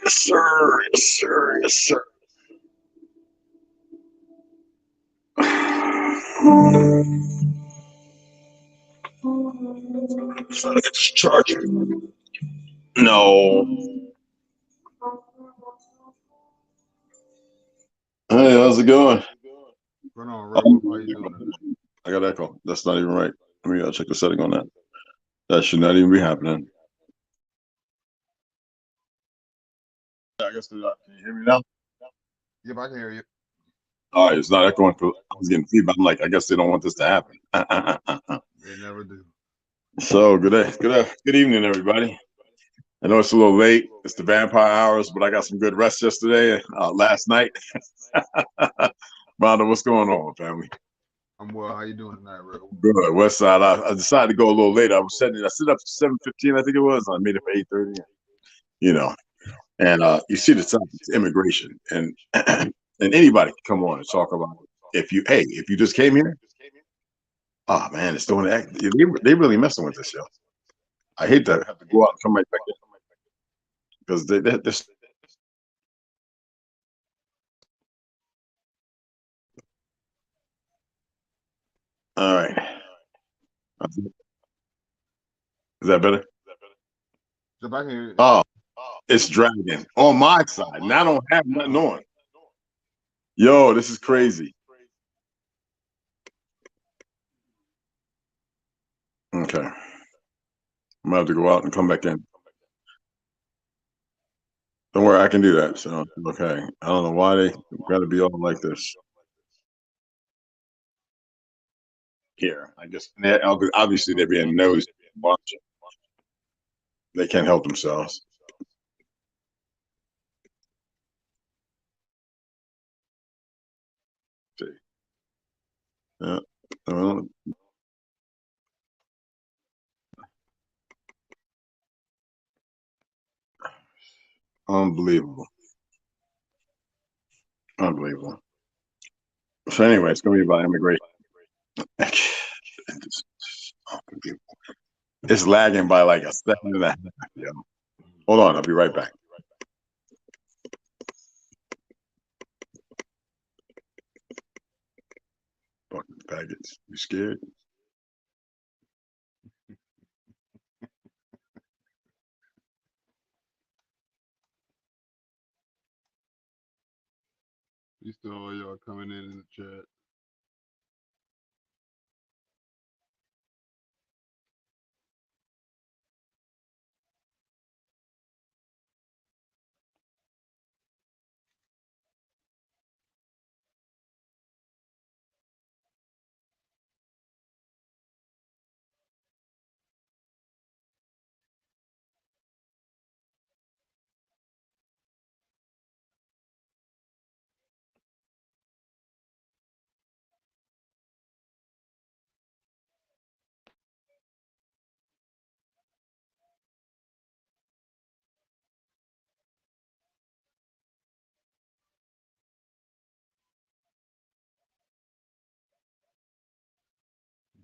Yes, sir. Yes, sir. Yes, sir. Trying to get this charger. No. Hey, how's it going? What's going on, Rebel? How you doing today? I got echo. That's not even right. Let me check the setting on that. That should not even be happening. I guess they're not. Can you hear me now? Yep, I can hear you. All right, it's not echoing. I was getting feedback. I'm like, I guess they don't want this to happen. They never do. So good evening, everybody. I know it's a little late. It's the vampire hours, but I got some good rest yesterday, last night. Rhonda, what's going on, family? I'm well. How you doing tonight, Rebel? Good. West Side. I decided to go a little later. I set up for 7:15, I think it was. I made it for 8:30. You know, and you see the time, it's immigration, and and anybody can come on and talk about it. If you just came here, oh man, it's doing that. They really messing with this, yo. I hate to have to go out and come right back in because they're all right. Is that better? Yep, I can hear you. Oh, it's dragging on my side, and I don't have nothing on. Yo, this is crazy. Okay, I'm gonna have to go out and come back in. Don't worry, I can do that. So okay, I don't know why they got to be all like this. Here, I guess obviously they're being nosy, watching. They can't help themselves. See, yeah, well, unbelievable, unbelievable. So anyway, it's gonna be about immigration. It's lagging by like a second and a half. Yo. Hold on, I'll be right back. Fucking faggots. You scared? You still all y'all coming in the chat.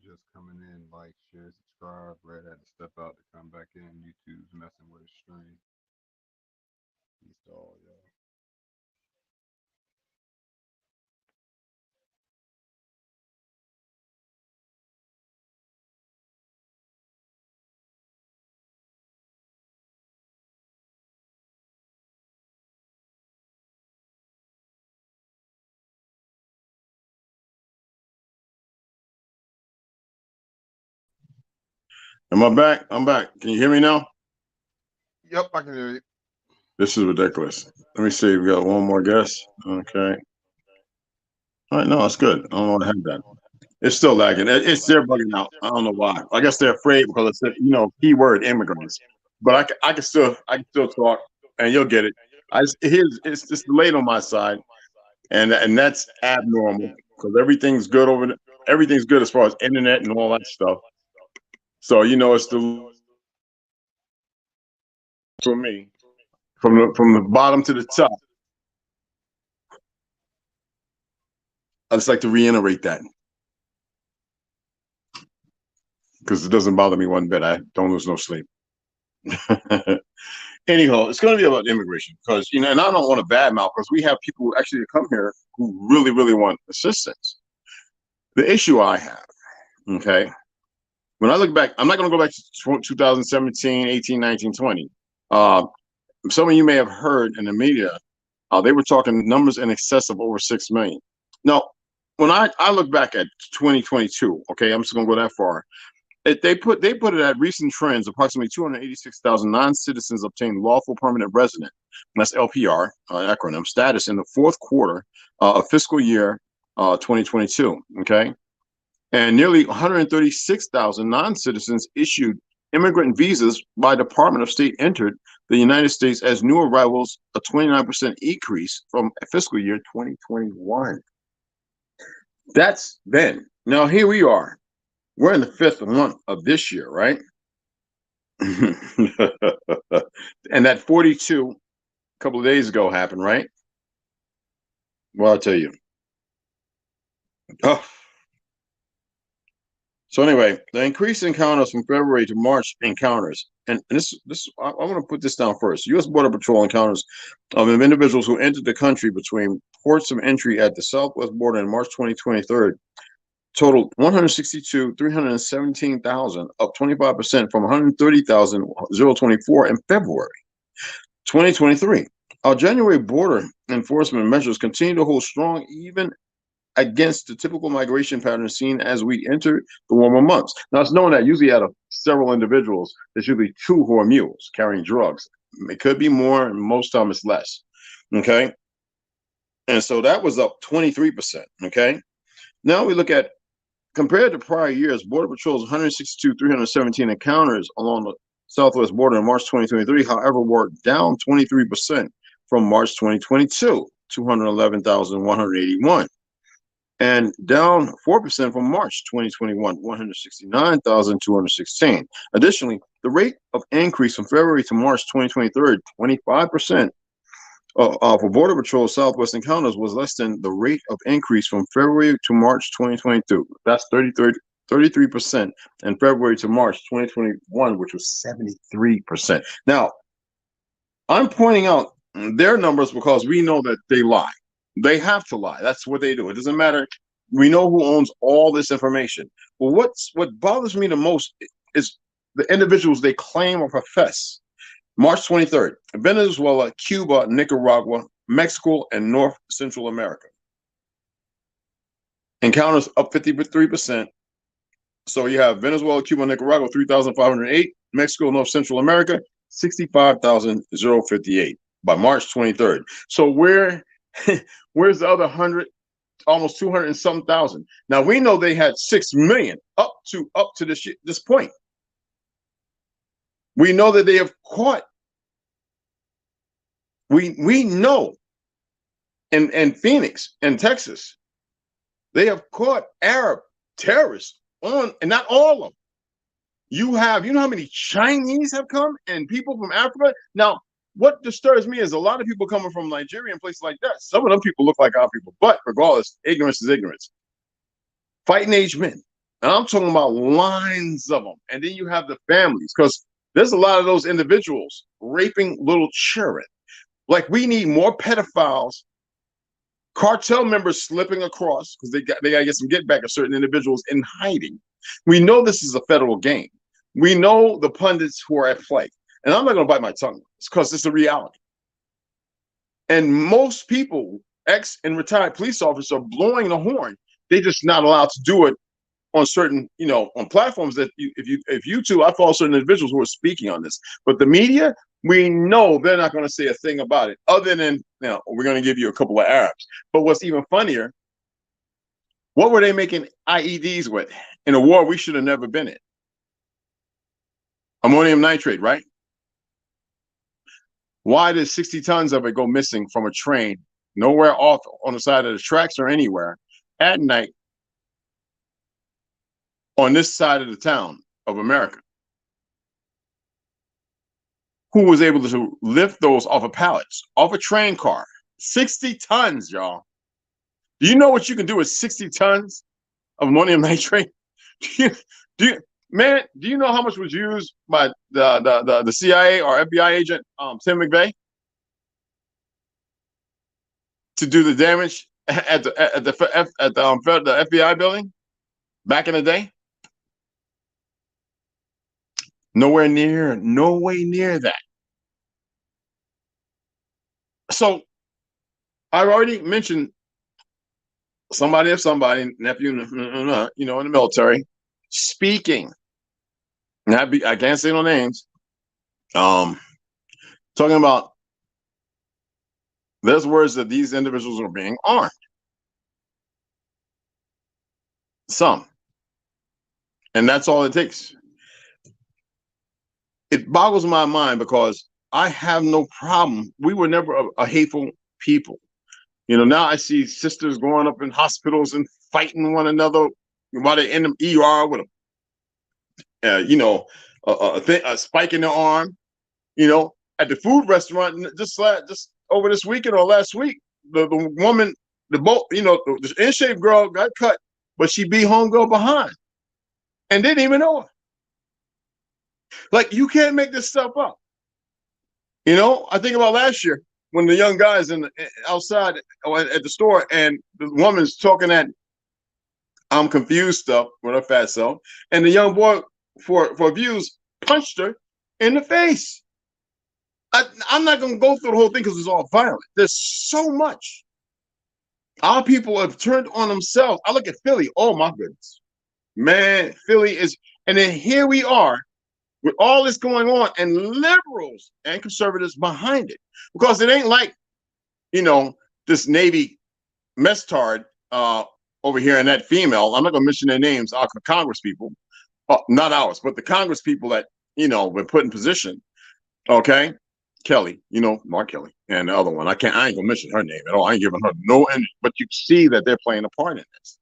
Just coming in, like, share, subscribe. Red had to step out to come back in. YouTube's messing with his stream. Peace to all y'all. Am I back? I'm back. Can you hear me now? Yep, I can hear you. This is ridiculous. Let me see. We got one more guest. Okay. All right. No, it's good. I don't know what had that. It's still lagging. It's they're bugging out. I don't know why. I guess they're afraid because it's keyword immigrants. But I can still talk, and you'll get it. It's just delayed on my side, and that's abnormal because everything's good as far as internet and all that stuff. So it's the for me from the bottom to the top. I just like to reiterate that because it doesn't bother me one bit. I don't lose no sleep. Anyhow, it's going to be about immigration because and I don't want to badmouth because we have people who actually come here who really, really want assistance. The issue I have, okay, when I look back, I'm not going to go back to 2017, 18, 19, 20. Some of you may have heard in the media, they were talking numbers in excess of over 6 million. Now, when I look back at 2022, okay, I'm just going to go that far. They put it at recent trends. Approximately 286,000 non-citizens obtained lawful permanent resident, that's LPR acronym status in the fourth quarter of fiscal year 2022. Okay, and nearly 136,000 non-citizens issued immigrant visas by Department of State entered the United States as new arrivals, a 29% increase from fiscal year 2021. That's then. Now here we are. We're in the fifth month of this year, right? And that 42 a couple of days ago happened, right? Well, I'll tell you. Oh. So anyway, the increase in encounters from February to March encounters, and this I want to put this down first. U.S. Border Patrol encounters of individuals who entered the country between ports of entry at the southwest border in March 2023 totaled 317,000, up 25% from 130,024 in February 2023. Our January border enforcement measures continue to hold strong even against the typical migration pattern seen as we enter the warmer months. Now, it's known that usually out of several individuals, there's usually two who are mules carrying drugs. It could be more, and most times it's less. Okay. And so that was up 23%. Okay. Now we look at compared to prior years, Border Patrol's 162,317 encounters along the southwest border in March 2023, however, were down 23% from March 2022, 211,181, and down 4% from March 2021, 169,216. Additionally, the rate of increase from February to March 2023, 25%. For Border Patrol Southwest encounters was less than the rate of increase from February to March 2022. That's 33%, and February to March 2021, which was 73%. Now, I'm pointing out their numbers because we know that they lie. They have to lie. That's what they do. It doesn't matter. We know who owns all this information. Well, what bothers me the most is the individuals they claim or profess. March 23rd, Venezuela, Cuba, Nicaragua, Mexico, and North Central America. Encounters up 53%. So you have Venezuela, Cuba, Nicaragua, 3,508. Mexico, North Central America, 65,058 by March 23rd. So where's the other 100, almost 200 and some thousand? Now we know they had 6 million up to this point. We know that they have caught. We know in Phoenix and Texas, they have caught Arab terrorists on, and not all of them. You know how many Chinese have come and people from Africa? Now, what disturbs me is a lot of people coming from Nigeria and places like that. Some of them people look like our people, but regardless, ignorance is ignorance. Fighting age men. And I'm talking about lines of them. And then you have the families, because there's a lot of those individuals raping little children. Like, we need more pedophiles, cartel members slipping across because they got to get some get back of certain individuals in hiding. We know this is a federal game. We know the pundits who are at play. And I'm not going to bite my tongue because it's a reality. And most people, ex and retired police officers, are blowing the horn. They're just not allowed to do it on certain, on platforms that if YouTube, I follow certain individuals who are speaking on this, but the media, we know they're not going to say a thing about it other than, we're going to give you a couple of Arabs. But what's even funnier, what were they making IEDs with in a war we should have never been in? Ammonium nitrate, right? Why did 60 tons of it go missing from a train, nowhere off on the side of the tracks or anywhere, at night on this side of the town of America? Who was able to lift those off of pallets, off a train car? 60 tons, y'all. Do you know what you can do with 60 tons of ammonium nitrate? Man, do you know how much was used by the CIA or FBI agent Tim McVeigh to do the damage at the FBI building back in the day? Nowhere near that. So I've already mentioned somebody, nephew, in the military, speaking. I can't say no names. Talking about there's words that these individuals are being armed. Some. And that's all it takes. It boggles my mind because I have no problem. We were never a hateful people. Now I see sisters going up in hospitals and fighting one another while they're in the ER with a spike in their arm. At the food restaurant just over this weekend or last week, the woman, the in-shape girl got cut, but she beat homegirl behind and didn't even know her. Like, you can't make this stuff up. I think about last year when the young guys outside at the store and the woman's talking that I'm confused stuff with her fat self, and the young boy for views punched her in the face. I'm not going to go through the whole thing because it's all violent. There's so much. Our people have turned on themselves. I look at Philly. Oh, my goodness. Man, Philly is, and then here we are with all this going on and liberals and conservatives behind it. Because it ain't like, this Navy mess tard over here and that female. I'm not going to mention their names, our Congress people. Not ours, but the Congress people that, were put in position. Okay? Kelly, Mark Kelly, and the other one. I ain't going to mention her name at all. I ain't giving her no energy. But you see that they're playing a part in this.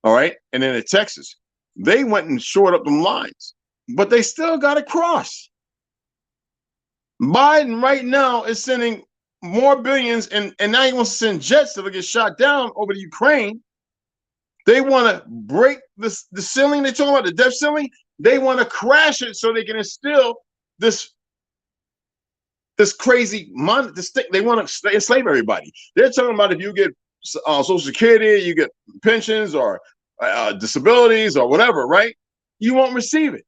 All right? And then in Texas, they went and shored up them lines. But they still got to cross. Biden right now is sending more billions, and now he wants to send jets that will get shot down over to Ukraine. They want to break the ceiling. They're talking about the debt ceiling. They want to crash it so they can instill this crazy they want to enslave everybody. They're talking about if you get Social Security, you get pensions or disabilities or whatever, right? You won't receive it.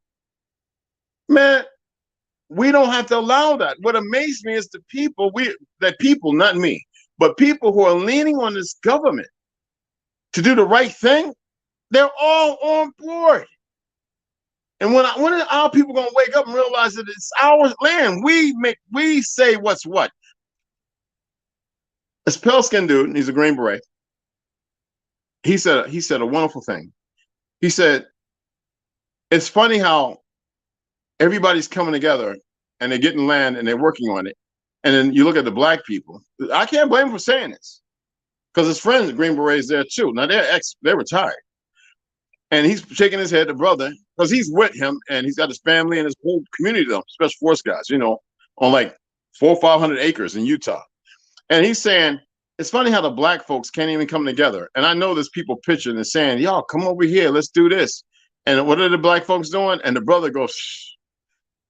Man, we don't have to allow that. What amazed me is the people, not me, but people who are leaning on this government to do the right thing, they're all on board. And when are our people gonna wake up and realize that it's our land? We say what's what. This pale skinned dude, he's a Green Beret. He said a wonderful thing. He said, it's funny how everybody's coming together and they're getting land and they're working on it. And then you look at the black people. I can't blame him for saying this because his friends, Green Berets, there too. Now they're retired. And he's shaking his head, the brother, because he's with him and he's got his family and his whole community of them, special force guys, on like 400 or 500 acres in Utah. And he's saying, it's funny how the black folks can't even come together. And I know there's people pitching and saying, y'all come over here, let's do this. And what are the black folks doing? And the brother goes, shh,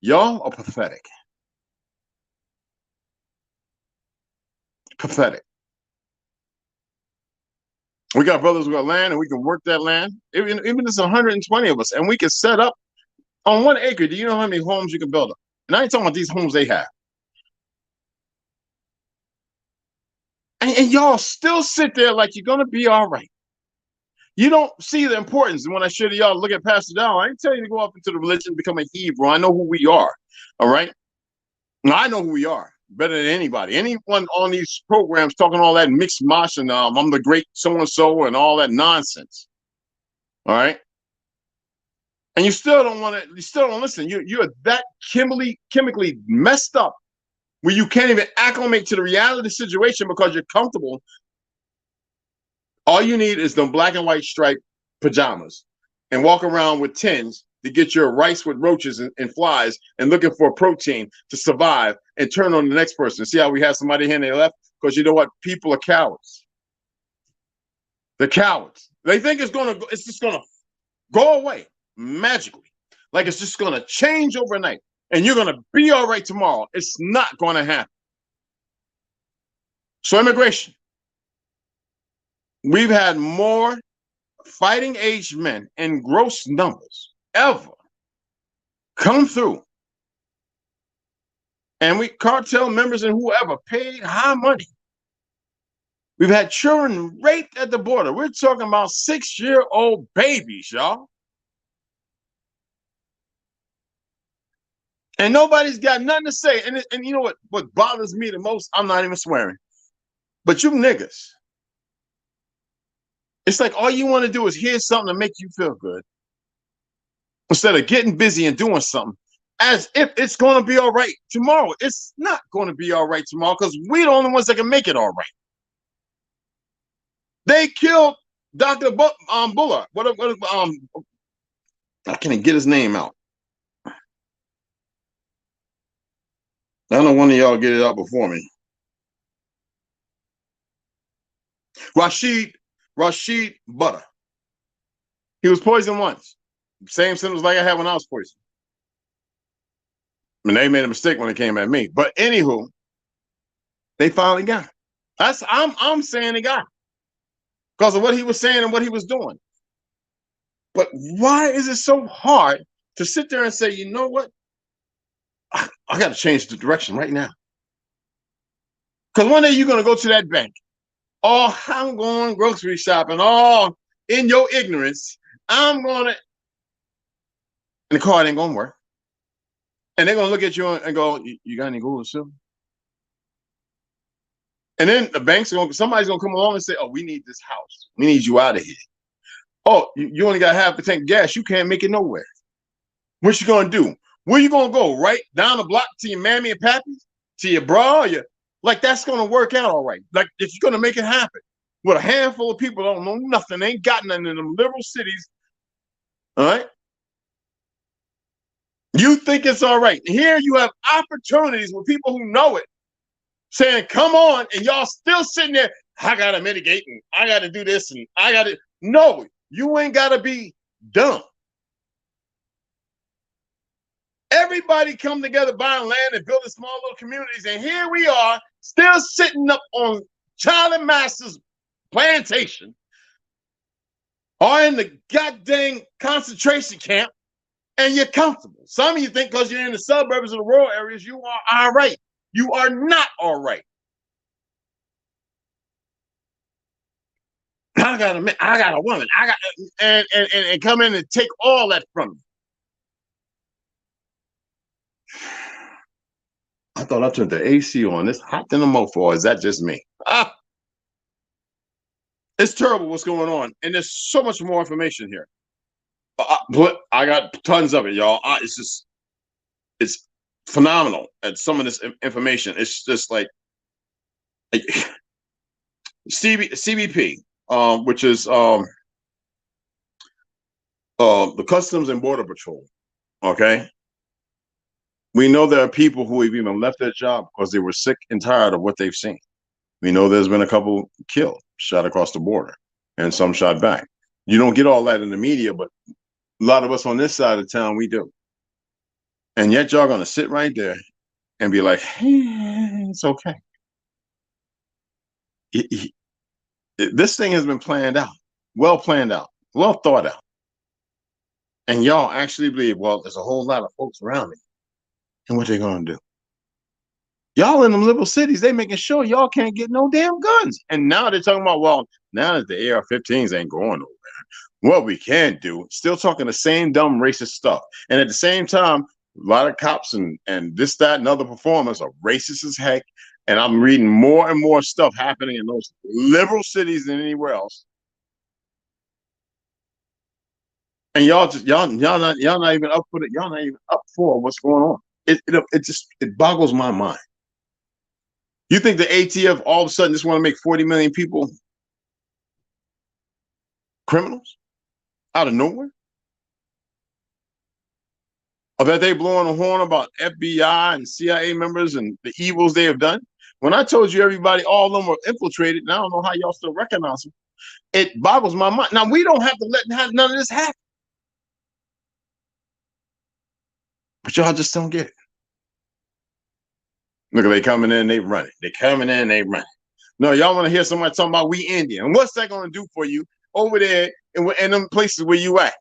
y'all are pathetic. Pathetic. We got brothers who got land and we can work that land. Even if it's 120 of us and we can set up on 1 acre. Do you know how many homes you can build up? And I ain't talking about these homes they have. And y'all still sit there like you're going to be all right. You don't see the importance. And when I share to y'all, look at Pastor Dow, I ain't telling you to go up into the religion and become a Hebrew. I know who we are. All right. Now, I know who we are better than anybody. Anyone on these programs talking all that mixed mash and I'm the great so-and-so and all that nonsense. All right. And you still don't want to, you still don't listen. You're that chemically messed up where you can't even acclimate to the reality of the situation because you're comfortable. All you need is them black and white striped pajamas and walk around with tins to get your rice with roaches and flies and looking for protein to survive and turn on the next person. See how we have somebody here and they left? Because you know what? People are cowards. They're cowards. They think it's just gonna go away magically. Like it's just gonna change overnight and you're gonna be all right tomorrow. It's not gonna happen. So immigration. We've had more fighting age men in gross numbers ever come through. And we cartel members and whoever paid high money. We've had children raped at the border. We're talking about 6-year-old babies, y'all. And nobody's got nothing to say. And you know what bothers me the most? I'm not even swearing. But you niggas. It's like all you want to do is hear something to make you feel good. Instead of getting busy and doing something as if it's going to be all right tomorrow. It's not going to be all right tomorrow because we're the only ones that can make it all right. They killed Dr. Buller. I can't get his name out. I don't know one of y'all get it out before me. Rashid Butter. He was poisoned once. Same symptoms like I had when I was poisoned. I mean, they made a mistake when it came at me. But anywho, they finally got him. I'm saying they got him. Because of what he was saying and what he was doing. But why is it so hard to sit there and say, you know what? I got to change the direction right now. Because one day you're going to go to that bank. Oh, I'm going grocery shopping. Oh, in your ignorance, I'm going to. And the card ain't going to work. And they're going to look at you and go, you got any gold or silver? And then the somebody's going to come along and say, oh, we need this house. We need you out of here. Oh, you only got half a tank of gas. You can't make it nowhere. What you going to do? Where you going to go? Right down the block to your mammy and pappy? To your bra? Like, that's going to work out all right. Like, if you're going to make it happen. With a handful of people that don't know nothing, they ain't got nothing in them liberal cities. All right? You think it's all right. Here you have opportunities with people who know it saying, come on, and y'all still sitting there, I got to mitigate, and I got to do this, and I got to. No, you ain't got to be dumb. Everybody come together buying land and building small little communities, and here we are still sitting up on Charlie Master's plantation or in the goddamn concentration camp, and you're comfortable. Some of you think because you're in the suburbs or the rural areas, you are all right. You are not all right. I got a woman. And come in and take all that from me. I thought I turned the AC on. It's hot in the mofo. Is that just me? It's terrible what's going on. And there's so much more information here. But I got tons of it, y'all. It's phenomenal at some of this information. It's just like CBP, which is the Customs and Border Patrol. Okay. We know there are people who have even left their job because they were sick and tired of what they've seen. We know there's been a couple killed, shot across the border, and some shot back. You don't get all that in the media, but a lot of us on this side of town, we do. And yet y'all going to sit right there and be like, hey, it's okay. This thing has been planned out, well thought out. And y'all actually believe, well, there's a whole lot of folks around me. And what they going to do? Y'all in them little cities, they making sure y'all can't get no damn guns. And now they're talking about, well, now that the AR-15s ain't going nowhere, What we can do, still talking the same dumb racist stuff. And at the same time, a lot of cops and this, that, and other performers are racist as heck. And I'm reading more and more stuff happening in those liberal cities than anywhere else. And y'all not even up for it. Y'all not even up for what's going on. It boggles my mind. You think the ATF all of a sudden just want to make 40 million people criminals out of nowhere? Or that they blowing a horn about FBI and CIA members and the evils they have done? When I told you everybody, all of them were infiltrated, and I don't know how y'all still recognize them. It boggles my mind. Now, we don't have to let none of this happen. But y'all just don't get it. Look, they coming in, they running. They coming in, they running. No, y'all want to hear somebody talking about we Indian. And what's that going to do for you over there in them places where you at?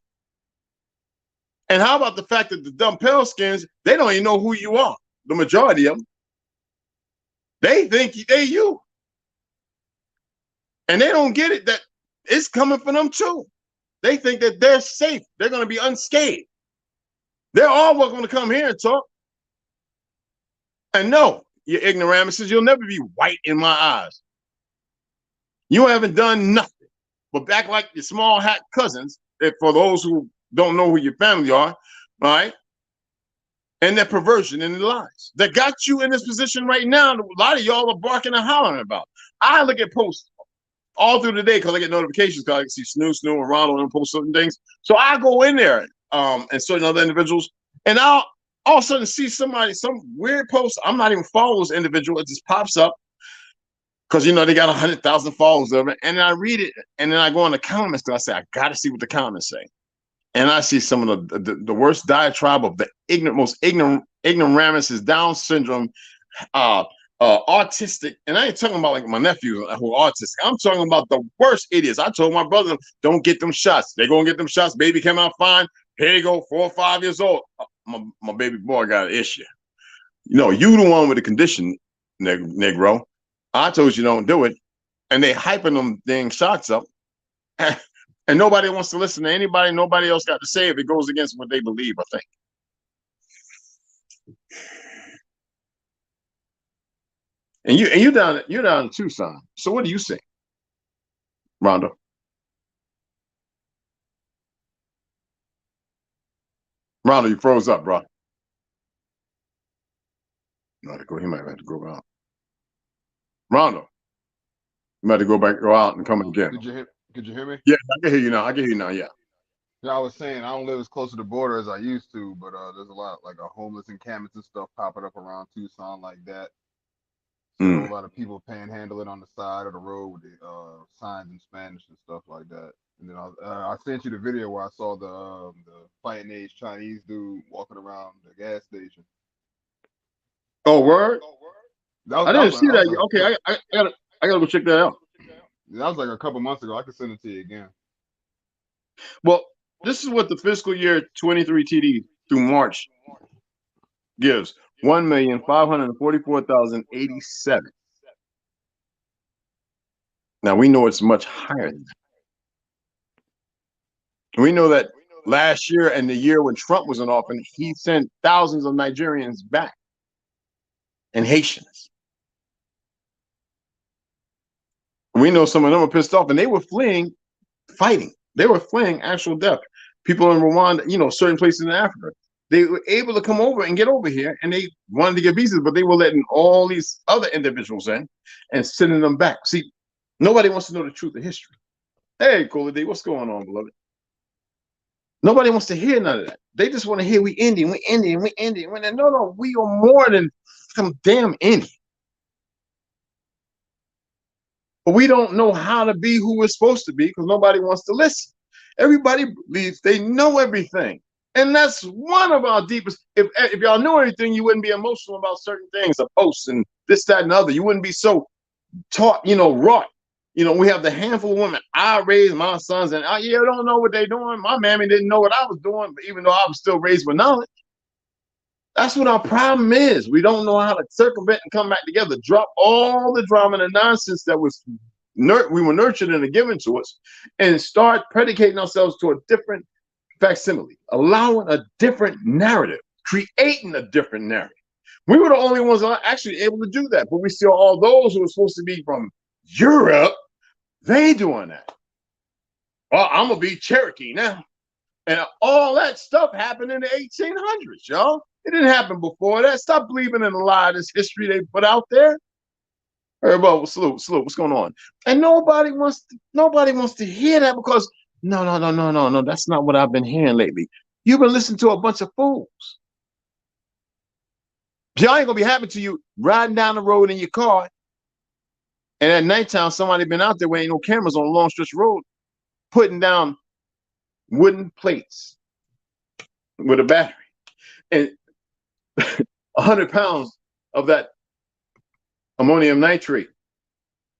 And how about the fact that the dumb pale skins, they don't even know who you are. The majority of them. They think they you. And they don't get it that it's coming for them too. They think that they're safe. They're going to be unscathed. They're all welcome to come here and talk. And no, you ignoramuses, you'll never be white in my eyes. You haven't done nothing but act like your small hat cousins, for those who don't know who your family are, all right? And their perversion and the lies that got you in this position right now. A lot of y'all are barking and hollering about. I look at posts all through the day because I get notifications because I can see Snoo and Ronald and post certain things. So I go in there and certain other individuals, and I'll all of a sudden see somebody, some weird post. I'm not even following this individual. It just pops up because, you know, they got 100,000 followers of it. And then I read it, and then I go in the comments and I say, I got to see what the comments say. And I see some of the worst diatribe of the most ignoramuses, Down syndrome, autistic. And I ain't talking about like my nephews who are autistic. I'm talking about the worst idiots. I told my brother, don't get them shots. They're going to get them shots. Baby came out fine. Here you go, 4 or 5 years old. My baby boy got an issue. You know, you the one with the condition, Negro. I told you don't do it. And they hyping them dang shots up. And nobody wants to listen to anybody. Nobody else got to say if it goes against what they believe, I think. And you're down in Tucson. So what do you say, Rondo? Rondo, you froze up, bro. No, he might have to go out. Rondo, you might have to go out and come again. Could you hear me? Yeah, I can hear you now. I can hear you now. Yeah. Yeah, I was saying I don't live as close to the border as I used to, but there's a lot like homeless encampments and stuff popping up around Tucson like that. So a lot of people panhandling on the side of the road with the signs in Spanish and stuff like that. And then I sent you the video where I saw the fighting age Chinese dude walking around the gas station. Oh, word? I didn't see that. Okay, I gotta go check that out. That was like a couple months ago. I could send it to you again. Well, this is what the fiscal year 23 TD through March gives: 1,544,087. Now we know it's much higher than that. We know that last year and the year when Trump was in office, he sent thousands of Nigerians back and Haitians. We know some of them were pissed off and they were fleeing fighting. They were fleeing actual death. People in Rwanda, you know, certain places in Africa, they were able to come over and get over here, and they wanted to get visas, but they were letting all these other individuals in and sending them back. See, nobody wants to know the truth of history. Hey, Cola D, what's going on, beloved? Nobody wants to hear none of that. They just want to hear we Indian, we Indian, we Indian. No, we are more than some damn Indian. But we don't know how to be who we're supposed to be because nobody wants to listen. Everybody believes they know everything. And that's one of our deepest. If y'all knew everything, you wouldn't be emotional about certain things, the posts and this, that, and the other. You wouldn't be so taught, you know, wrought. You know, we have the handful of women. I raised my sons, and I don't know what they're doing. My mammy didn't know what I was doing, but even though I was still raised with knowledge. That's what our problem is. We don't know how to circumvent and come back together. Drop all the drama and the nonsense that was we were nurtured and given to us, and start predicating ourselves to a different facsimile, allowing a different narrative, creating a different narrative. We were the only ones that are actually able to do that, but we see all those who are supposed to be from Europe, they doing that. Well, I'm gonna be Cherokee now. And all that stuff happened in the 1800s, y'all. It didn't happen before that. Stop believing in a lot of this history they put out there. Everybody, salute, what's going on? And nobody wants to hear that, because no, that's not what I've been hearing lately. You've been listening to a bunch of fools. Y'all ain't gonna be happy to you riding down the road in your car, and at nighttime somebody been out there where ain't no cameras on a long stretch road, putting down wooden plates with a battery and 100 pounds of that ammonium nitrate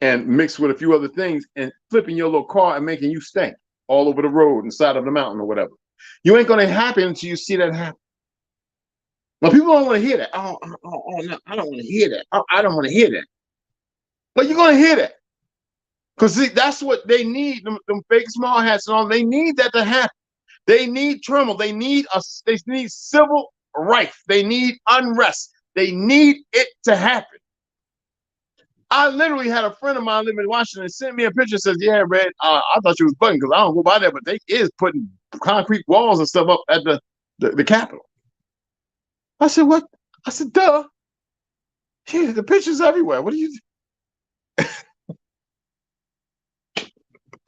and mixed with a few other things, and flipping your little car and making you stink all over the road and side of the mountain or whatever. You ain't gonna happen until you see that happen. Well, people don't want to hear that. Oh no, I don't want to hear that. I don't want to hear that. But you're gonna hear that. Because that's what they need, them fake small hats and all. They need that to happen. They need turmoil. They need civil rights. They need unrest. They need it to happen. I literally had a friend of mine living in Washington sent me a picture and says, yeah, Red, I thought you was bugging because I don't go by there, but they is putting concrete walls and stuff up at the Capitol. I said, what? I said, duh. Yeah, the pictures everywhere. What do you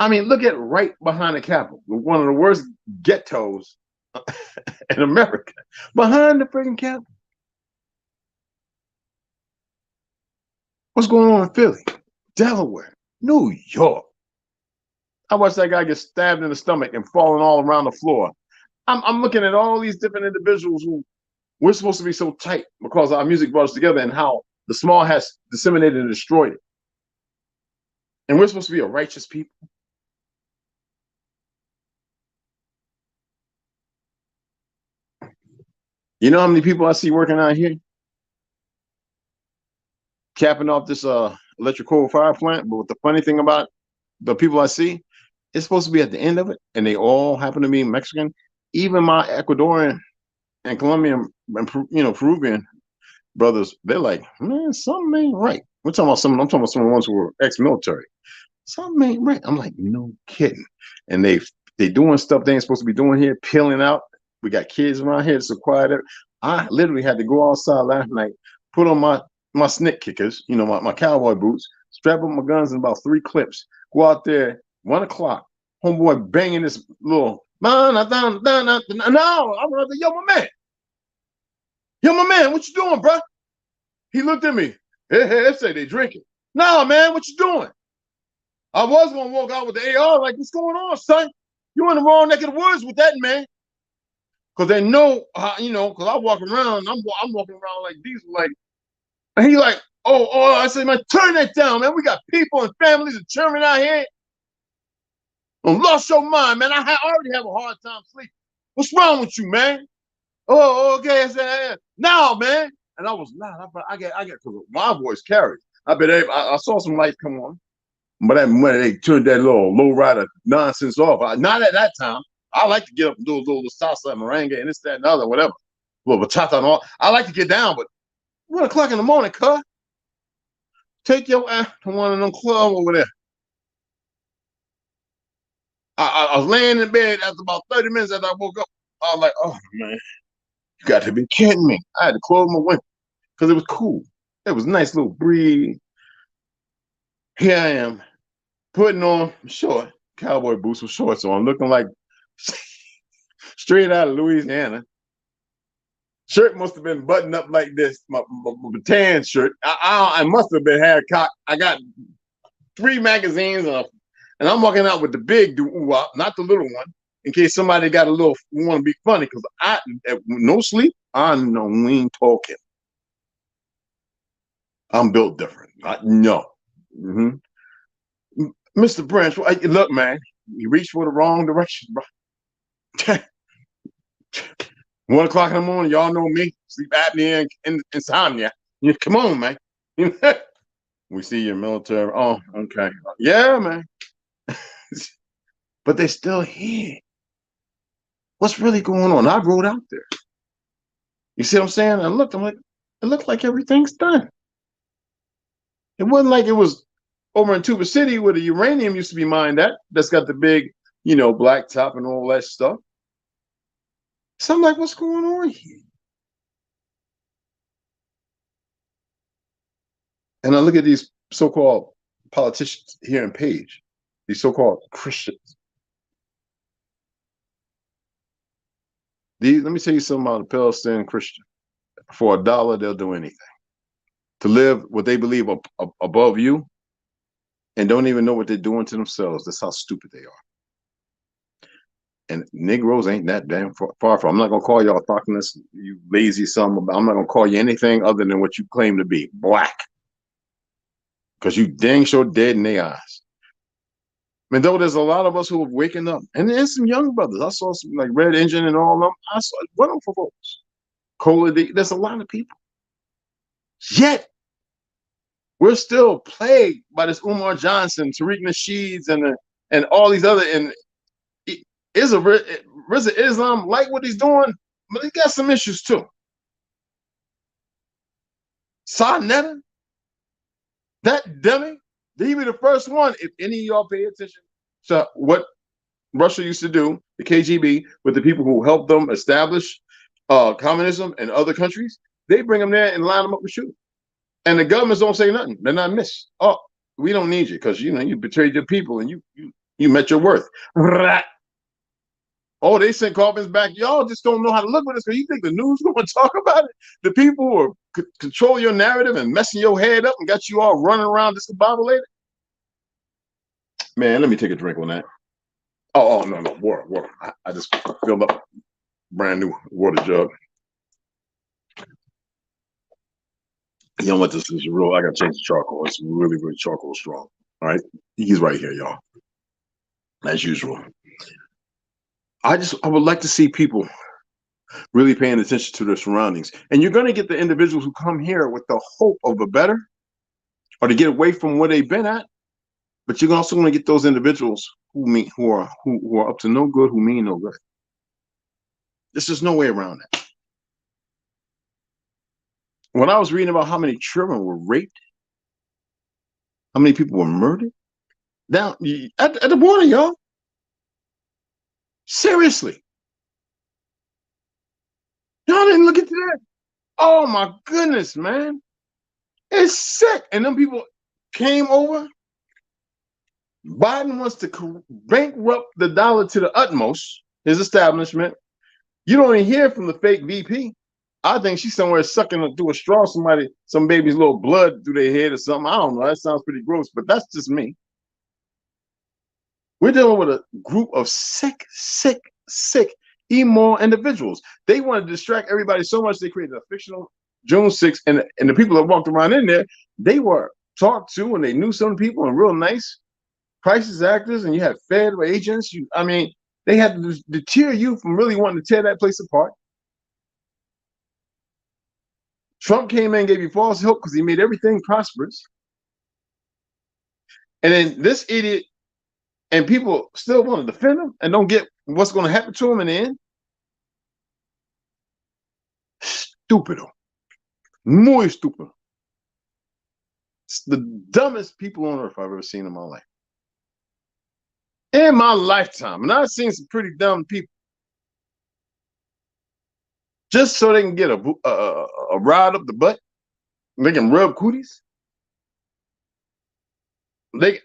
I mean, look at right behind the Capitol, one of the worst ghettos in America, behind the freaking Capitol. What's going on in Philly, Delaware, New York? I watched that guy get stabbed in the stomach and falling all around the floor. I'm looking at all these different individuals who we're supposed to be so tight because our music brought us together, and how the small has disseminated and destroyed it. And we're supposed to be a righteous people. You know how many people I see working out here? Capping off this electric coal fire plant. But the funny thing about the people I see, it's supposed to be at the end of it, and they all happen to be Mexican. Even my Ecuadorian and Colombian and Peruvian brothers, they're like, man, something ain't right. I'm talking about some of the ones who were ex-military. Something ain't right. I'm like, no kidding. And they doing stuff they ain't supposed to be doing here, peeling out. We got kids around here. It's so quiet. I literally had to go outside last night, put on my snick kickers, my cowboy boots, strap up my guns in about 3 clips, go out there, 1 o'clock, homeboy banging this little, no, I'm running, yo, my man, what you doing, bro? He looked at me, hey, say they drinking. No, man, what you doing? I was gonna walk out with the AR, like, what's going on, son? You in the wrong neck of the woods with that, man. Because they know, because I walk around, I'm walking around like these, like, and he like, oh, I said, man, turn that down, man. We got people and families and children out here. I'm lost your mind, man. I already have a hard time sleeping. What's wrong with you, man? Oh, okay. I said, no, man. And I was loud. I get, because my voice carries. I saw some lights come on, but when they turned that little low rider nonsense off, not at that time. I like to get up and do a little salsa, merengue, and this, that, and other, whatever. A little bachata and all. I like to get down, but 1 o'clock in the morning, cuz. Take your ass to one of them clubs over there. I was laying in bed after about 30 minutes after I woke up. I was like, oh, man, you got to be kidding me. I had to close my window because it was cool. It was a nice little breeze. Here I am putting on short cowboy boots with shorts on, looking like straight out of Louisiana. Shirt must have been buttoned up like this, my tan shirt. I must have been hair cocked. I got 3 magazines and I'm walking out with the big doo-wop, not the little one, in case somebody got a little want to be funny. Because no sleep, I know we ain't talking. I'm built different. No. Mr. Branch, look, man, you reached for the wrong direction, bro. 1 o'clock in the morning, y'all know me, sleep apnea and insomnia. Come on, man. 1 We see your military. Oh, okay. Yeah, man. But they're still here. What's really going on? I rode out there. You see what I'm saying? I looked, I'm like, it looked like everything's done. It wasn't like it was over in Tuba City where the uranium used to be mined at. That's got the big, black top and all that stuff. So I'm like, what's going on here? And I look at these so-called politicians here in Page, these so-called Christians. Let me tell you something about a Palestinian Christian. For $1, they'll do anything. To live what they believe above you and don't even know what they're doing to themselves. That's how stupid they are. And Negroes ain't that damn far from. I'm not going to call y'all darkness, you lazy something. I'm not going to call you anything other than what you claim to be, black. Because you dang sure dead in their eyes. I mean, though there's a lot of us who are waking up. And there's some young brothers. I saw some like Red Engine and all of them. I saw one of them for folks. Cola D. There's a lot of people. Yet, we're still plagued by this Umar Johnson, Tariq Nasheeds, and all these other. And Islam like what he's doing, but he got some issues too. Sa Netta, that dummy, he be the first one. If any of y'all pay attention to what Russia used to do, the KGB, with the people who helped them establish communism in other countries, they bring them there and line them up and shoot. And the governments don't say nothing. They're not missed. Oh, we don't need you because you betrayed your people and you met your worth. Oh, they sent coffins back. Y'all just don't know how to look at this because you think the news is going to talk about it. The people who are control your narrative and messing your head up and got you all running around discombobulated. Man, let me take a drink on that. Oh no, water. I just filled up a brand new water jug. You know what? This is real. I got to change the charcoal. It's really, really charcoal strong. All right. He's right here, y'all. As usual. I would like to see people really paying attention to their surroundings. And you're going to get the individuals who come here with the hope of a better or to get away from where they've been at. But you're also going to get those individuals who are up to no good, who mean no good. There's just no way around that. When I was reading about how many children were raped, how many people were murdered down at the border, y'all. Seriously. Y'all didn't look into that. Oh my goodness, man. It's sick. And them people came over. Biden wants to bankrupt the dollar to the utmost, his establishment. You don't even hear from the fake VP. I think she's somewhere sucking through a straw some baby's little blood through their head or something. I don't know. That sounds pretty gross, but that's just me. We're dealing with a group of sick, immoral individuals. They want to distract everybody so much they created a fictional June 6th, and the people that walked around in there, they were talked to and they knew some people and real nice crisis actors, and you had Fed agents. They had to deter you from really wanting to tear that place apart. Trump came in and gave you false hope because he made everything prosperous. And then this idiot and people still want to defend him and don't get what's going to happen to him in the end. Stupido. Muy stupido. It's the dumbest people on earth I've ever seen in my life. In my lifetime. And I've seen some pretty dumb people. Just so they can get a ride up the butt. They can rub cooties. They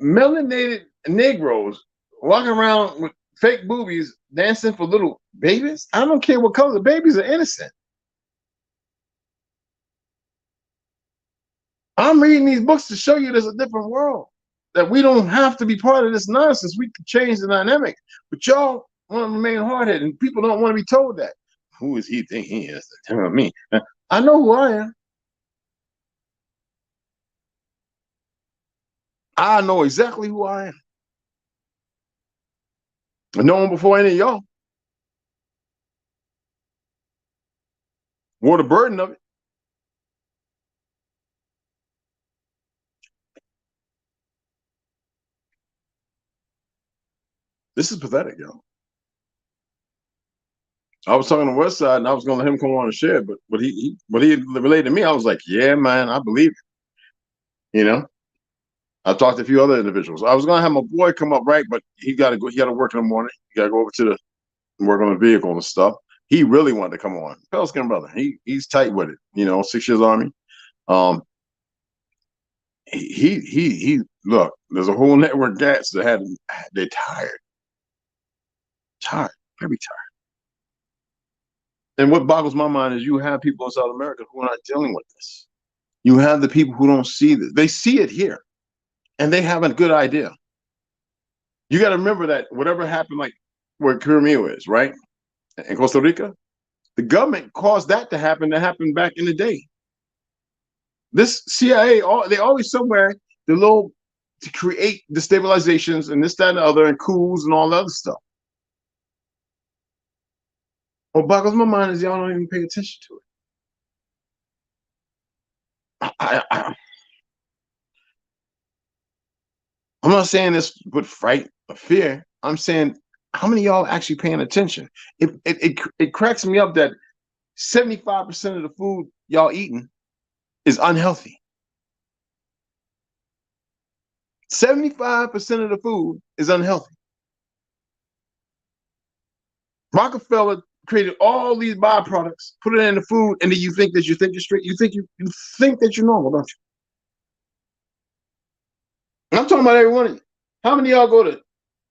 melanated Negroes walking around with fake boobies dancing for little babies. I don't care what color. The babies are innocent. I'm reading these books to show you there's a different world, that we don't have to be part of this nonsense. We can change the dynamic. But y'all want to remain hard-headed, and people don't want to be told that. Who is he think he is to tell me? I know who I am. I know exactly who I am. I know him before any of y'all. Wore the burden of it. This is pathetic, yo. I was talking on the West Side, and I was gonna let him come on and share, but he relayed to me. I was like, yeah, man, I believe it. You know, I talked to a few other individuals. I was gonna have my boy come up, right, but he got to go. He got to work in the morning. He got to go over to the work on the vehicle and stuff. He really wanted to come on. Pale skin brother. He's tight with it. You know, 6 years Army. He look. There's a whole network of cats that they're tired, very tired. And what boggles my mind is you have people in South America who are not dealing with this. You have the people who don't see this. They see it here, and they have a good idea. You got to remember that whatever happened, like where Crimea is, right, in Costa Rica, the government caused that to happen back in the day. This CIA, they always somewhere to create destabilizations and this, that, and the other, and coups and all the other stuff. What boggles my mind is y'all don't even pay attention to it. I'm not saying this with fright or fear. I'm saying, how many of y'all actually paying attention? It cracks me up that 75% of the food y'all eating is unhealthy. 75% of the food is unhealthy. Rockefeller created all these byproducts, put it in the food, and then you think you're straight. You think that you're normal, don't you? And I'm talking about every one of you. How many of y'all go to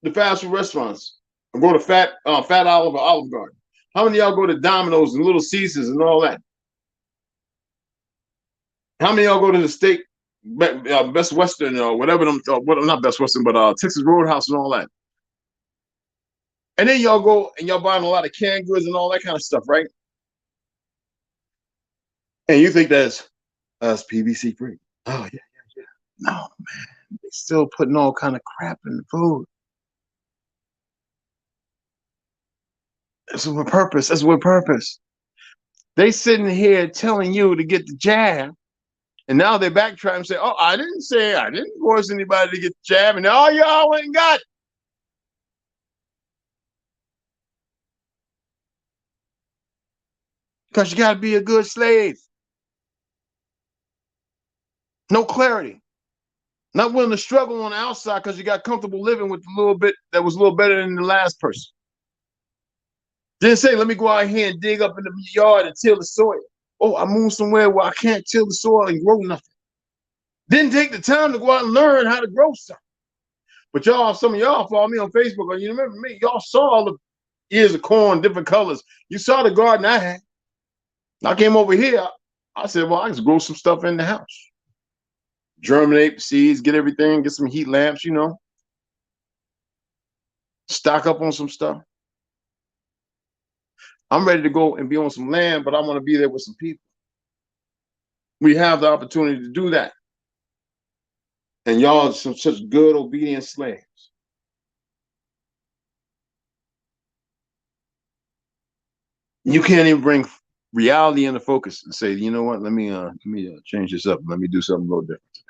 the fast food restaurants or go to Fat Olive or Olive Garden? How many of y'all go to Domino's and Little Caesars and all that? How many of y'all go to the steak Best Western or whatever not Best Western, but Texas Roadhouse and all that? And then y'all go and y'all buying a lot of canned goods and all that kind of stuff, right? And you think that's PVC free. Oh, yeah. No, man. They're still putting all kind of crap in the food. That's with purpose. They sitting here telling you to get the jab, and now they backtrack and say, oh, I didn't force anybody to get the jab, and all y'all went and got it. Because you got to be a good slave. No clarity. Not willing to struggle on the outside because you got comfortable living with a little bit that was a little better than the last person. Didn't say, let me go out here and dig up in the yard and till the soil. Oh, I moved somewhere where I can't till the soil and grow nothing. Didn't take the time to go out and learn how to grow something. But y'all, some of y'all follow me on Facebook, or you remember me, y'all saw all the ears of corn, different colors. You saw the garden I had. I came over here. I said, well, I can grow some stuff in the house. Germinate seeds, get everything, get some heat lamps, you know. Stock up on some stuff. I'm ready to go and be on some land, but I want to be there with some people. We have the opportunity to do that. And y'all are such good, obedient slaves. You can't even bring reality into focus and say, you know what, let me change this up. Let me do something a little different today.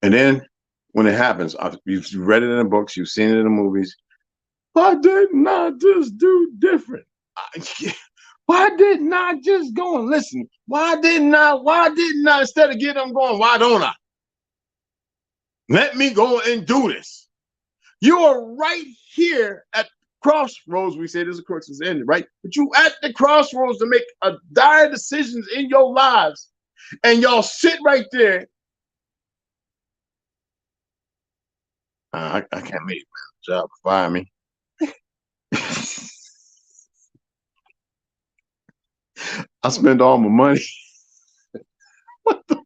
And then when it happens, you've read it in the books, you've seen it in the movies. Why didn't I just do different? Why didn't I just go and listen? Why didn't I, instead of getting them going, why don't I? Let me go and do this. You are right here at crossroads. We say this is crux is ended, right? But you at the crossroads to make dire decisions in your lives. And y'all sit right there. I can't make it, man. Job fire me. I spend all my money. What the?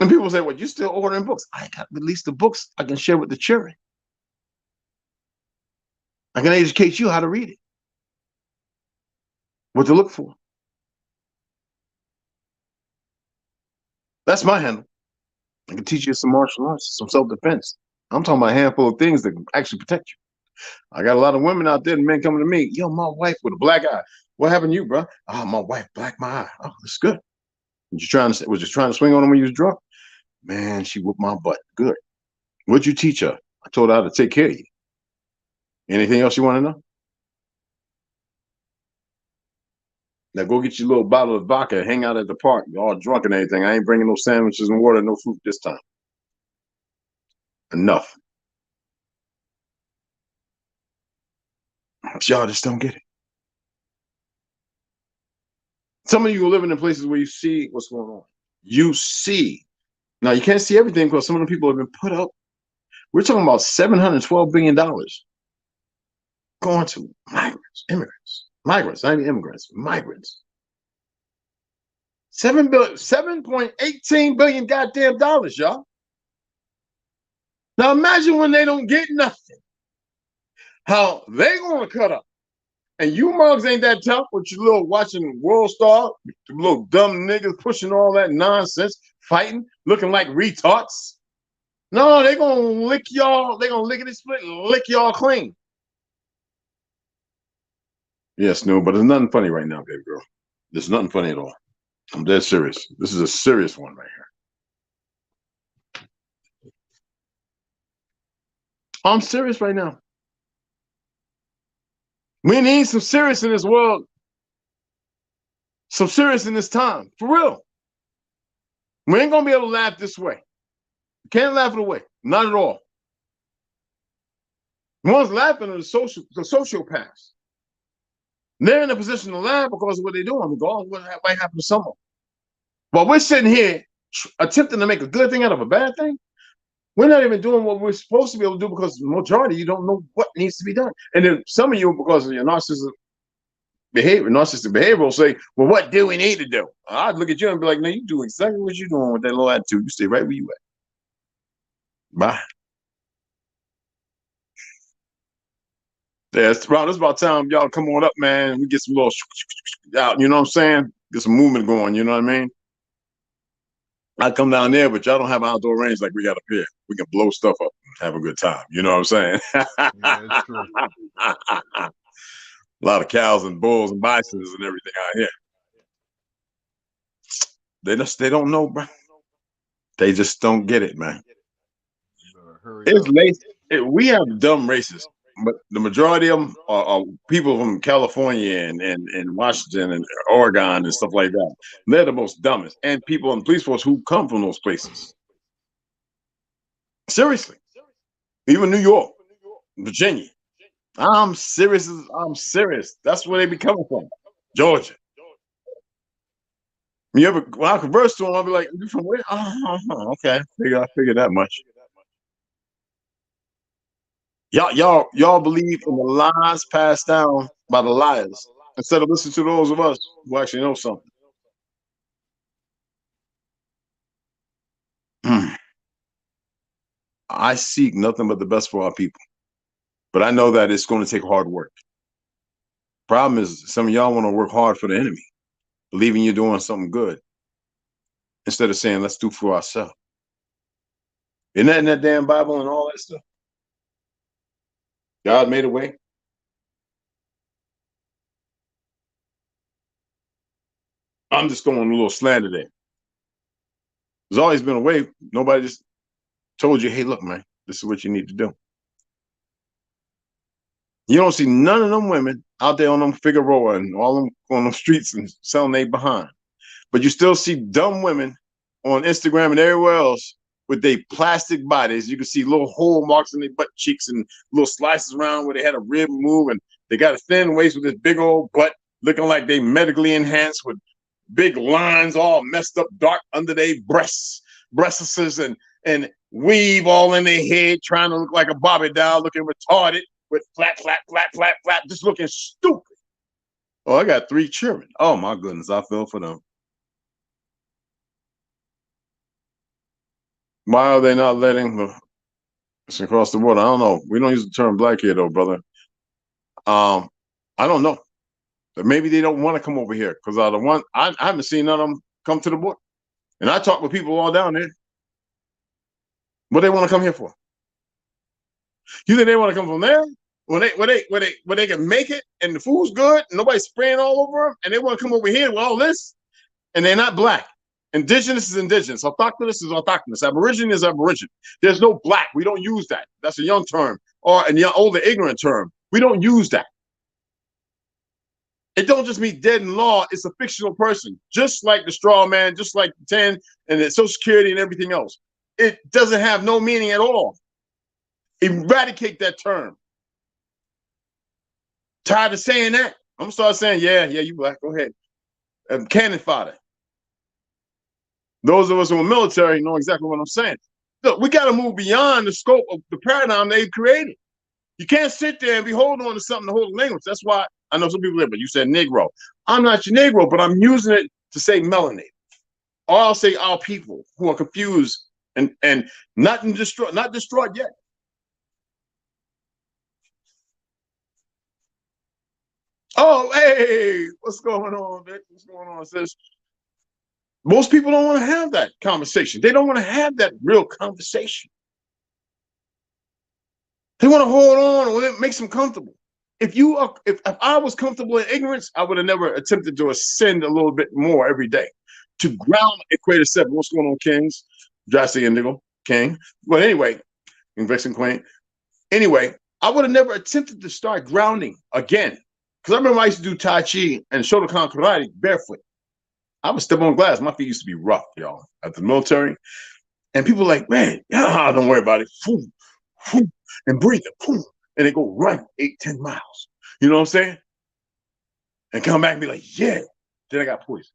And people say, well, you still ordering books? I got at least the books I can share with the children. I can educate you how to read it, what to look for. That's my handle. I can teach you some martial arts, some self-defense. I'm talking about a handful of things that can actually protect you. I got a lot of women out there and men coming to me. Yo, my wife with a black eye. What happened to you, bro? Oh, my wife blacked my eye. Oh, that's good. Was you trying to swing on him when you was drunk? Man, she whooped my butt. Good. What'd you teach her? I told her how to take care of you. Anything else you want to know? Now go get your little bottle of vodka and hang out at the park. You're all drunk and everything. I ain't bringing no sandwiches and water, no fruit this time. Enough. Y'all just don't get it. Some of you are living in places where you see what's going on. You see. Now, you can't see everything because some of the people have been put up. We're talking about $712 billion going to migrants, immigrants, migrants, not even immigrants, migrants. 7.18 billion goddamn dollars, y'all. Now imagine when they don't get nothing, how they gonna cut up. And you mugs ain't that tough with your little watching World Star, the little dumb niggas pushing all that nonsense, fighting, looking like retards. No, they gonna lick y'all, they gonna lick it split and lick y'all clean. Yes, no, but there's nothing funny right now, baby girl. There's nothing funny at all. I'm dead serious. This is a serious one right here. I'm serious right now. We need some serious in this world. Some serious in this time. For real. We ain't gonna be able to laugh this way. You can't laugh it away. Not at all. The ones laughing are the sociopaths. They're in a position to laugh because of what they're doing. God, what might happen to someone. But we're sitting here attempting to make a good thing out of a bad thing. We're not even doing what we're supposed to be able to do because the majority of you don't know what needs to be done. And then some of you, because of your narcissistic behavior will say, well, what do we need to do? I'd look at you and be like, no, you do exactly what you're doing with that little attitude. You stay right where you at. Bye. Yeah, it's about time y'all come on up, man. We get some little out, you know what I'm saying? Get some movement going, you know what I mean? I come down there, but y'all don't have outdoor range like we got up here. We can blow stuff up and have a good time. You know what I'm saying? Yeah, it's true. A lot of cows and bulls and bisons and everything out here. They don't know, bro. They just don't get it, man. It's lazy. We have dumb racists, but the majority of them are people from California and Washington and Oregon and stuff like that. They're the most dumbest, and people in police force who come from those places. Seriously, even New York, Virginia. I'm serious. I'm serious. That's where they be coming from. Georgia. You ever, when I converse to them, I'll be like, "You from where?" Oh, okay. I figured that much. Y'all believe in the lies passed down by the liars instead of listening to those of us who actually know something. I seek nothing but the best for our people, but I know that it's going to take hard work. Problem is, some of y'all want to work hard for the enemy, believing you're doing something good instead of saying, let's do for ourselves. Isn't that in that damn Bible and all that stuff? God made a way. I'm just going a little slanted there. There's always been a way. Nobody just told you, hey, look, man, this is what you need to do. You don't see none of them women out there on them Figueroa and all them on them streets and selling they behind. But you still see dumb women on Instagram and everywhere else with their plastic bodies. You can see little hole marks in their butt cheeks and little slices around where they had a rib move, and they got a thin waist with this big old butt looking like they medically enhanced with big lines all messed up dark under their breasts and weave all in their head trying to look like a Barbie doll looking retarded with flat, just looking stupid. Oh, I got 3 children. Oh my goodness, I feel for them. Why are they not letting us across the border? I don't know. We don't use the term black here though, brother. I don't know. But maybe they don't want to come over here because I haven't seen none of them come to the border. And I talk with people all down there. What they want to come here for? You think they want to come from there? When they can make it and the food's good, and nobody's spraying all over them, and they want to come over here with all this, and they're not black, Indigenous is indigenous. Autochthonous is autochthonous. Aboriginal is aboriginal. There's no black. We don't use that. That's a young term or a older ignorant term. We don't use that. It don't just mean dead in law. It's a fictional person, just like the straw man, just like the 10 and the Social Security and everything else. It doesn't have no meaning at all. Eradicate that term. Tired of saying that. I'm gonna start saying, yeah, you black. Go ahead. Cannon fodder. Those of us who are military know exactly what I'm saying. Look, we got to move beyond the scope of the paradigm they've created. You can't sit there and be holding on to something to hold a language. That's why I know some people there, but you said Negro. I'm not your Negro, but I'm using it to say melanated. Or I'll say our people who are confused and not destroyed yet. Oh, hey, what's going on, Vic? What's going on, sis? Most people don't want to have that conversation. They don't want to have that real conversation. They want to hold on or it makes them comfortable. If I was comfortable in ignorance, I would have never attempted to ascend a little bit more every day. To ground Equator 7. What's going on, Kings? Drastic Indigo, King. But anyway, Invexing Queen. Anyway, I would have never attempted to start grounding again. Because I remember I used to do Tai Chi and Shotokan karate barefoot. I would step on glass. My feet used to be rough, y'all, at the military. And people were like, man, don't worry about it. Boom, boom, and breathe it. Boom, and they go run 8, 10 miles. You know what I'm saying? And come back and be like, yeah. Then I got poisoned.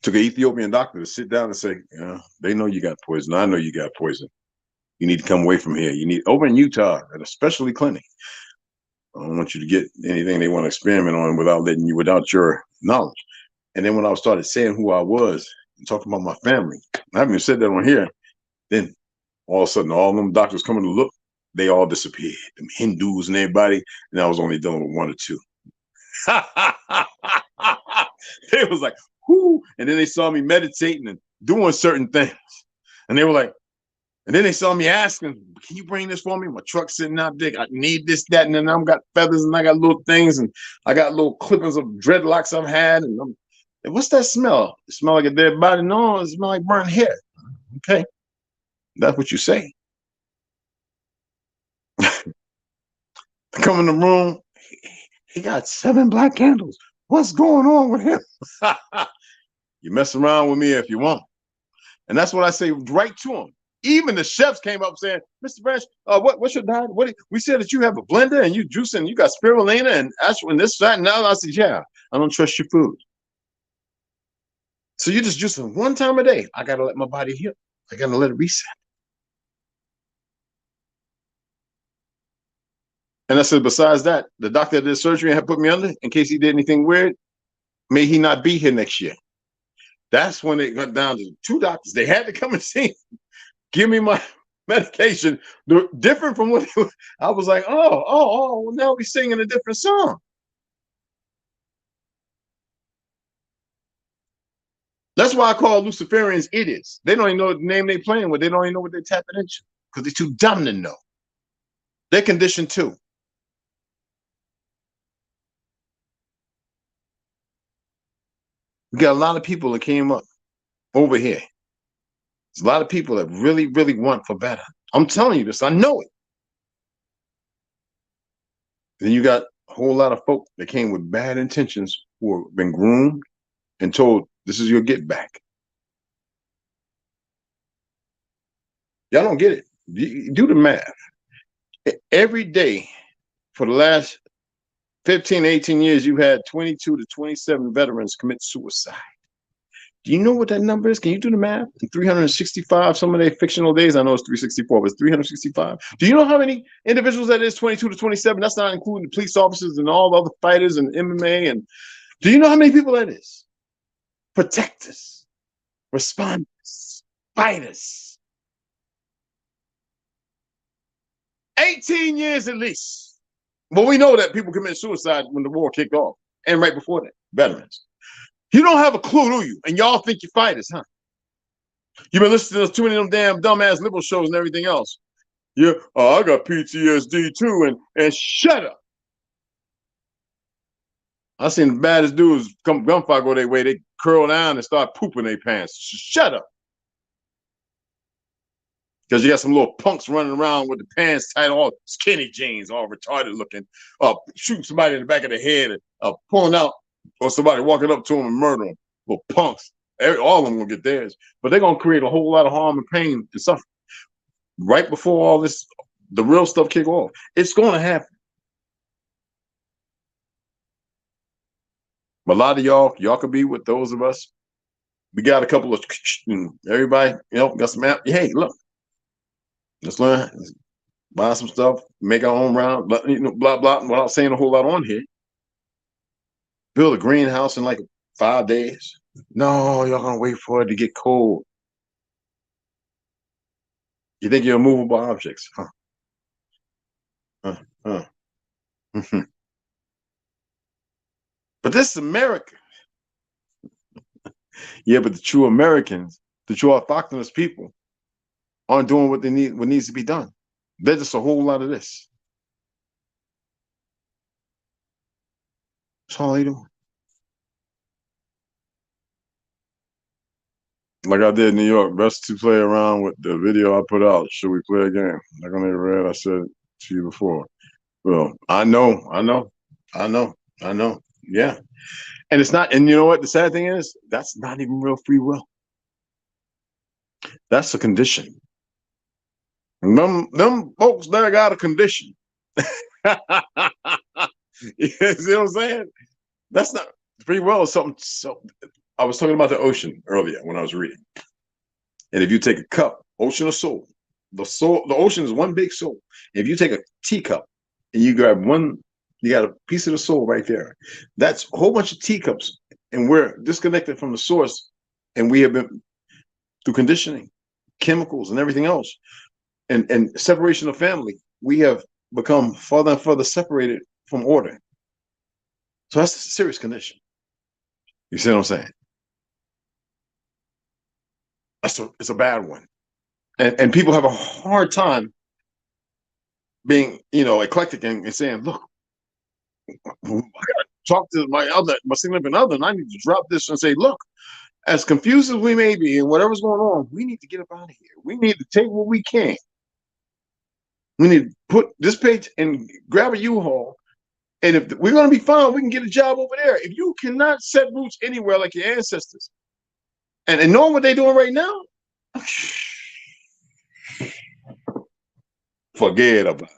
Took an Ethiopian doctor to sit down and say, they know you got poison. I know you got poison. You need to come away from here. You need over in Utah at a specialty clinic. I don't want you to get anything they want to experiment on without your knowledge. And then when I started saying who I was and talking about my family, I haven't even said that on here. Then all of a sudden, all them doctors coming to look, they all disappeared. Them Hindus and everybody, and I was only dealing with 1 or 2. They was like, whoo, and then they saw me meditating and doing certain things, and they were like. And then they saw me asking, can you bring this for me? My truck's sitting out there. I need this, that, and then I've got feathers and I got little things and I got little clippings of dreadlocks I've had. And what's that smell? It smell like a dead body? No, it smells like burnt hair. Okay. That's what you say. Come in the room. He got 7 black candles. What's going on with him? You mess around with me if you want. And that's what I say right to him. Even the chefs came up saying, Mr. Branch, what's your diet? We said that you have a blender and you juice and you got spirulina and ashwagandha and this, that, and now I said, yeah, I don't trust your food. So you just juicing 1 time a day. I got to let my body heal. I got to let it reset. And I said, besides that, the doctor that did surgery and had put me under in case he did anything weird, may he not be here next year. That's when it got down to 2 doctors. They had to come and see me. Give me my medication, different from what I was like, well, now we're singing a different song. That's why I call Luciferians idiots. They don't even know the name they're playing with. They don't even know what they're tapping into because they're too dumb to know. They're conditioned too. We got a lot of people that came up over here. There's a lot of people that really, really want for better. I'm telling you this. I know it. Then you got a whole lot of folk that came with bad intentions who have been groomed and told, this is your get back. Y'all don't get it. Do the math. Every day for the last 15, 18 years, you've had 22 to 27 veterans commit suicide. Do you know what that number is? Can you do the math? In 365, some of their fictional days, I know it's 364, but it's 365. Do you know how many individuals that is, 22 to 27? That's not including the police officers and all the other fighters and MMA. And do you know how many people that is? Protectors, responders, fighters. 18 years at least. But we know that people commit suicide when the war kicked off and right before that, veterans. You don't have a clue, do you? And y'all think you're fighters, huh? You've been listening to too many of them damn dumbass liberal shows and everything else. Yeah, I got PTSD too, and shut up. I seen the baddest dudes come gunfire go their way. They curl down and start pooping their pants. Shut up. Because you got some little punks running around with the pants tight, all skinny jeans, all retarded looking, shooting somebody in the back of the head, pulling out, or somebody walking up to them and murder them. Little punks. All of them will get theirs. But they're going to create a whole lot of harm and pain and suffering. Right before all this, the real stuff kick off. It's going to happen. But a lot of y'all could be with those of us. We got a couple of, everybody, got some, hey, look. Let's learn, buy some stuff, make our own round, blah, blah, without saying a whole lot on here. Build a greenhouse in like 5 days. No, y'all gonna wait for it to get cold. You think you're movable objects, huh? But this is America. Yeah, but the true Americans, the true autochthonous people, aren't doing what needs to be done. They're just a whole lot of this. That's all they do. Like I did in New York, best to play around with the video I put out. Should we play a game? Like on the red, I said to you before. Well, I know. Yeah. And it's not, and you know what the sad thing is? That's not even real free will. That's a condition. Them folks there got a condition. You see what I'm saying? That's not free will is something. So I was talking about the ocean earlier when I was reading. And if you take a cup, ocean of soul, the ocean is one big soul. If you take a teacup and you grab one, you got a piece of the soul right there. That's a whole bunch of teacups, and we're disconnected from the source, and we have been through conditioning, chemicals, and everything else. And separation of family, we have become further and further separated from order. So that's a serious condition. You see what I'm saying? It's a bad one. And people have a hard time being, eclectic and saying, look, I gotta talk to my significant other, and I need to drop this and say, look, as confused as we may be and whatever's going on, we need to get up out of here. We need to take what we can. We need to put this page and grab a U-Haul. And if we're going to be fine, we can get a job over there. If you cannot set roots anywhere like your ancestors, and knowing what they're doing right now, forget about it.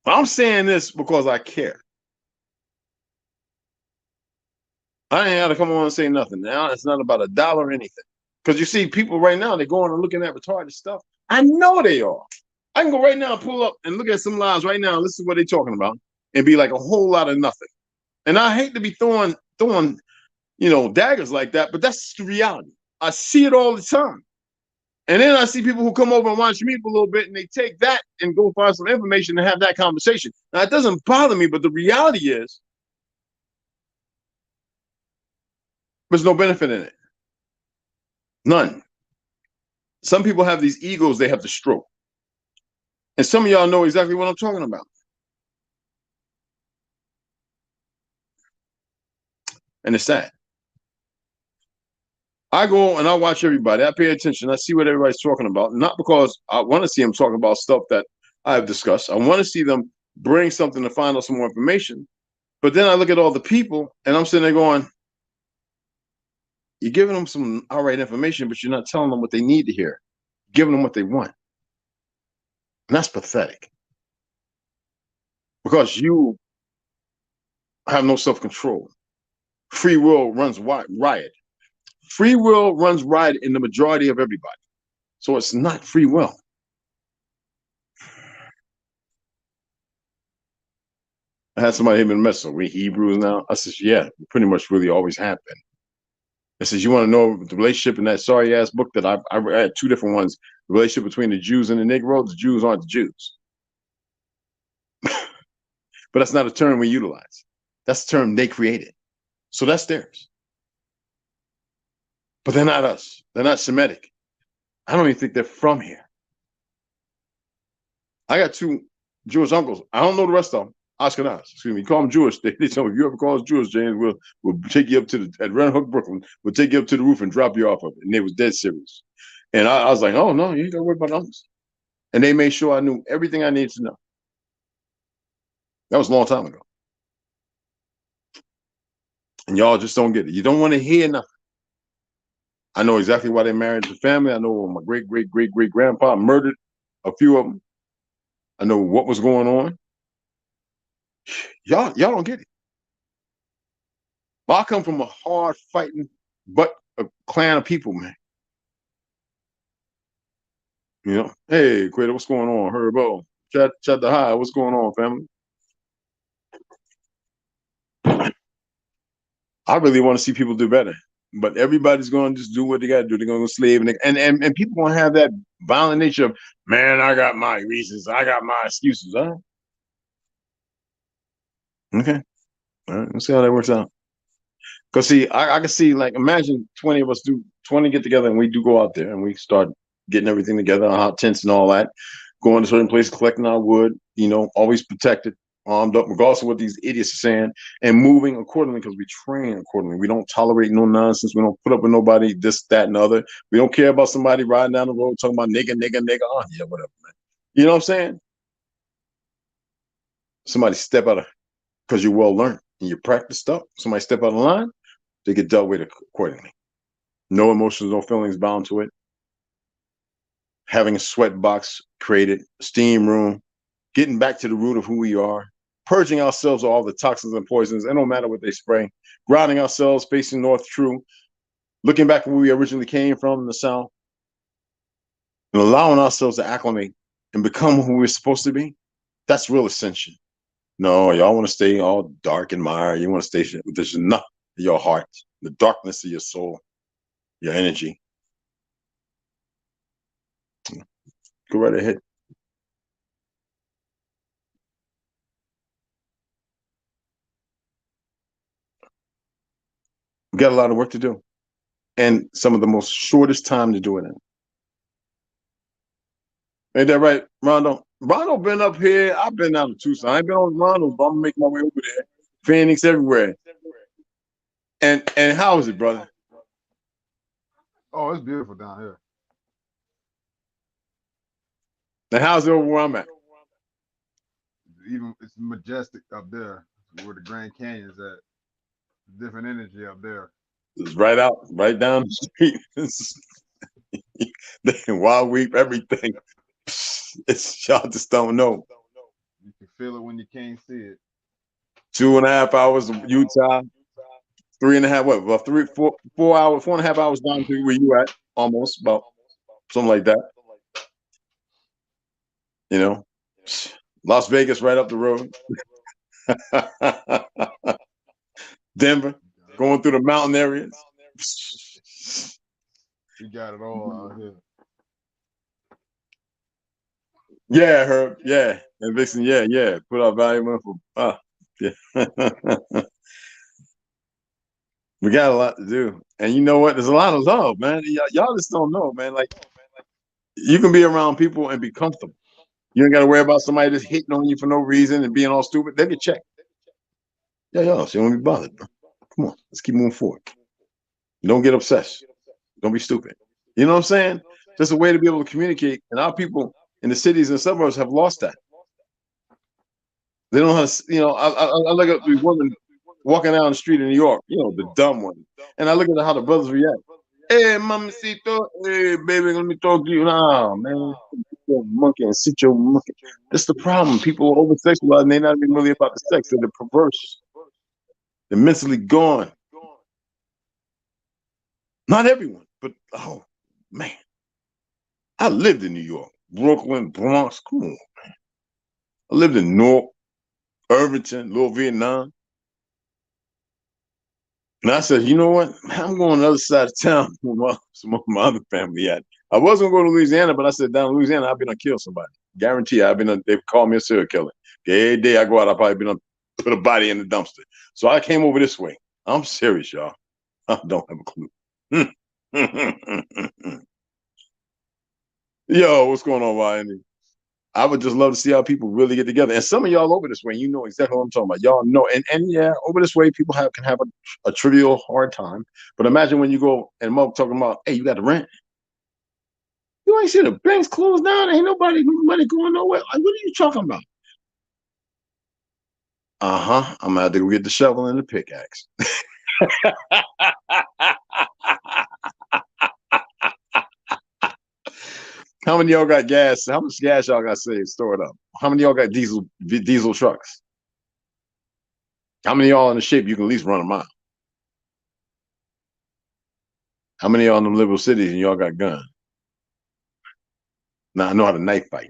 I'm saying this because I care. I ain't got to come on and say nothing. Now it's not about a dollar or anything. Because you see people right now, they're going and looking at retarded stuff. I know they are. I can go right now and pull up and look at some lives right now and listen to what they're talking about and be like a whole lot of nothing. And I hate to be throwing daggers like that, but that's the reality. I see it all the time. And then I see people who come over and watch me for a little bit, and they take that and go find some information and have that conversation. Now, it doesn't bother me, but the reality is there's no benefit in it. None. Some people have these egos they have to stroke. And some of y'all know exactly what I'm talking about. And it's sad. I go and I watch everybody. I pay attention. I see what everybody's talking about. Not because I want to see them talking about stuff that I've discussed. I want to see them bring something to find out some more information. But then I look at all the people and I'm sitting there going, you're giving them some outright information, but you're not telling them what they need to hear. You're giving them what they want. And that's pathetic. Because you have no self-control. Free will runs riot. Free will runs riot in the majority of everybody. So it's not free will. I had somebody hit me in the message. We Hebrews now? I said, yeah, pretty much really always have been. I says, you want to know the relationship in that sorry ass book that I read 2 different ones, the relationship between the Jews and the Negroes? The Jews aren't the Jews. But that's not a term we utilize. That's the term they created. So that's theirs. But they're not us. They're not Semitic. I don't even think they're from here. I got 2 Jewish uncles. I don't know the rest of them. Ashkenaz, excuse me. Call them Jewish. They tell me if you ever call us Jewish, James, we'll take you up to the at Red Hook, Brooklyn. We'll take you up to the roof and drop you off of it. And they was dead serious. And I was like, oh no, you ain't gotta worry about uncles. And they made sure I knew everything I needed to know. That was a long time ago. And y'all just don't get it. You don't want to hear nothing. I know exactly why they married the family. I know my great-great-great-great-grandpa murdered a few of them. I know what was going on. Y'all don't get it. But I come from a hard fighting, but a clan of people, man. You know, hey, Quater, what's going on? Herbo, chat the high. What's going on, family? I really want to see people do better, but everybody's going to just do what they got to do. They're going to slave, and people going to have that violent nature of, man, I got my reasons, I got my excuses. Huh? Okay, all right, let's see how that works out. Because see, I can see, like, imagine 20 of us do 20 get together and we do go out there and we start getting everything together, our hot tents and all that, going to certain places, collecting our wood, you know, always protected, armed up, regardless of what these idiots are saying, and moving accordingly because we train accordingly. We don't tolerate no nonsense. We don't put up with nobody, this, that, and other. We don't care about somebody riding down the road talking about nigga, nigga, nigga. Oh, yeah, whatever, man. You know what I'm saying? Somebody step out of, because you're well learned and you practice stuff, somebody step out of line, they get dealt with accordingly. No emotions, no feelings bound to it. Having a sweat box created, steam room, getting back to the root of who we are, purging ourselves of all the toxins and poisons. It don't matter what they spray. Grounding ourselves, facing north true, looking back at where we originally came from in the South, and allowing ourselves to acclimate and become who we're supposed to be. That's real ascension. No, y'all want to stay all dark and miry. You want to stay with the enough of your heart, the darkness of your soul, your energy. Go right ahead. We got a lot of work to do, and some of the most shortest time to do it in. Ain't that right, Rondo? Rondo been up here. I've been down to Tucson. I ain't been on Rondo, but I'm gonna make my way over there. Phoenix, everywhere. And how is it, brother? Oh, it's beautiful down here. And how's it over where I'm at? Even it's majestic up there, where the Grand Canyon is at. Different energy up there. It's right out, right down the street. Wild weep, everything. It's y'all just don't know. You can feel it when you can't see it. 2.5 hours of Utah, 3.5, what, about 4 hours, 4.5 hours down to where you at, almost, about something like that. You know, Las Vegas right up the road. Denver, going through the mountain areas. We got it all out here. Yeah, Herb. Yeah, and Vixen. Yeah. Put our valuable info. Yeah. We got a lot to do, and you know what? There's a lot of love, man. Y'all just don't know, man. Like, you can be around people and be comfortable. You ain't got to worry about somebody just hitting on you for no reason and being all stupid. They get checked. Yeah, so you don't be bothered, bro. Come on, let's keep moving forward. Don't get obsessed. Don't be stupid. You know what I'm saying? Just a way to be able to communicate. And our people in the cities and suburbs have lost that. They don't know how to, I look at these women walking down the street in New York, the dumb one. And I look at how the brothers react. Hey, mamacito, hey, baby, let me talk to you. Nah, man, sit your monkey and sit your monkey. That's the problem. People are over sexualized and they're not even really about the sex. They're perverse. They're mentally gone. Not everyone, but oh, man. I lived in New York, Brooklyn, Bronx. Come on, man. I lived in Newark, Irvington, Little Vietnam. And I said, you know what? I'm going to the other side of town where some of my other family at. I was going to go to Louisiana, but I said, down in Louisiana, I've been to kill somebody. Guarantee they've called me a serial killer. Every day I go out, I've probably been to put a body in the dumpster. So I came over this way. I'm serious, y'all. I don't have a clue. Yo, what's going on, Ryan? I would just love to see how people really get together. And some of y'all over this way, you know exactly what I'm talking about. Y'all know. And yeah, over this way, people can have a trivial hard time. But imagine when you go and Mo talking about, hey, you got the rent. You ain't see the banks closed down. Ain't nobody going nowhere. Like, what are you talking about? I'm gonna have to go get the shovel and the pickaxe. How many of y'all got gas? How much gas y'all got saved, stored up? How many of y'all got diesel trucks? How many of y'all in the shape you can at least run a mile? How many of y'all in them liberal cities and y'all got guns? Now I know how to knife fight.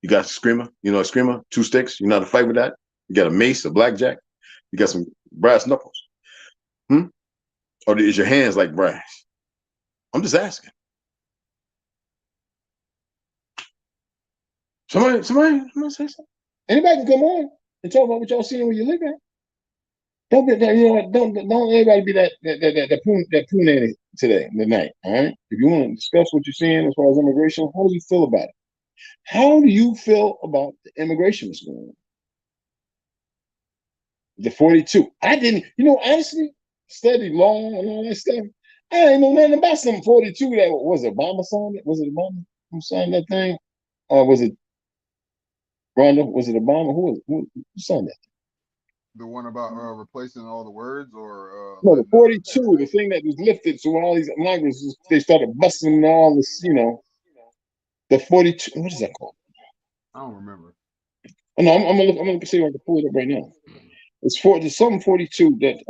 You got a screamer? You know a screamer? 2 sticks? You know how to fight with that? You got a mace, a blackjack? You got some brass knuckles? Or is your hands like brass? I'm just asking. Somebody say something. Anybody can come on and talk about what y'all seeing where you live at. Don't be that, don't everybody be that poon today, tonight. All right. If you want to discuss what you're seeing as far as immigration, how do you feel about it? How do you feel about the immigration that's going on? The 42. I didn't, honestly, studied law and all that stuff. I didn't know nothing about some 42 that was Obama signed it. Was it Obama who signed that thing? Or was it Rhonda? Was it Obama? Who signed that? The one about replacing all the words, or No, the 42, the thing that was lifted, so all these languages, they started busting all this, the 42, what is that called? I don't remember. Oh, no, I'm gonna see if I can pull it up right now. There's something 42 that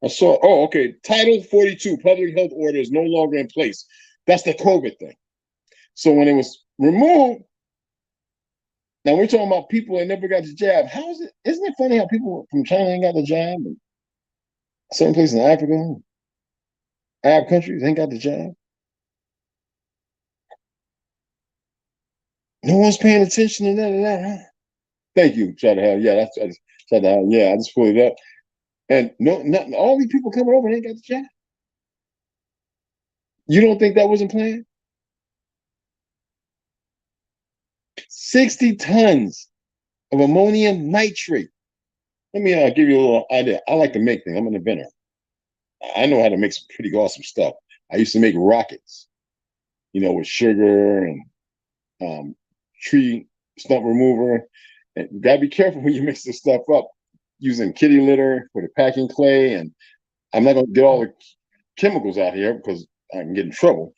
I saw. Oh, okay. Title 42, public health order is no longer in place. That's the COVID thing. So when it was removed, now we're talking about people that never got the jab. How is it? Isn't it funny how people from China ain't got the jab? And certain places in Africa, Arab countries ain't got the jab. No one's paying attention to none of that, huh? Thank you, Shot Hell. Yeah, that's Shot Hell. Yeah, I just pulled it up. And not all these people coming over ain't got the jab. You don't think that wasn't planned? 60 tons of ammonium nitrate. Let me give you a little idea. I like to make things. I'm an inventor. I know how to make some pretty awesome stuff. I used to make rockets, with sugar and tree stump remover. And you gotta be careful when you mix this stuff up using kitty litter for the packing clay. And I'm not gonna get all the chemicals out here because I can get in trouble.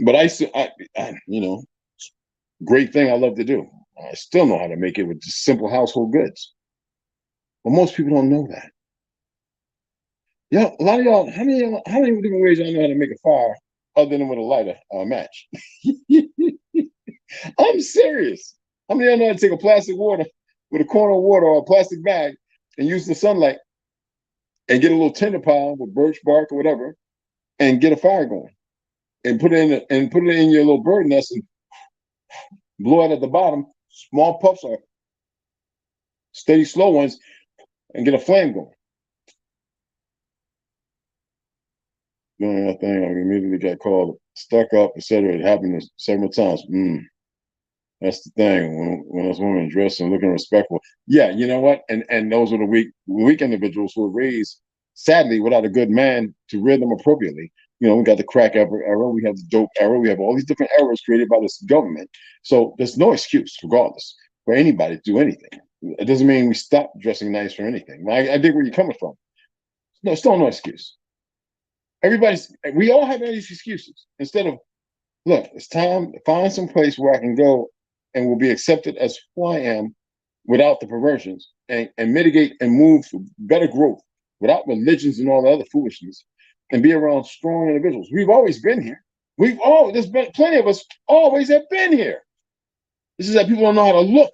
But great thing I love to do. I still know how to make it with just simple household goods. But most people don't know that. Yeah, a lot of y'all, how many different ways y'all know how to make a fire other than with a lighter or a match? I'm serious. How many of y'all know how to take a plastic water with a corner of water or a plastic bag and use the sunlight and get a little tinder pile with birch bark or whatever and get a fire going and put it in your little bird nest and blow it at the bottom, small puffs or steady, slow ones, and get a flame going. Doing that thing, I immediately got called, stuck up, etc. It happened several times. That's the thing. When those women dressed and looking respectful, yeah, you know what? And those were the weak individuals who were raised, sadly, without a good man to rear them appropriately. We got the crack era, we have the dope era, we have all these different eras created by this government. So there's no excuse, regardless, for anybody to do anything. It doesn't mean we stop dressing nice for anything. I dig where you're coming from. No, still no excuse. We all have all these excuses. Instead of, look, it's time to find some place where I can go and will be accepted as who I am without the perversions and mitigate and move for better growth without religions and all the other foolishness and be around strong individuals. We've always been here. There's been plenty of us always have been here. This is that people don't know how to look.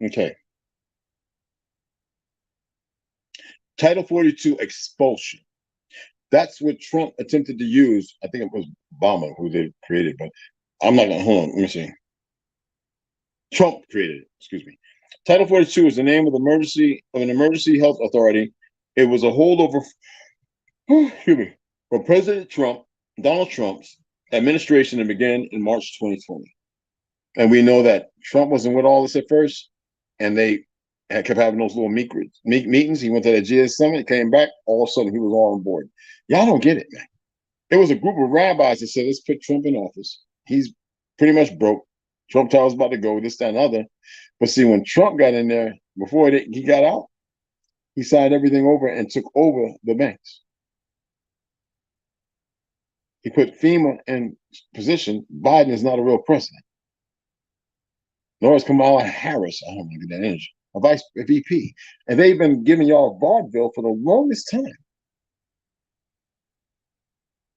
Okay. Title 42 expulsion. That's what Trump attempted to use. I think it was Obama who they created, but I'm not gonna hold on. Let me see. Trump created it. Excuse me. Title 42 is the name of an emergency health authority. It was a holdover. Excuse me. for Donald Trump's administration to begin in March 2020. And we know that Trump wasn't with all this at first, and they kept having those little meetings. He went to that GS summit, came back, all of a sudden he was all on board. Y'all don't get it, man. It was a group of rabbis that said, let's put Trump in office. He's pretty much broke. Trump Tower was about to go, this, that, and other. But see, when Trump got in there, before he got out, he signed everything over and took over the banks. He put FEMA in position. Biden is not a real president. Nor is Kamala Harris, I don't want to get that energy, a VP. And they've been giving y'all vaudeville for the longest time.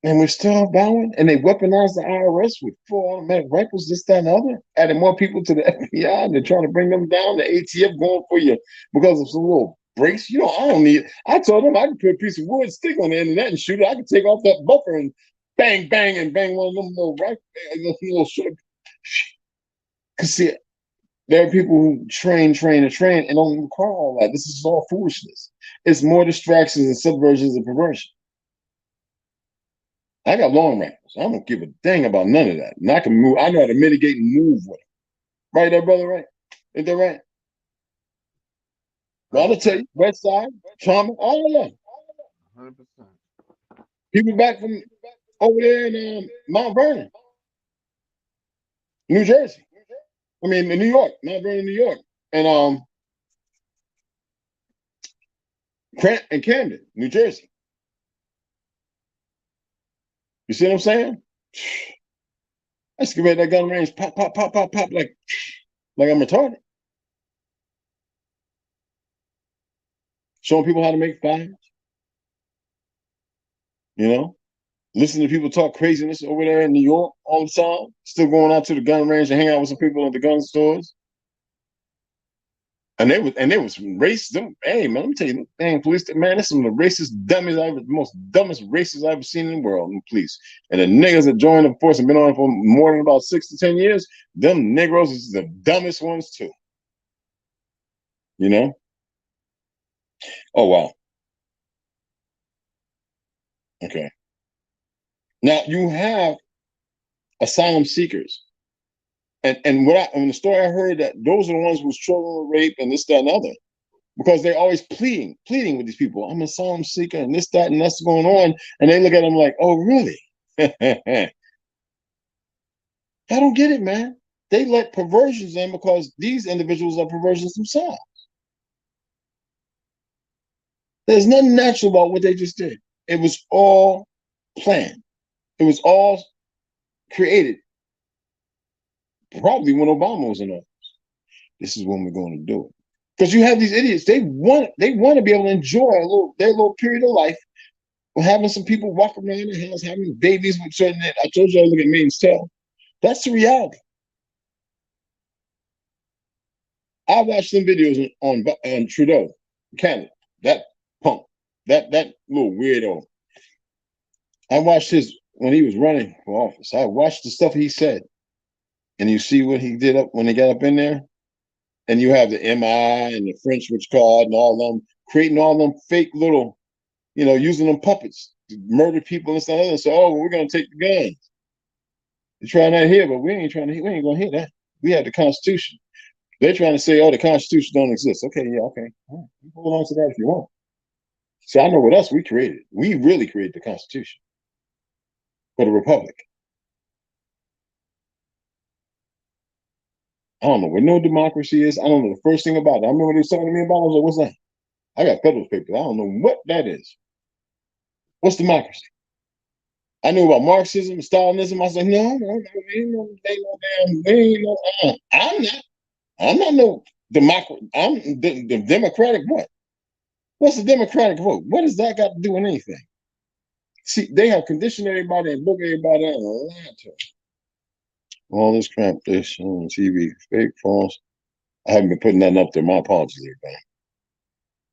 And we're still bowing. And they weaponized the IRS with full automatic rifles, this, that, and other, adding more people to the FBI. And they're trying to bring them down. The ATF going for you because of some little breaks. You know, I don't need it. I told them I could put a piece of wood, stick on the end of that and shoot it. I could take off that buffer and bang, bang, and bang one of them little rifles, little short. Because see, there are people who train, and don't require all that. This is all foolishness. It's more distractions and subversions and perversion. I got long rifles. I don't give a dang about none of that. And I can move. I know how to mitigate and move with them. Right there, brother, right? Ain't that right? Well, I'll tell you, West Side, Trauma, all of them. 100%. People back from over there in Mount Vernon, New Jersey. I mean, in New York, Mount Vernon, New York. And Camden, New Jersey. You see what I'm saying? I used to get that gun range, pop, pop, pop, pop, pop, like I'm retarded. Showing people how to make fires. You know? Listening to people talk craziness over there in New York all the time. Still going out to the gun range and hang out with some people at the gun stores. And they was race. Hey man, let me tell you, dang police, man, that's some of the racist dummies the most dumbest racists I've ever seen in the world. In the police and the niggas that joined the force and been on it for more than about 6 to 10 years. Them Negroes is the dumbest ones too. You know? Oh wow. Okay. Now you have asylum seekers. And in the story I heard that those are the ones who's struggling with rape and this, that, and other. Because they're always pleading with these people. I'm an asylum seeker and this, that, and that's going on. And they look at them like, oh, really? I don't get it, man. They let perversions in because these individuals are perversions themselves. There's nothing natural about what they just did. It was all planned. It was all created. Probably when Obama was in office. This is when we're going to do it. Because you have these idiots, they want to be able to enjoy their little period of life. We're having some people walk around the house having babies with certain. I told you I look at Maine's tail. That's the reality. I watched some videos on Trudeau, Canada. That punk, that little weirdo. I watched his when he was running for office. I watched the stuff he said, and you see what he did up when he got up in there. And you have the MI and the French witch card and all them creating all them fake little, using them puppets to murder people and stuff. And so, oh, well, we're gonna take the guns. They're trying that here, but we ain't gonna hear that. We have the Constitution. They're trying to say, oh, the Constitution don't exist. Okay, yeah, okay. Right. You hold on to that if you want. So I know with us, we created. We really created the Constitution for the Republic. I don't know what no democracy is. I don't know the first thing about it. I remember they were talking to me about it. I was like, what's that? I got federal papers. I don't know what that is. What's democracy? I knew about Marxism, Stalinism. I was like, no, I'm not no democrat. I'm the democratic what? What's the democratic vote? What does that got to do with anything? See, they have conditioned everybody and book everybody out and lied to them. All this crap, this on TV, fake, false. I haven't been putting nothing up there. My apologies, everybody.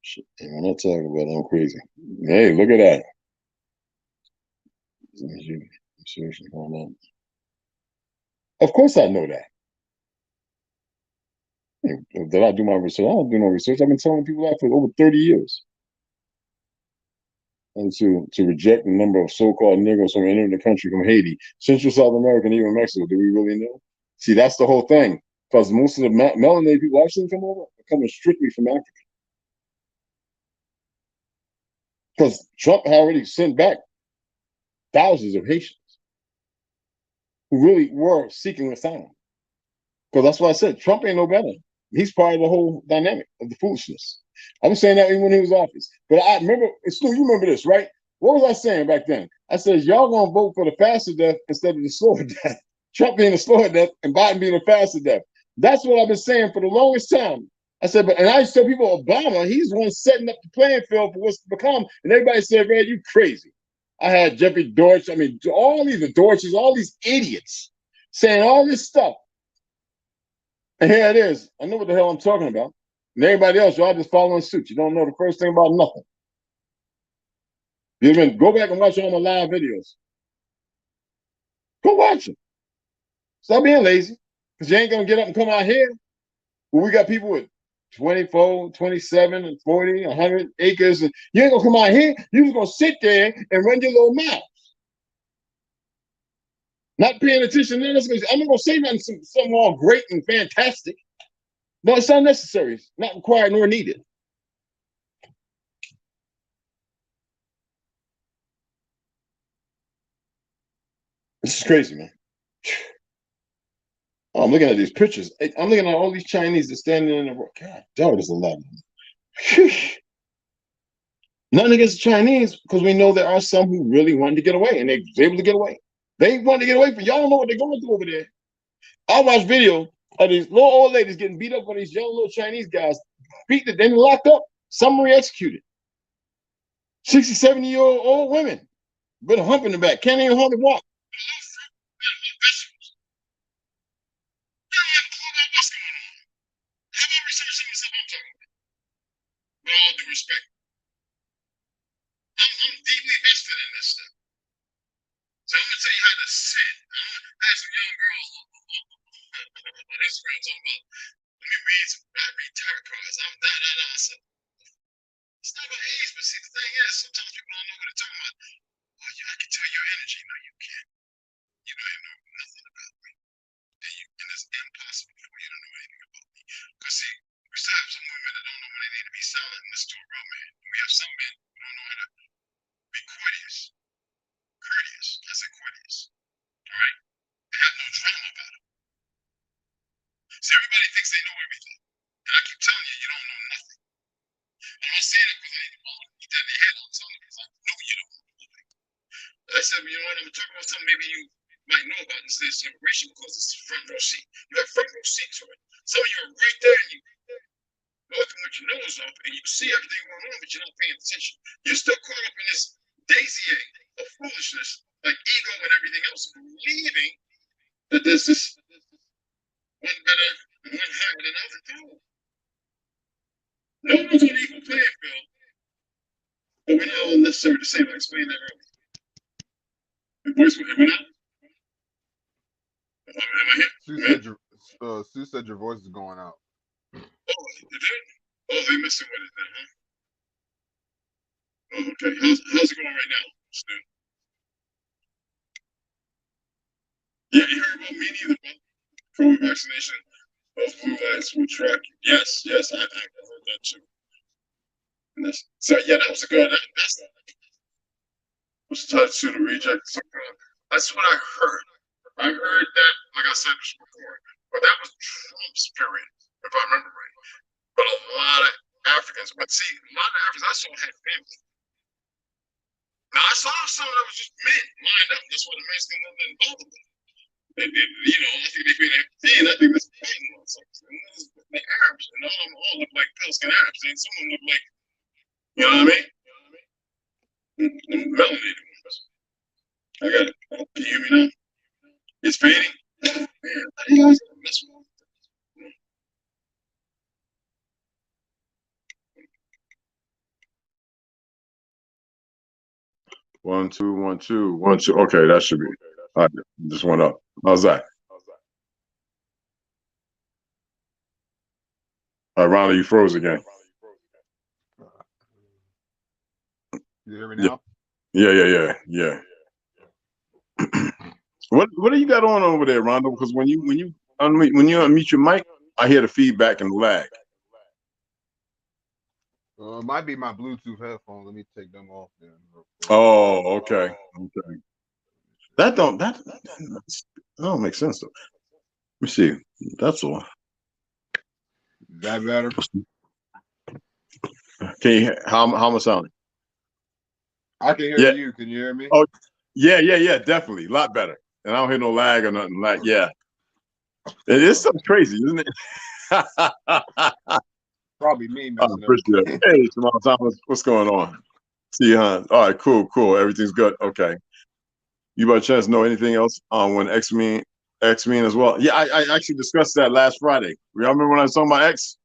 Shit, when I talk about it, I'm crazy. Hey, look at that. Of course I know that. Did I do my research? I don't do no research. I've been telling people that for over 30 years. and to reject the number of so-called Negroes from entering the country from Haiti, Central South America, and even Mexico. Do we really know? See, that's the whole thing. Because most of the melanated people I've seen come over are coming strictly from Africa. Because Trump had already sent back thousands of Haitians who really were seeking asylum. Because that's why I said Trump ain't no better. He's part of the whole dynamic of the foolishness. I was saying that even when he was in office. But I remember, Stu, you remember this, right? What was I saying back then? I said, y'all gonna vote for the faster death instead of the slower death. Trump being the slower death and Biden being the faster death. That's what I've been saying for the longest time. I said, and I used to tell people, Obama, he's the one setting up the playing field for what's to become. And everybody said, man, you crazy. I had Jeffrey Deutsch, I mean, all these Deutsches, all these idiots saying all this stuff. And here it is. I know what the hell I'm talking about. And everybody else, y'all just following suit. You don't know the first thing about nothing. You even go back and watch all my live videos. Go watch them. Stop being lazy. Because you ain't going to get up and come out here. Well, we got people with 24, 27, and 40, 100 acres. And you ain't going to come out here. You're just going to sit there and run your little mouth. Not paying attention. I'm not going to say nothing something all great and fantastic. No, it's not necessary. It's not required nor needed. This is crazy, man. Oh, I'm looking at these pictures. I'm looking at all these Chinese that standing in the road. God, dog, there's a lot of them. Nothing against the Chinese, because we know there are some who really wanted to get away, and they was able to get away. They wanted to get away from y'all. Don't know what they're going through over there. I watch video of these little old ladies getting beat up by these young little Chinese guys, beat them, then locked up, summary executed. 60, 70-year-old women, with a hump in the back, can't even hardly walk. With all due respect, I'm deeply vested in this stuff. So I'm gonna tell you how to sit. There's some young girls on Instagram talking about, let me read tarot cards. I'm da. I said, it's not about age, but see, the thing is, sometimes people don't know what they're talking about. Oh, yeah, I can tell your energy. No, you can't. You don't even know nothing about me. And it's impossible for you to know anything about me. Because see, we still have some women that don't know when they need to be silent and listen to a real man. And we have some men who don't know how to be courteous. I said courteous. All right? They have no drama about it. See, everybody thinks they know everything. And I keep telling you, you don't know nothing. And I'm not saying that because I ain't want to beat that in their head. I'm telling you because I know you don't know nothing. I said, well, you know what, I'm going to talk about something maybe you might know about this immigration because it's front row seat. You have front row seat to it. Some of you are right there and you looking with your nose up and you see everything going on, but you're not paying attention. You're still caught up in this daisy egg of foolishness, like ego and everything else, believing that there's this one better and one higher than the other. No one's on equal playing field, but we're not all necessarily the same. I explained that earlier. Your voice went out. Am I here? Sue said your voice is going out. Oh, you did? Oh, they messing with it then, huh? Oh, okay. How's it going right now, Stu? Yeah, you heard about me neither, about COVID vaccination. Those blue lights will track you. Yes, I heard that too. So yeah, that was a good. That's was touched to the reject. That's what I heard. I heard that, like I said before, but that was Trump's period, if I remember right. But a lot of Africans, but see, a lot of Africans I saw had family. Now I saw some that was just men lined up. That's why the Mexicans didn't bother with. They did, you know, I think they feel and I think that's fighting on something. The Arabs, and all of them all look like Palestinian Arabs, and some of them look like, you know what I mean? Melanated ones. I got it. Can you hear me now? It's fading. Man, how do you guys mess with me? One, two, one, two, one, two. Okay, that should be. All right, just went up. How's that? All right, Ronald, you froze again. You hear me Yeah, now? yeah. What do you got on over there, Rondo? Because when you unmute your mic, I hear the feedback and the lag. It might be my Bluetooth headphones. Let me take them off then. Oh, okay. That don't make sense though. Let me see. That's all. Is that better? Can you how am I sounding? I can hear you. Can you hear me? Oh, yeah, definitely. A lot better. And I don't hear no lag or nothing. Like, yeah. It is something crazy, isn't it? Probably me messing up. Appreciate it. Hey, Jamal Thomas, what's going on? See you, huh? All right, cool. Everything's good. Okay. You by chance know anything else on when X mean as well? Yeah, I actually discussed that last Friday. Y'all remember when I was talking about X?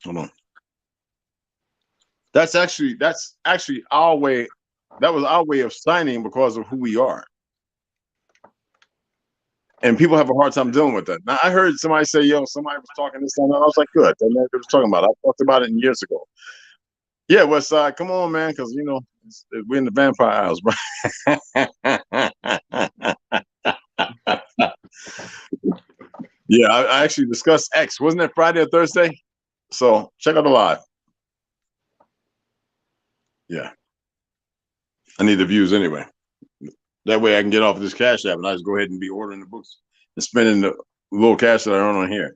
Hold on. That's actually our way. That was our way of signing because of who we are. And people have a hard time dealing with that. Now, I heard somebody say, yo, somebody was talking this and that. I was like, good. They know what they was talking about. I talked about it years ago. Yeah, West Side, come on, man, because, you know, we're in the Vampire Isles, bro. Yeah, I actually discussed X. Wasn't it Friday or Thursday? So check out the live. Yeah. I need the views anyway. That way I can get off of this Cashapp and I just go ahead and be ordering the books and spending the little cash that I earn on here.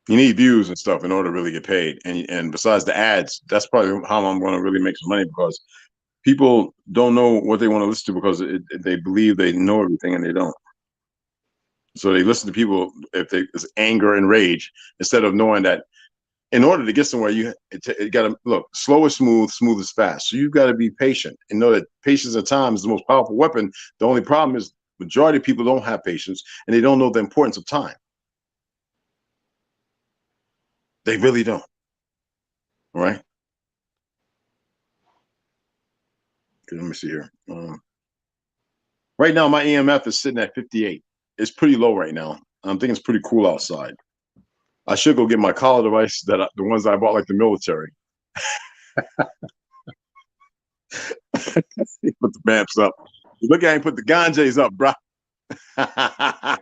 You need views and stuff in order to really get paid. And besides the ads, that's probably how I'm going to really make some money, because people don't know what they want to listen to because they believe they know everything and they don't. So they listen to people if it's anger and rage, instead of knowing that in order to get somewhere, you got to look, slow is smooth, smooth is fast. So you've got to be patient and know that patience at times is the most powerful weapon. The only problem is majority of people don't have patience and they don't know the importance of time. They really don't. All right. Okay, let me see here. Right now, my EMF is sitting at 58. It's pretty low right now. I'm thinking it's pretty cool outside. I should go get my collar device, the ones I bought like the military. Put the vamps up. Look, I ain't put the ganjas up, bro. I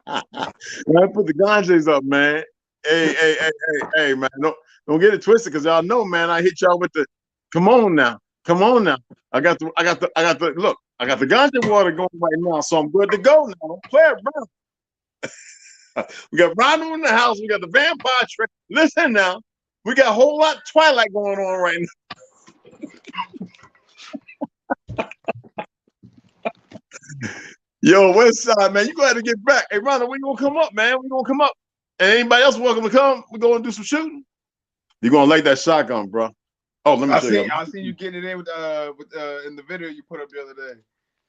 put the ganjas up, man. Hey, man. Don't get it twisted, because y'all know, man. I hit y'all with the. Come on now. I got the look. I got the ganja water going right now, so I'm good to go now. Don't play it, bro. We got Rondo in the house. We got the vampire trick. Listen now. We got a whole lot of Twilight going on right now. Yo, West Side, man, you gonna have to get back. Hey, Rondo, we gonna come up, man. We gonna come up. And anybody else welcome to come? We gonna do some shooting. You gonna like that shotgun, bro? Oh, let me show you. I seen you getting it in with in the video you put up the other day.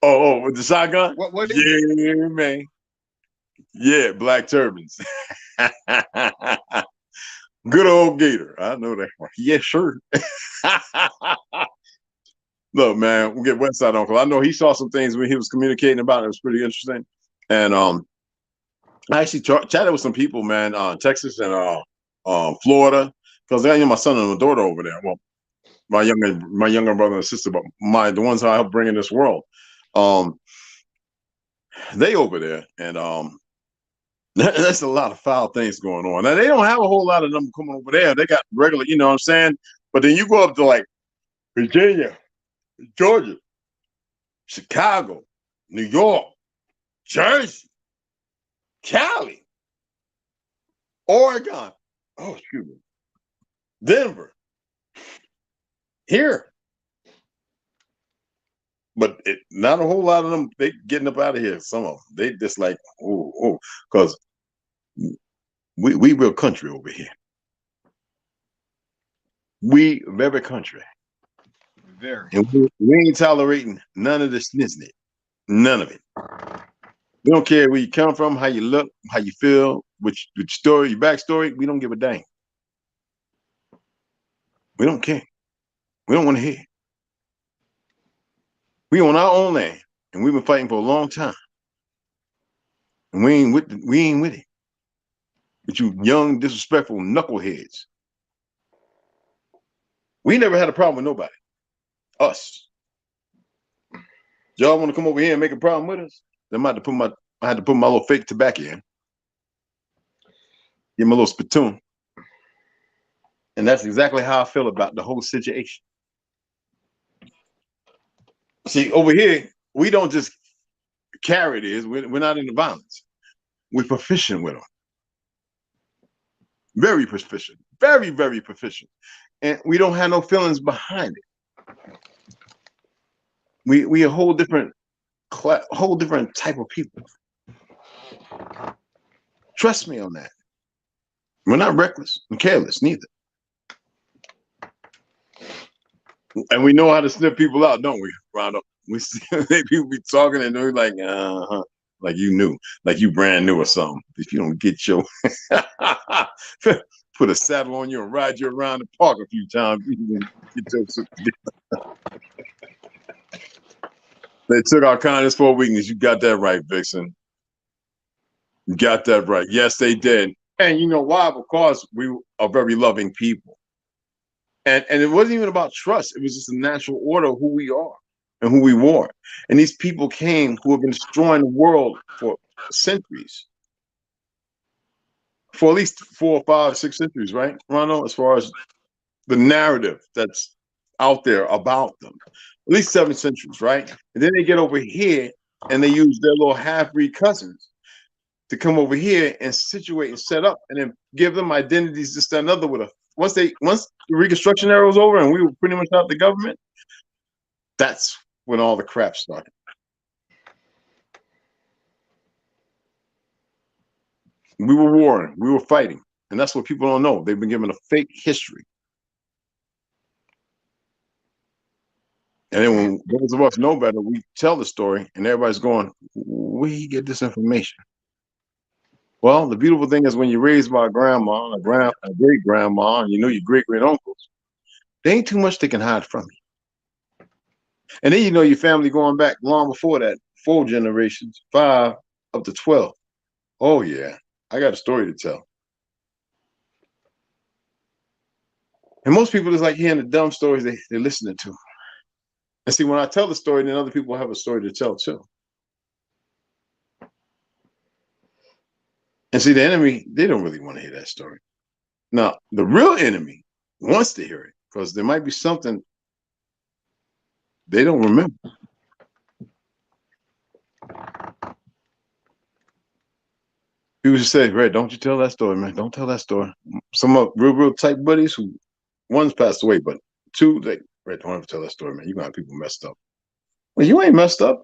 Oh, with the shotgun? What is it? Man. Yeah, black turbans. Good old Gator. I know that one. Yeah, sure. Look, man, we'll get Westside on, because I know he saw some things when he was communicating about it. It was pretty interesting. And I actually chatted with some people, man, Texas and Florida, because I know my son and my daughter over there. Well, my younger brother and sister, but the ones who I helped bring in this world. They over there, and there's a lot of foul things going on. Now, they don't have a whole lot of them coming over there. They got regular, you know what I'm saying? But then you go up to like Virginia, Georgia, Chicago, New York, Jersey, Cali, Oregon, oh, excuse me, Denver, here. But not a whole lot of them, they getting up out of here. Some of them, they just like, because we real country over here. We very country. Very. And we ain't tolerating none of this snizzling. None of it. We don't care where you come from, how you look, how you feel, which story, your backstory. We don't give a dang. We don't care. We don't want to hear. We on our own land, and we've been fighting for a long time. And we ain't with it. with you young, disrespectful knuckleheads. We never had a problem with nobody. Us. Y'all want to come over here and make a problem with us? Then I had to put my little fake tobacco in. Give me a little spittoon. And that's exactly how I feel about the whole situation. See, over here, we don't just carry this. We're not into violence. We're proficient with them. Very proficient. Very, very proficient. And we don't have no feelings behind it. We a whole different type of people. Trust me on that. We're not reckless and careless neither. And we know how to sniff people out, don't we, Rondo? We see people be talking and they're like, like you knew, like you brand new or something. If you don't get your put a saddle on you and ride you around the park a few times, you can get your They took our kindness for a weakness. You got that right, Vixen. You got that right. Yes, they did. And you know why? Because we are very loving people. And it wasn't even about trust. It was just a natural order of who we are and who we were. And these people came who have been destroying the world for centuries. For at least 4, 5, 6 centuries, right, Ronald? As far as the narrative that's out there about them. At least 7 centuries, right? And then they get over here and they use their little half-breed cousins to come over here and situate and set up and then give them identities, this, that, and other with a once the Reconstruction era was over and we were pretty much out the government, that's when all the crap started. We were warring, we were fighting, and that's what people don't know. They've been given a fake history. And then when those of us know better, we tell the story, and everybody's going, where do you get this information? Well, the beautiful thing is when you're raised by a grandma, a great-grandma, and you know your great-great-uncles, there ain't too much they can hide from you. And then you know your family going back long before that, 4 generations, 5 up to 12. Oh, yeah, I got a story to tell. And most people just like hearing the dumb stories they're listening to. And see, when I tell the story, then other people have a story to tell too. And see, the enemy, they don't really want to hear that story. Now, the real enemy wants to hear it because there might be something they don't remember. People just say, Red, don't you tell that story, man. Don't tell that story. Some of real tight buddies who, one's passed away, but 2, they, Red, don't ever tell that story, man. You're going to have people messed up. Well, you ain't messed up.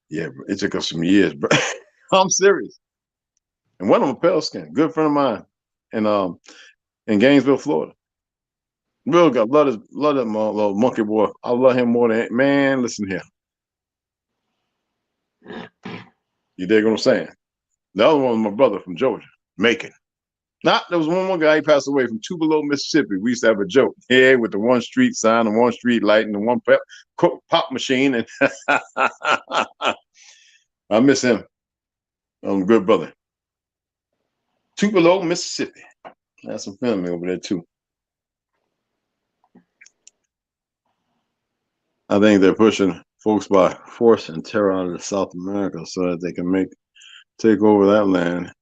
Yeah, bro, it took us some years, bro. I'm serious. And one of them pale skin, good friend of mine, in Gainesville, Florida. Real guy, love that little monkey boy. I love him more than man. Listen here, you dig what I'm saying? The other one was my brother from Georgia, Macon. There was one more guy. He passed away from Tupelo, Mississippi. We used to have a joke, yeah, with the 1 street sign, and 1 street light, and the 1 pop machine. And I miss him. Good brother. Tupelo, Mississippi. That's some family over there too. I think they're pushing folks by force and terror out of South America so that they can take over that land.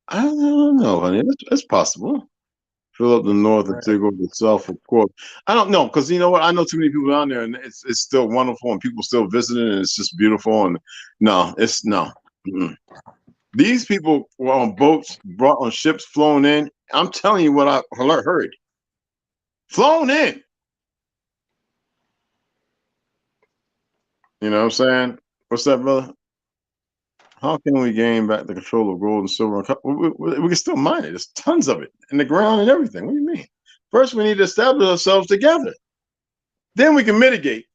I don't know, honey. It's possible. Fill up the north and take over the south, of course. I don't know, because you know what? I know too many people down there, and it's still wonderful, and people still visiting, and it's just beautiful. And no. Mm-mm. These people were on boats, brought on ships, flown in. I'm telling you what I heard. Flown in. You know what I'm saying? What's that, brother? How can we gain back the control of gold and silver? We can still mine it. There's tons of it in the ground and everything. What do you mean? First, we need to establish ourselves together. Then we can mitigate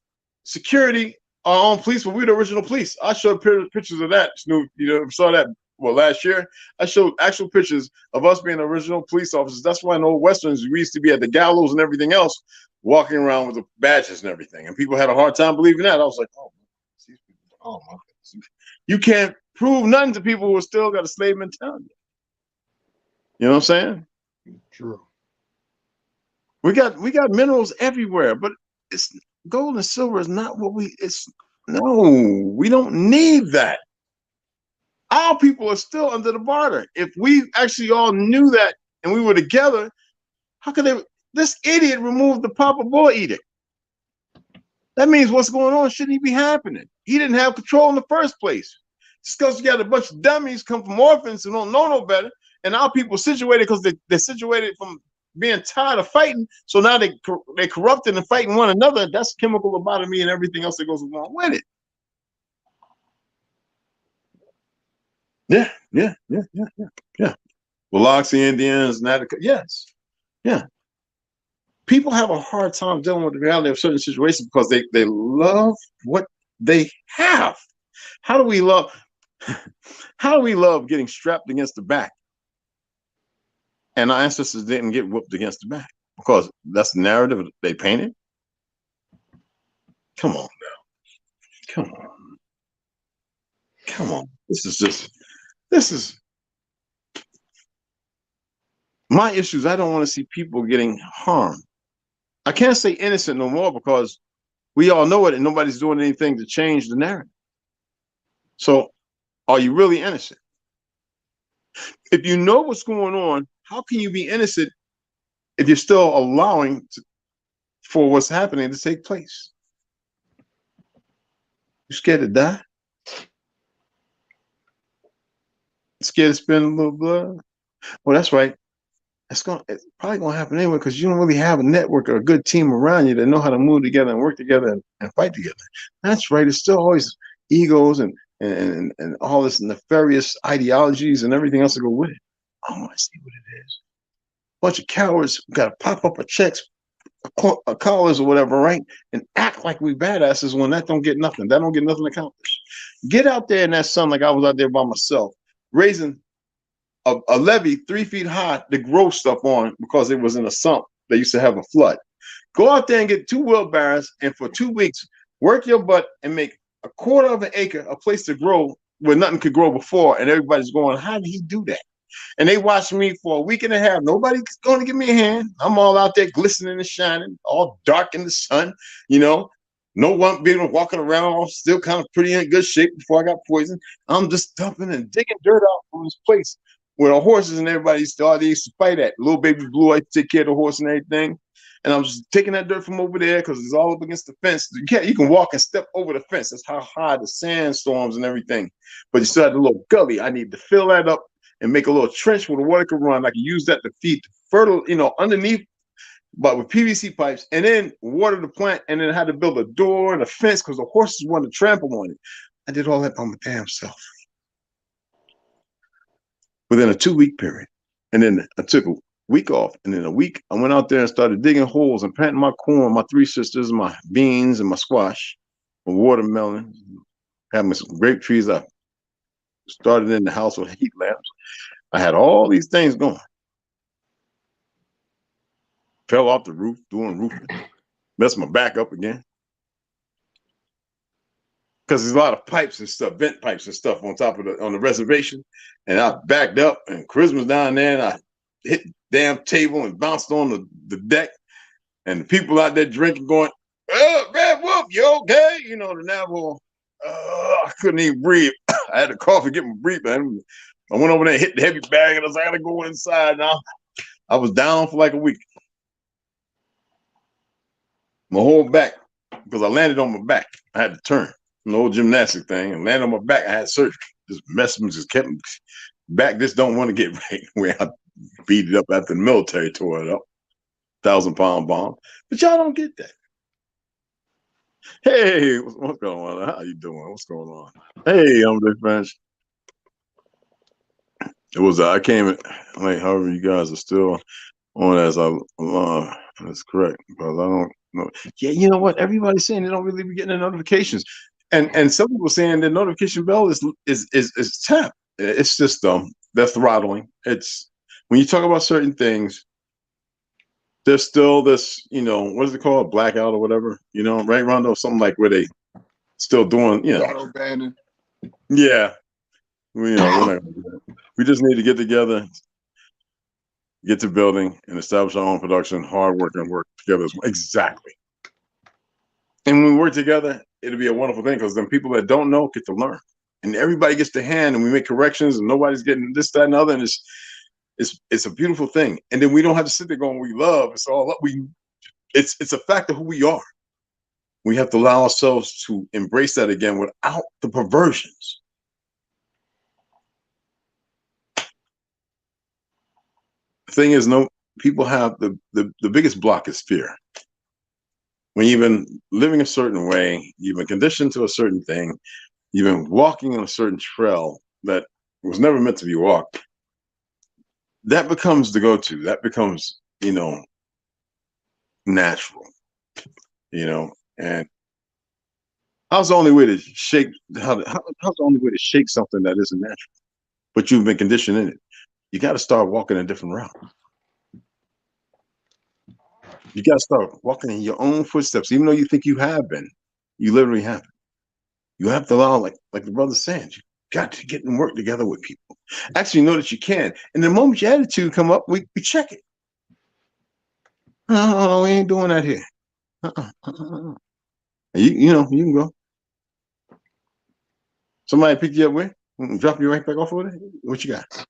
security, our own police. But we're the original police. I showed pictures of that. Snoop, saw that. Well, last year, I showed actual pictures of us being original police officers. That's why in old Westerns, we used to be at the gallows and everything else, walking around with the badges and everything. And people had a hard time believing that. I was like, oh my goodness. You can't prove nothing to people who still got a slave mentality. You know what I'm saying? True. We got minerals everywhere, but it's gold and silver is not what no, we don't need that. Our people are still under the barter. If we actually all knew that and we were together, how could this idiot removed the Papa Boy edict? That means what's going on shouldn't be happening. He didn't have control in the first place. Just because you got a bunch of dummies come from orphans who don't know no better, and our people situated because they're situated from being tired of fighting, so now they're corrupted and fighting one another. That's chemical lobotomy and everything else that goes along with it. Yeah. Biloxi Indians, yes. Yeah. People have a hard time dealing with the reality of certain situations because they love what they have. How do we love getting strapped against the back? And our ancestors didn't get whooped against the back because that's the narrative they painted. Come on now. Come on. This is my issues. I don't want to see people getting harmed. I can't say innocent no more because we all know it and nobody's doing anything to change the narrative. So are you really innocent? If you know what's going on, how can you be innocent if you're still allowing for what's happening to take place? You scared to die? Scared to spend a little blood? Well, that's right. It's probably gonna happen anyway because you don't really have a network or a good team around you that know how to move together and work together and fight together. That's right. It's still always egos and all this nefarious ideologies and everything else to go with it. I want to see what it is. Bunch of cowards got to pop up a checks, a collars or whatever, right? And act like we badasses when that don't get nothing. That don't get nothing accomplished. Get out there in that sun like I was out there by myself, raising a levee 3 feet high to grow stuff on because it was in a sump that used to have a flood. Go out there and get 2 wheelbarrows and for 2 weeks, work your butt and make a 1/4 of an acre, a place to grow where nothing could grow before. And everybody's going, how did he do that? And they watched me for a week and a half. Nobody's going to give me a hand. I'm all out there glistening and shining, all dark in the sun, you know. No one being walking around, all still kind of pretty in good shape before I got poisoned. I'm just dumping and digging dirt out from this place where the horses and everybody used to fight at. Little baby Blue, I take care of the horse and everything. And I'm just taking that dirt from over there because it's all up against the fence. You can walk and step over the fence. That's how high the sandstorms and everything. But you still have the little gully. I need to fill that up and make a little trench where the water can run. I can use that to feed fertile, underneath, but with PVC pipes, and then water the plant, and then I had to build a door and a fence because the horses wanted to trample on it. I did all that by my damn self within a 2-week period. And then I took a week off, and in a week I went out there and started digging holes and planting my corn, my 3 sisters, my beans and my squash, my watermelon, having some grape trees. I started in the house with heat lamps. I had all these things going. Fell off the roof doing roofing. Messed my back up again. Because there's a lot of pipes and stuff, vent pipes and stuff on top of on the reservation. And I backed up and Chris was down there and I hit the damn table and bounced on the deck. And the people out there drinking going, oh, Red Wolf, you okay? The Navajo, I couldn't even breathe. I had to cough and get my breath. I went over there and hit the heavy bag and I was like, I gotta go inside now. I was down for like a week. My whole back, because I landed on my back. I had to turn. An old gymnastic thing and landed on my back. I had surgery. This message just kept me back. This don't want to get right. Where I beat it up after the military tore it up. 1,000-pound bomb. But y'all don't get that. Hey, what's going on? How you doing? What's going on? Hey, I'm Big French. It was I came like however you guys are still on as that's correct because I don't know. Yeah, you know what? Everybody's saying they don't really be getting the notifications. And some people saying the notification bell is tapped. It's just they're throttling. It's when you talk about certain things, there's still this, what is it called? Blackout or whatever, right, Rondo? Something like where they still doing, Shadow banning. Yeah. We're not gonna do that. We just need to get together get to building and establish our own production, hard work and work together. Exactly. And when we work together, it'll be a wonderful thing because then people that don't know get to learn. And everybody gets the hand and we make corrections and nobody's getting this, that, and other. And it's a beautiful thing. And then we don't have to sit there going, we love. It's all up. It's a fact of who we are. We have to allow ourselves to embrace that again without the perversions. The thing is, no, people have the biggest block is fear. When you've been living a certain way, you've been conditioned to a certain thing, you've been walking on a certain trail that was never meant to be walked, that becomes the go-to. That becomes, natural, and how's the only way to shake how's the only way to shake something that isn't natural, but you've been conditioned in it? You got to start walking a different route. You got to start walking in your own footsteps, even though you think you have been. You literally haven't. You have to allow, like the brother's saying, you got to get and work together with people. Actually, know that you can. And the moment your attitude come up, we check it. No, we ain't doing that here. You can go. Somebody pick you up where? Drop you right back off over there? What you got?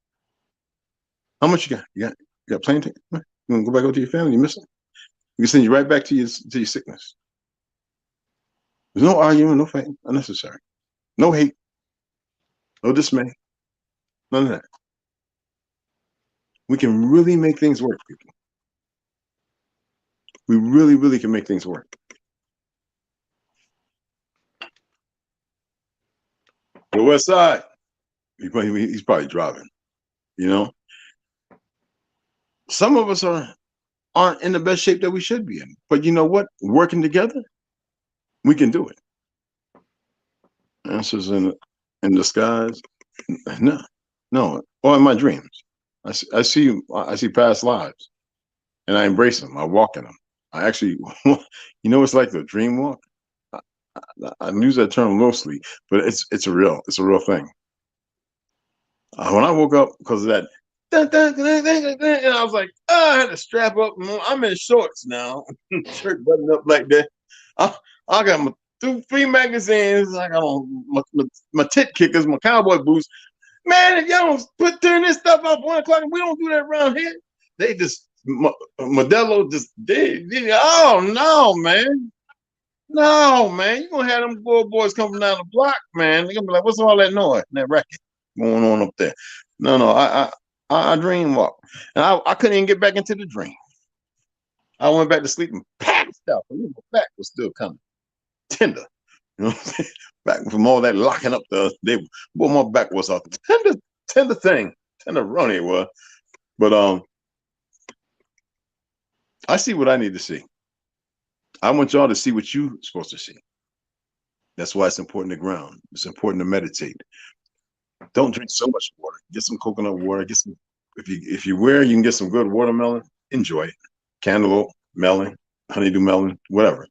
How much you got? You got plane ticket? You want to go back over to your family? You miss them? We can send you right back to your sickness. There's no arguing, no fighting, unnecessary. No hate, no dismay, none of that. We can really make things work, people. We really, really can make things work. The West Side, he's probably driving, Some of us aren't in the best shape that we should be in. But you know what? Working together, we can do it. Answers in disguise? No. Or in my dreams. I see past lives, and I embrace them. I walk in them. I actually, it's like the dream walk. I use that term loosely, but it's a real thing. When I woke up because of that, and I was like, I had to strap up. I'm in shorts now, shirt buttoned up like that. I got my 3 magazines. I got on my tit kickers, my cowboy boots. Man, if y'all don't turn this stuff off 1 o'clock, we don't do that around here. They just Modelo just did. Oh no, man. No, man. You're gonna have them boys coming down the block, man. They're gonna be like, what's all that noise and that racket going on up there? No, I dream walk. And I couldn't even get back into the dream. I went back to sleep and passed out. My back was still coming. Tender. Back from all that locking up the day. Boy, my back was off. Tender thing. Tender run it was. But I see what I need to see. I want y'all to see what you're supposed to see. That's why it's important to ground. It's important to meditate. Don't drink so much water. Get some coconut water. Get some. If you you can get some good watermelon. Enjoy it. Cantaloupe, melon, honeydew melon, whatever.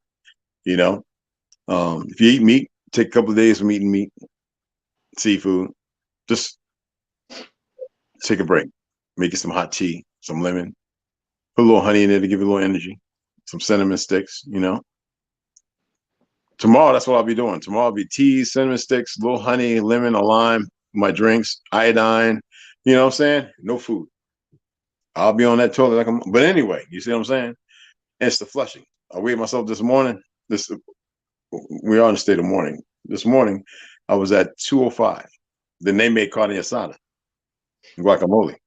If you eat meat, take a couple of days from eating meat, seafood. Just take a break. Make you some hot tea, some lemon. Put a little honey in there to give you a little energy. Some cinnamon sticks, Tomorrow, that's what I'll be doing. Tomorrow I'll be teas, cinnamon sticks, a little honey, lemon, a lime, my drinks, iodine. You know what I'm saying? No food. I'll be on that toilet but anyway, you see what I'm saying? It's the flushing. I weighed myself this morning. We are in the state of morning. This morning, I was at 205. Then they made carne asada, guacamole,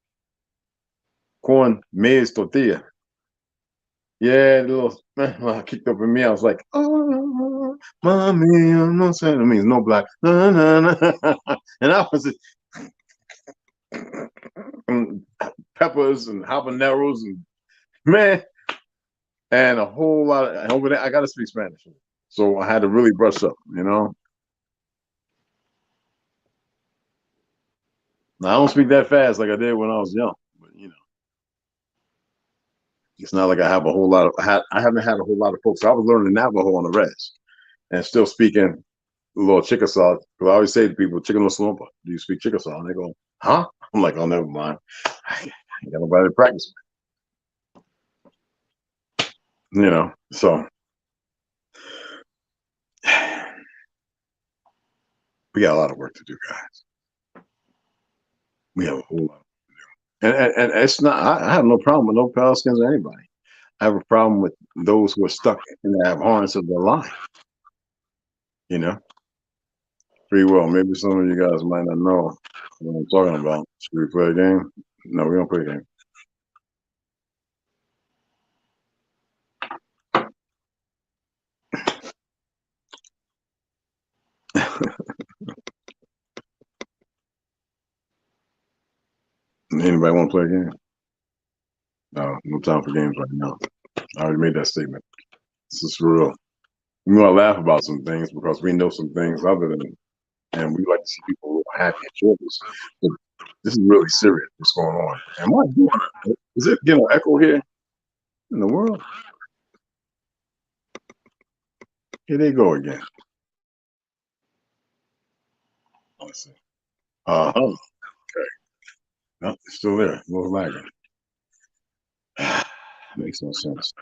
corn, maize, tortilla. Yeah, I kicked up in me. I was like, oh, mommy, I'm not saying it means no black. And I was peppers and habaneros and man, and a whole lot of over there. I got to speak Spanish, so I had to really brush up. Now, I don't speak that fast like I did when I was young, but it's not like I have a whole lot of. I haven't had a whole lot of folks. I was learning Navajo on the res, and still speaking a little Chickasaw. Because I always say to people, "Chicken no slumpa. Do you speak Chickasaw?" And they go, "Huh?" I'm like, "Oh, never mind. You got nobody to practice with. You know, so we got a lot of work to do, guys. We have a whole lot. And it's not, I have no problem with no Palestinians or anybody. I have a problem with those who are stuck in the abhorrence of their life. You know, free will. Maybe some of you guys might not know what I'm talking about. Should we play a game? No, we don't play a game. Anybody want to play a game? No, no time for games right now. I already made that statement. This is for real. We want to laugh about some things because we know some things other than, and we like to see people happy and joyous. But this is really serious. What's going on? Am I doing it? Is it getting an echo here in the world? Here they go again. Let's see. Okay. No, it's still there. A little lagging. Makes no sense.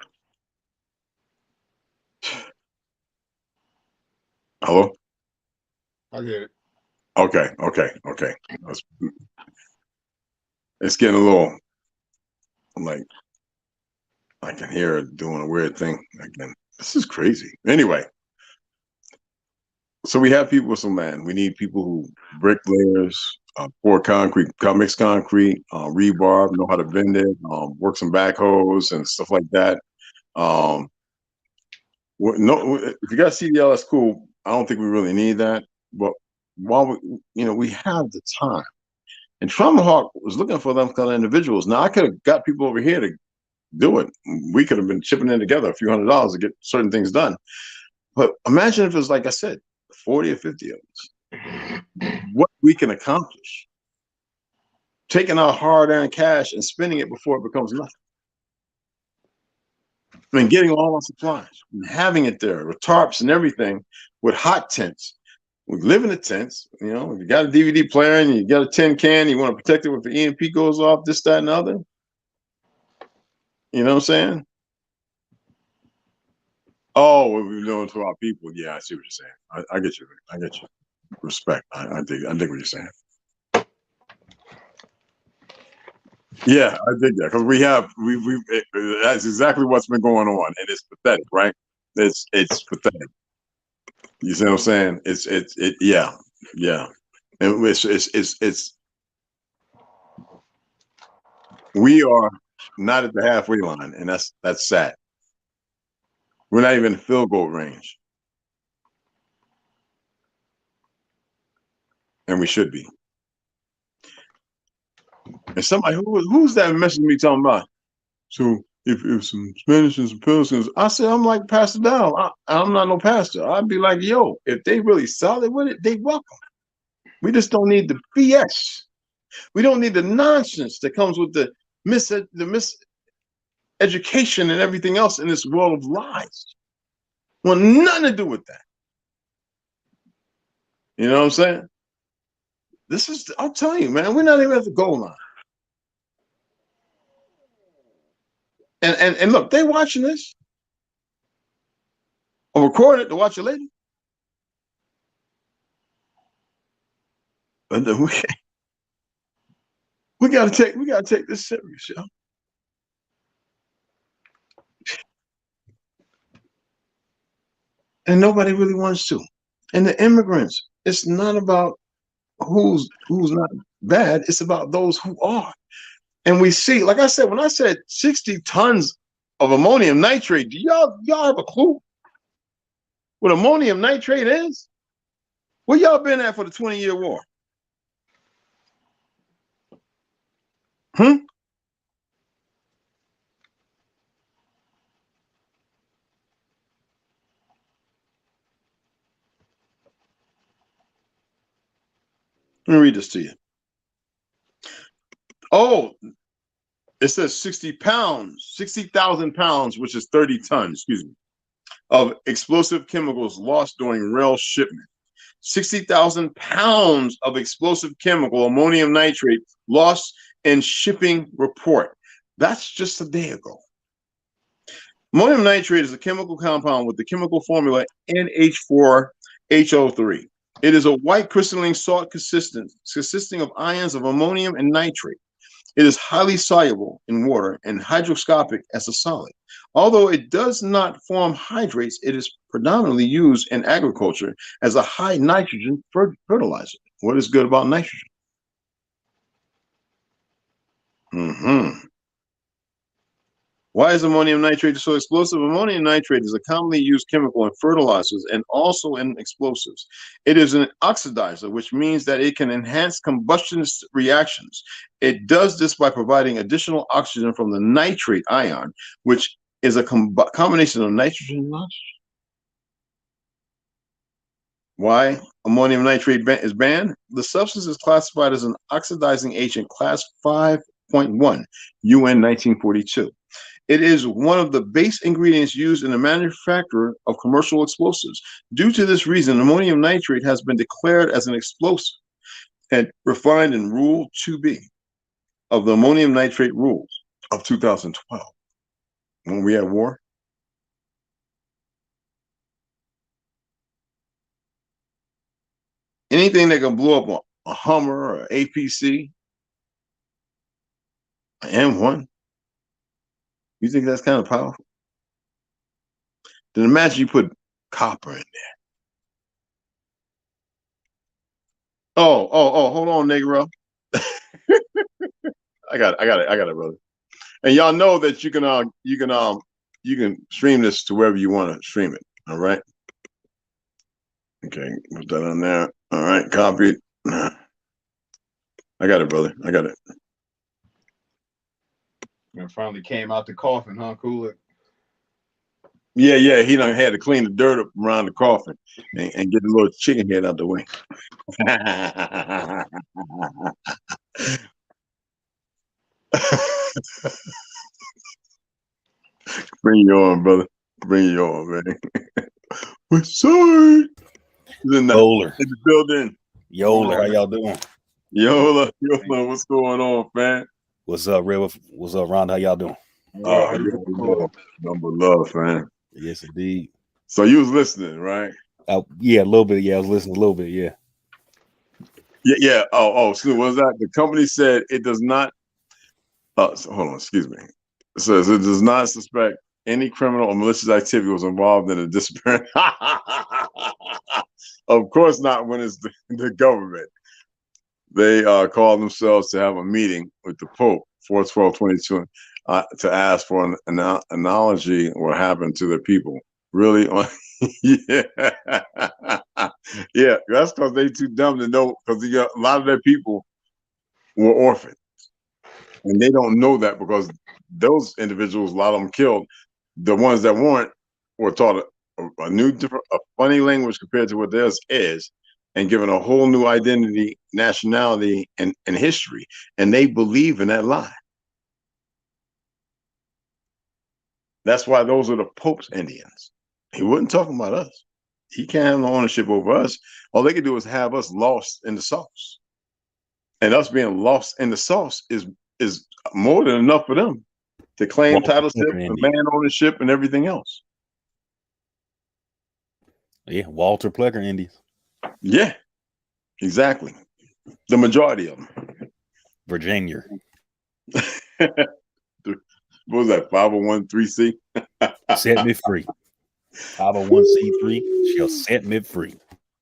Hello? I get it. Okay. It's getting a little, like, I can hear it doing a weird thing again. This is crazy. Anyway, so we have people with some land. We need people who bricklayers, pour concrete, mix concrete, rebar, know how to bend it, work some backhoes and stuff like that. No, if you got CDL, that's cool. I don't think we really need that. But while we have the time, and Trauma Hawk was looking for them kind of individuals. Now I could have got people over here to do it. We could have been chipping in together a few $100s to get certain things done. But imagine if it was, like I said, 40 or 50 of us. What we can accomplish. Taking our hard-earned cash and spending it before it becomes nothing. I mean, getting all our supplies and having it there with tarps and everything, with hot tents. We live in the tents, you know. If you got a DVD player and you got a tin can, you want to protect it if the EMP goes off, this, that, and the other. You know what I'm saying? Oh, what we're doing to our people. Yeah, I see what you're saying. I get you. I get you. Respect. I dig what you're saying. Yeah, I dig that because we that's exactly what's been going on, and it's pathetic, right? It's pathetic. You see what I'm saying? Yeah. And it's we are not at the halfway line, and that's sad. We're not even in field goal range, and we should be. And somebody who's that messaging me talking about? So if some Spanish and some Pilsens, I said, I'm like Pastor Down. I'm not no pastor. I'd be like, yo, if they really solid with it, they welcome. We just don't need the BS. We don't need the nonsense that comes with the miseducation and everything else in this world of lies. Want nothing to do with that. You know what I'm saying? I'm telling you, man, we're not even at the goal line. And look, they watching this. I'll record it to watch it later. But we gotta take this serious, yo. And nobody really wants to. And the immigrants, it's not about who's not bad, it's about those who are. And we see, like I said, when I said 60 tons of ammonium nitrate, do y'all have a clue what ammonium nitrate is? Where y'all been at for the 20-year war? Let me read this to you. Oh, it says 60 pounds, 60,000 pounds, which is 30 tons, excuse me, of explosive chemicals lost during rail shipment. 60,000 pounds of explosive chemical, ammonium nitrate, lost in shipping report. That's just a day ago. Ammonium nitrate is a chemical compound with the chemical formula NH4HO3. It is a white crystalline salt consisting of ions of ammonium and nitrate. It is highly soluble in water and hygroscopic as a solid. Although it does not form hydrates, it is predominantly used in agriculture as a high nitrogen fertilizer. What is good about nitrogen? Why is ammonium nitrate so explosive? Ammonium nitrate is a commonly used chemical in fertilizers and also in explosives. It is an oxidizer, which means that it can enhance combustion reactions. It does this by providing additional oxygen from the nitrate ion, which is a combination of nitrogen and oxygen. Why ammonium nitrate is banned? The substance is classified as an oxidizing agent, class 5.1, UN 1942. It is one of the base ingredients used in the manufacture of commercial explosives. Due to this reason, ammonium nitrate has been declared as an explosive and refined in Rule 2B of the ammonium nitrate rules of 2012. When we had war. Anything that can blow up a Hummer or APC, an M1, you think that's kind of powerful? Then imagine you put copper in there. Oh, hold on, Negro. I got it, brother. And y'all know that you can stream this to wherever you want to stream it. All right. Okay, put that on there. All right, copy it. I got it, brother. I got it. And finally came out the coffin, huh? Cool it. Yeah. He done had to clean the dirt up around the coffin and get the little chicken head out the way. Bring you on, brother. Bring you on, man. What's up? In the building. Yola, how y'all doing? Yola, what's going on, man? What's up, Red? What's up, Rhonda? How y'all doing? Number love, man. Yes, indeed. So you was listening, right? Yeah, a little bit. Yeah, I was listening a little bit. Yeah. Yeah. Oh, excuse me. What was that? The company said it does not. Hold on. Excuse me. It says it does not suspect any criminal or malicious activity was involved in the disappearance. Of course not when it's the government. They call themselves to have a meeting with the Pope, 4/12/22, to ask for an analogy what happened to the people. Really? Yeah. Yeah, that's because they too dumb to know, because a lot of their people were orphans. And they don't know that because those individuals, a lot of them killed. The ones that weren't were taught a new, different, a funny language compared to what theirs is, and given a whole new identity, nationality, and history. And they believe in that lie. That's why those are the Pope's Indians. He wasn't talking about us. He can't have no ownership over us. All they can do is have us lost in the sauce. And us being lost in the sauce is more than enough for them to claim titleship, and land ownership, and everything else. Yeah, Walter Plecker Indians. Yeah, exactly. The majority of them. Virginia. What was that? 501(c)(3). Set me free. 501(c)(3) shall set me free.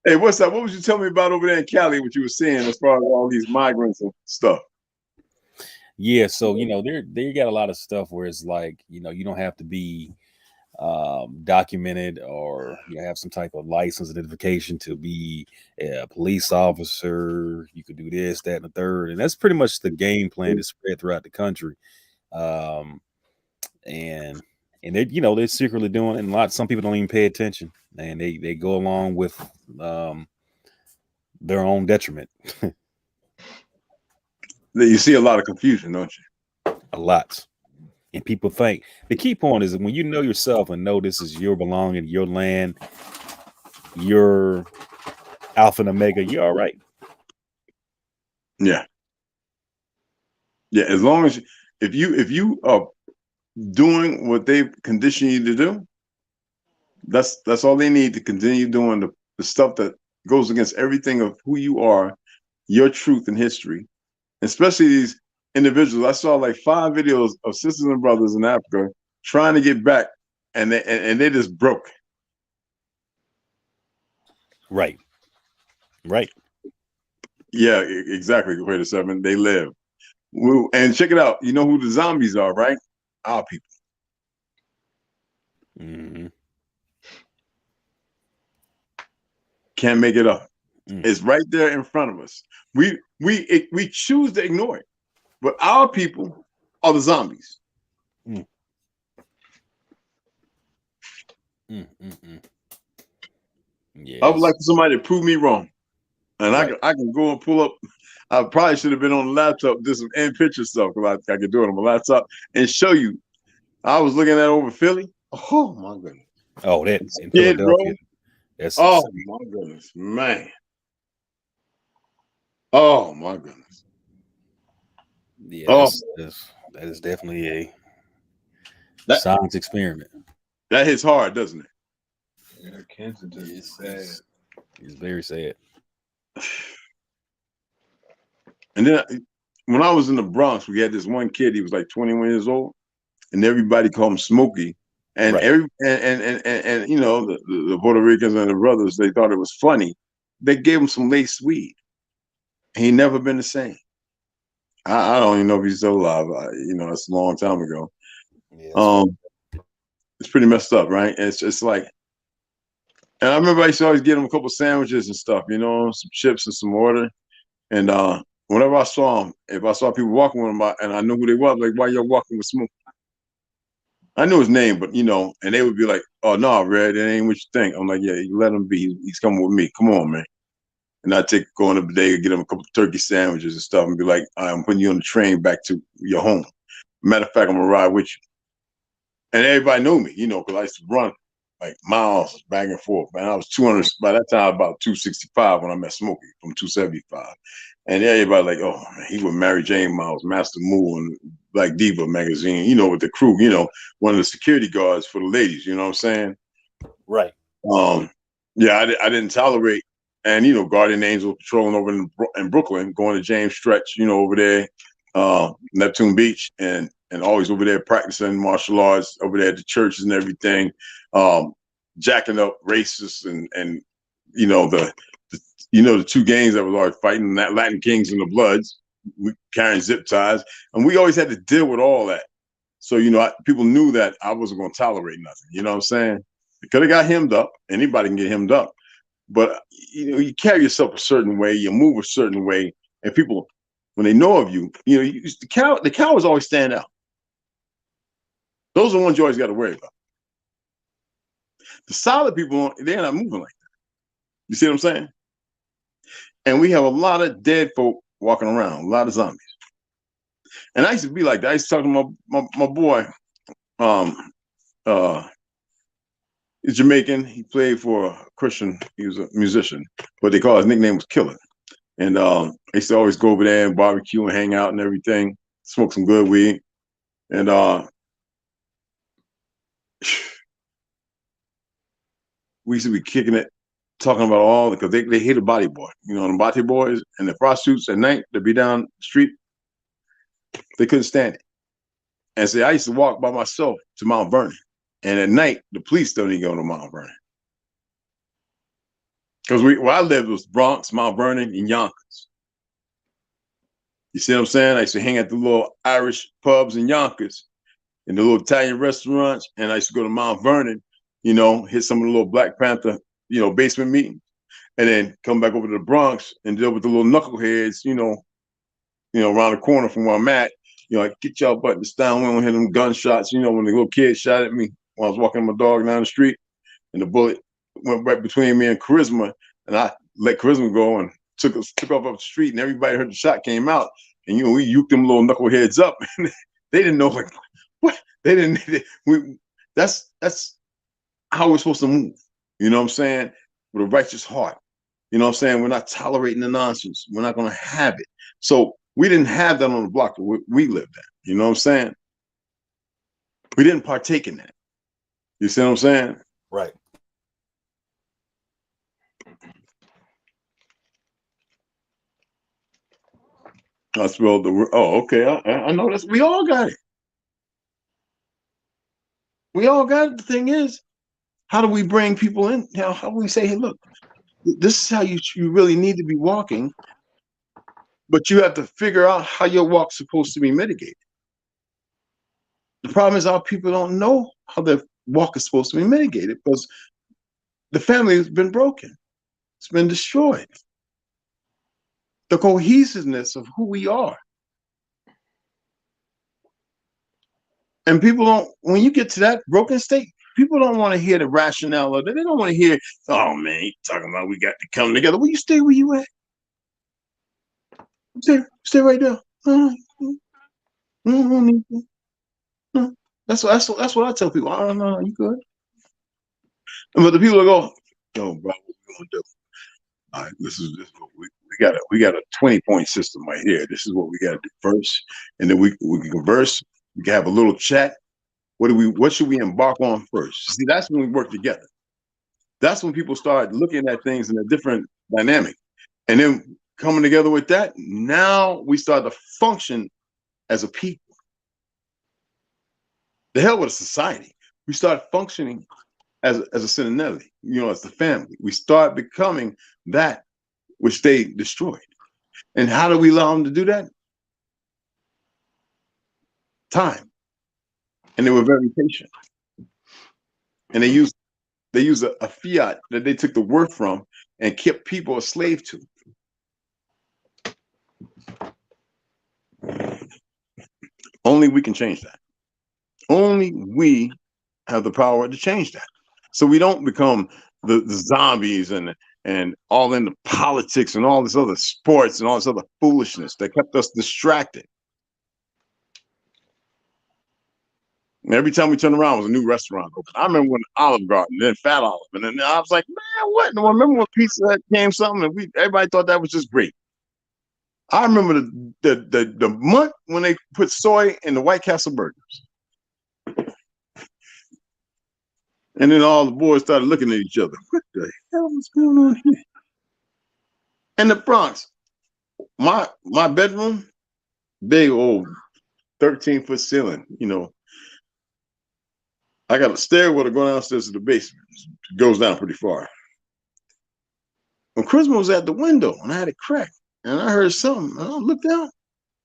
Hey, what's up? What was you telling me about over there in Cali? What you were seeing as far as all these migrants and stuff? Yeah, so they got a lot of stuff where it's like you don't have to be documented or have some type of license identification to be a police officer. You could do this, that, and the third, and that's pretty much the game plan to spread throughout the country. And they're secretly doing it, and some people don't even pay attention, and they go along with their own detriment. You see a lot of confusion, don't you? A lot. And people think the key point is when you know yourself and know this is your belonging, your land, your alpha and omega, you're all right. Yeah. Yeah, as long as if you are doing what they've conditioned you to do, that's all they need to continue doing the stuff that goes against everything of who you are, your truth and history. Especially these individuals. I saw like 5 videos of sisters and brothers in Africa trying to get back, and they just broke. Right. Right. Yeah, exactly. Wait a second. They live. And check it out. You know who the zombies are, right? Our people. Mm-hmm. Can't make it up. It's right there in front of us. We choose to ignore it, but our people are the zombies. Yes. I would like somebody to prove me wrong, and right. I can go and pull up. I probably should have been on the laptop, did some in picture stuff because I could do it on my laptop and show you. I was looking at over Philly. Oh my goodness. Oh, that in Philadelphia. That's my goodness, man. Oh my goodness. Yeah, that is definitely a science experiment. That hits hard, doesn't it? Yeah, Kensington is sad. It's very sad. And then when I was in the Bronx, we had this one kid. He was like 21 years old, and everybody called him Smokey. And and you know the Puerto Ricans and the brothers, they thought it was funny. They gave him some lace weed. He never been the same. I don't even know if he's still alive. You know, it's a long time ago. Yeah, it's pretty messed up, right? And it's just like, and I remember I used to always get him a couple sandwiches and stuff, you know, some chips and some water. And whenever I saw him, if I saw people walking with him, and I knew who they were, like, why y'all walking with Smokey? I knew his name, but you know, and they would be like, "Oh no, Red, that ain't what you think." I'm like, "Yeah, you let him be. He's coming with me. Come on, man." And I take going up today, get him a couple of turkey sandwiches and stuff, and be like, "I'm putting you on the train back to your home. Matter of fact, I'm gonna ride with you." And everybody knew me, you know, because I used to run like miles back and forth. Man, I was 200 by that time, about 265 when I met Smokey from 275. And everybody like, oh man, he was Mary Jane Miles, Master Moo, and Black Diva magazine, you know, with the crew, you know, one of the security guards for the ladies, you know what I'm saying? Right. Yeah, I didn't tolerate, and you know, Guardian Angel patrolling over in Brooklyn, going to James Stretch, you know, over there, Neptune Beach, and always over there practicing martial arts over there at the churches and everything, jacking up racists and you know the 2 gangs that was always fighting, that Latin Kings and the Bloods, carrying zip ties, and we always had to deal with all that. So you know, people knew that I wasn't going to tolerate nothing. You know what I'm saying? It could have got hemmed up. Anybody can get hemmed up, but you know, you carry yourself a certain way, you move a certain way, and people, when they know of you, you know, the cowards always stand out. Those are the ones you always got to worry about. The solid people, they're not moving like that. You see what I'm saying? And we have a lot of dead folk walking around, a lot of zombies. And I used to be like that. I used to talk to my boy, he's Jamaican. He played for a Christian. He was a musician, but they call his nickname was Killer. And I used to always go over there and barbecue and hang out and everything, smoke some good weed. And we used to be kicking it, talking about all, because they hate a body boy. You know, the body boys and the prostitutes at night, they'd be down the street. They couldn't stand it. And see, I used to walk by myself to Mount Vernon. And at night, the police don't even go to Mount Vernon. Because where I lived was Bronx, Mount Vernon, and Yonkers. You see what I'm saying? I used to hang at the little Irish pubs in Yonkers and the little Italian restaurants. And I used to go to Mount Vernon, you know, hit some of the little Black Panther, you know, basement meetings. And then come back over to the Bronx and deal with the little knuckleheads, you know, around the corner from where I'm at. You know, like, get y'all buttons down. We don't hear them gunshots. You know, when the little kid shot at me when I was walking my dog down the street, and the bullet went right between me and Charisma, and I let Charisma go and took off up the street, and everybody heard the shot came out, and you know, we uked them little knuckleheads up. And they didn't know, like, what? They didn't. That's how we're supposed to move. You know what I'm saying? With a righteous heart. You know what I'm saying? We're not tolerating the nonsense. We're not going to have it. So We didn't have that on the block that we lived at. You know what I'm saying? We didn't partake in that. You see what I'm saying? Right. I spelled the word. Oh, okay. I know this. We all got it. We all got it. The thing is, how do we bring people in? How do we say, hey, look, this is how you really need to be walking, but you have to figure out how your walk's supposed to be mitigated. The problem is our people don't know how their walk is supposed to be mitigated because the family has been broken. It's been destroyed. The cohesiveness of who we are. And people don't, when you get to that broken state, people don't want to hear the rationale of it. They don't want to hear, oh man, he's talking about we got to come together. Will you stay where you at? Stay right there. That's what I tell people. I don't know, you good? But the people go, yo, bro, what we gonna do? All right, this is what we got a 20-point system right here. This is what we gotta do first. And then we can converse, we can have a little chat. What should we embark on first? See, that's when we work together. That's when people start looking at things in a different dynamic. And then coming together with that, now we start to function as a people. The hell with a society. We start functioning as a synonymity, as the family. We start becoming that which they destroyed. And how do we allow them to do that? Time. And they were very patient. And they used a fiat that they took the worth from and kept people a slave to. Only we can change that. Only we have the power to change that. So we don't become the zombies and all into politics and all this other sports and all this other foolishness that kept us distracted. And every time we turn around, was a new restaurant open. I remember when Olive Garden, then Fat Olive, and then I was like, man, what? And I remember when Pizza Hut came something, and everybody thought that was just great. I remember the month when they put soy in the White Castle burgers. And then all the boys started looking at each other. What the hell is going on here? In the Bronx, my bedroom, big old 13-foot ceiling, I got a stairwell to go downstairs to the basement. It goes down pretty far. When Christmas was at the window and I had a crack and I heard something, and I looked out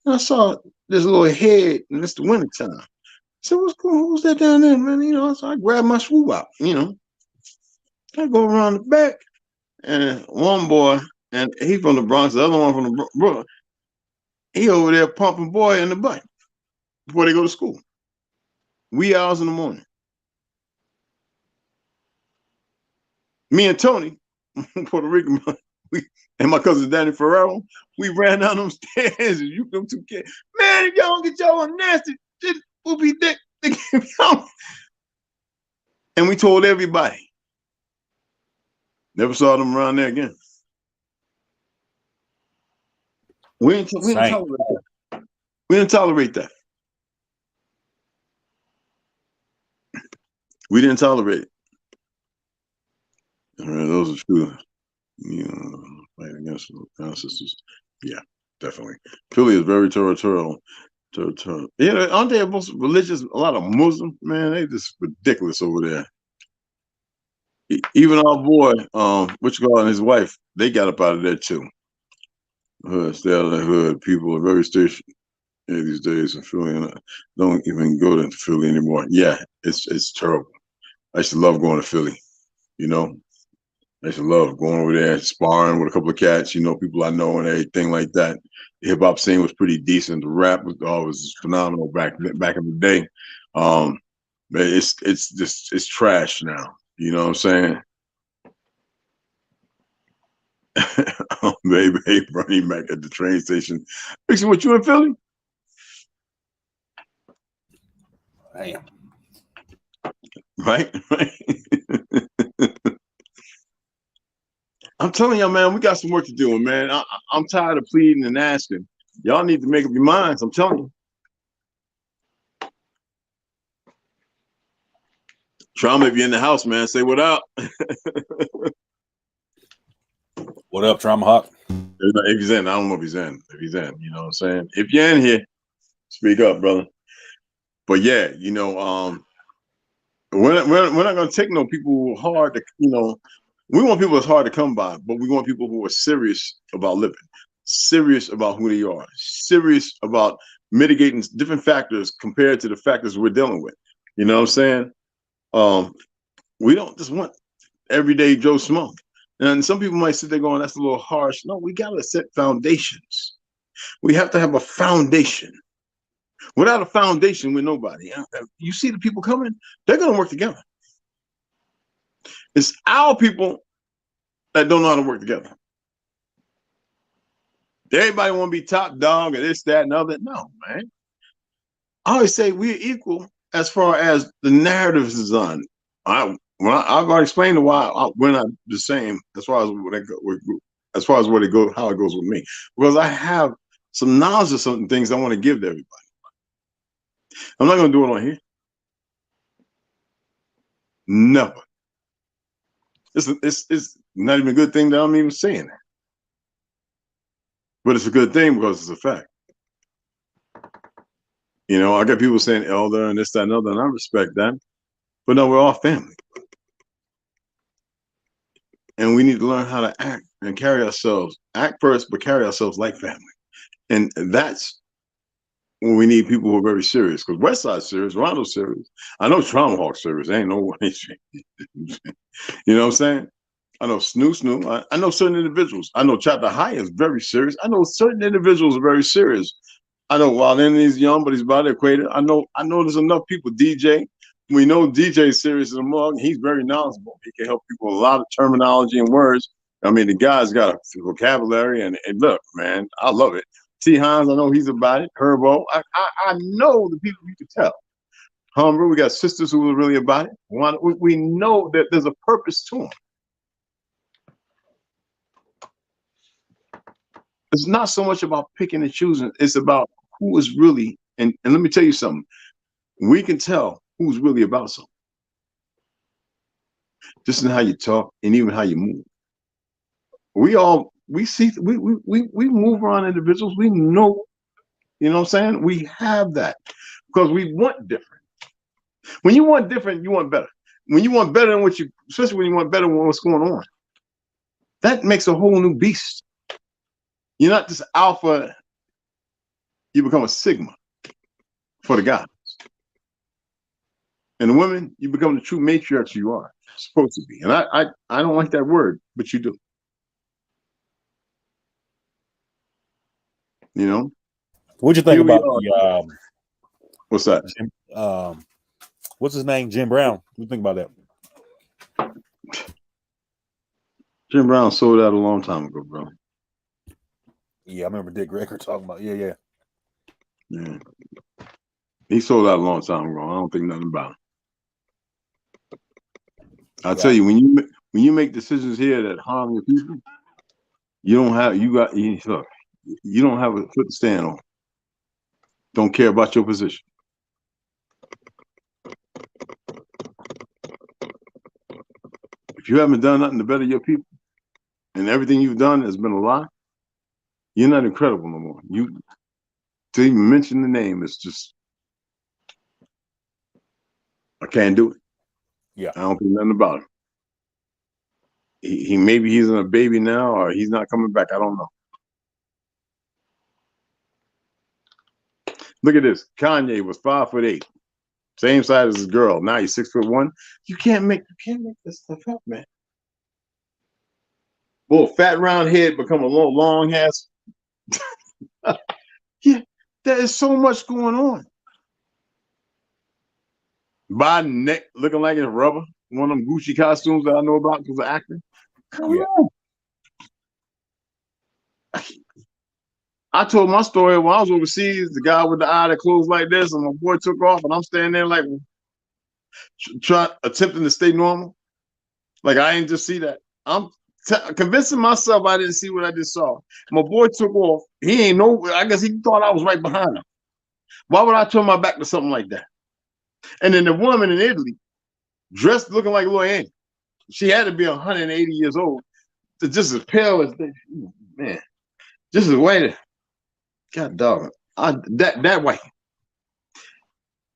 and I saw this little head, and it's the wintertime. I said, what's going on? Who's that down there, man? So I grabbed my swoop out, I go around the back, and one boy, and he from the Bronx, the other one from the Brooklyn, he over there pumping boy in the butt before they go to school. Wee hours in the morning. Me and Tony, Puerto Rican, and my cousin Danny Ferrero, we ran down them stairs and you them two kids. Man, if y'all don't get y'all nasty, we'll be dick. And we told everybody. Never saw them around there again. We didn't tolerate that. We didn't tolerate that. We didn't tolerate it. Those are true. Fight against ancestors. Yeah, definitely. Philly is very territorial. Yeah, aren't they most religious? A lot of Muslims, man, they just ridiculous over there. Even our boy, and his wife, they got up out of there too. Stay out of the hood. People are very station these days in Philly, and don't even go to Philly anymore. Yeah, it's terrible. I used to love going to Philly. I used to love going over there, sparring with a couple of cats, people I know and everything like that. The hip hop scene was pretty decent. The rap was always phenomenal back in the day. But it's trash now. You know what I'm saying? Oh, baby, running back at the train station. Fixing what you in Philly? I am. Right. I'm telling you, man, we got some work to do, man. I'm tired of pleading and asking. Y'all need to make up your minds. I'm telling you. Trauma, if you're in the house, man, say what up. What up, Trauma Hawk? If he's in, I don't know if he's in. If he's in, you know what I'm saying? If you're in here, speak up, brother. But yeah, you know, we're not gonna take no people hard to, you know, we want people that's hard to come by, but we want people who are serious about living, serious about who they are, serious about mitigating different factors compared to the factors we're dealing with. You know what I'm saying? We don't just want everyday Joe Schmo. And some people might sit there going, that's a little harsh. No, we gotta set foundations. We have to have a foundation. Without a foundation, we're nobody. You see the people coming, they're gonna work together. It's our people that don't know how to work together. Everybody want to be top dog and this, that, and other. No, man. I always say we're equal as far as the narrative is done. I've already explained why we're not the same as far as what it goes, how it goes with me, because I have some knowledge of certain things I want to give to everybody. I'm not going to do it on here. Never. It's not even a good thing that I'm even saying that. But it's a good thing because it's a fact. You know, I got people saying elder and this, that, and other, and I respect that. But no, we're all family. And we need to learn how to act and carry ourselves. Act first, but carry ourselves like family. And that's when we need people who are very serious. Because Westside's serious, Rondo's serious. I know Trauma Hawk's serious. Ain't no one. You know what I'm saying? I know Snoo. I know certain individuals. I know Chapter High is very serious. I know certain individuals are very serious. I know Wildin is young, but he's about to equate it. I know there's enough people. DJ, we know DJ is serious as a mug. He's very knowledgeable. He can help people with a lot of terminology and words. I mean, the guy's got a vocabulary, and look, man, I love it. T. Hines, I know he's about it. Herbo, I know the people you can tell. Humber, we got sisters who are really about it. We know that there's a purpose to them. It's not so much about picking and choosing. It's about who is really, and let me tell you something. We can tell who's really about something. Just in how you talk and even how you move. We move around individuals. We know, you know what I'm saying? We have that because we want different. When you want different, you want better. When you want better than especially when you want better than what's going on, that makes a whole new beast. You're not just alpha, you become a sigma for the guys. And the women, you become the true matriarchs you are supposed to be. And I don't like that word, but you do. You know? What'd you think about the what's that? What's his name? Jim Brown. What do you think about that? Jim Brown sold out a long time ago, bro. Yeah, I remember Dick Greger talking about. Yeah. He sold out a long time ago. I don't think nothing about it. I'll tell you, when you make decisions here that harm your people, you don't have a foot to stand on. Don't care about your position. If you haven't done nothing to better your people, and everything you've done has been a lie, you're not incredible no more. To even mention the name is just, I can't do it. Yeah, I don't think nothing about him. He maybe he's in a baby now, or he's not coming back. I don't know. Look at this. Kanye was 5'8", same size as his girl. Now he's 6'1". You can't make this stuff up, man. Little fat round head become a little long ass. Yeah, there is so much going on. Body neck looking like it's rubber. One of them Gucci costumes that I know about because of acting. Come on. I told my story when I was overseas. The guy with the eye that closed like this, and my boy took off, and I'm standing there like attempting to stay normal. Like I ain't just see that. convincing myself I didn't see what I just saw. My boy took off. He ain't know. I guess he thought I was right behind him. Why would I turn my back to something like that? And then the woman in Italy, dressed looking like Lil Annie. She had to be 180 years old. Just as pale as man, just as white. God dog, that white.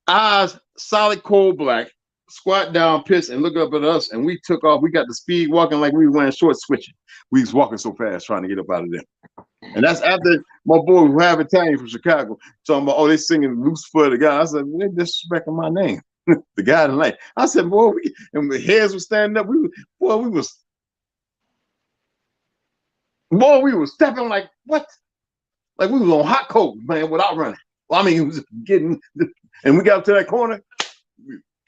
Eyes solid cold black. Squat down, piss, and look up at us, and we took off. We got the speed walking like we were wearing short switching. We was walking so fast trying to get up out of there. And that's after my boy who have Italian from Chicago talking about, oh, they singing loose for the guy. I said, well, they disrespecting my name. The guy in the light. I said, boy, and the heads were standing up. We were stepping like what? Like we was on hot coat, man, without running. Well, I mean, it was getting, and we got up to that corner.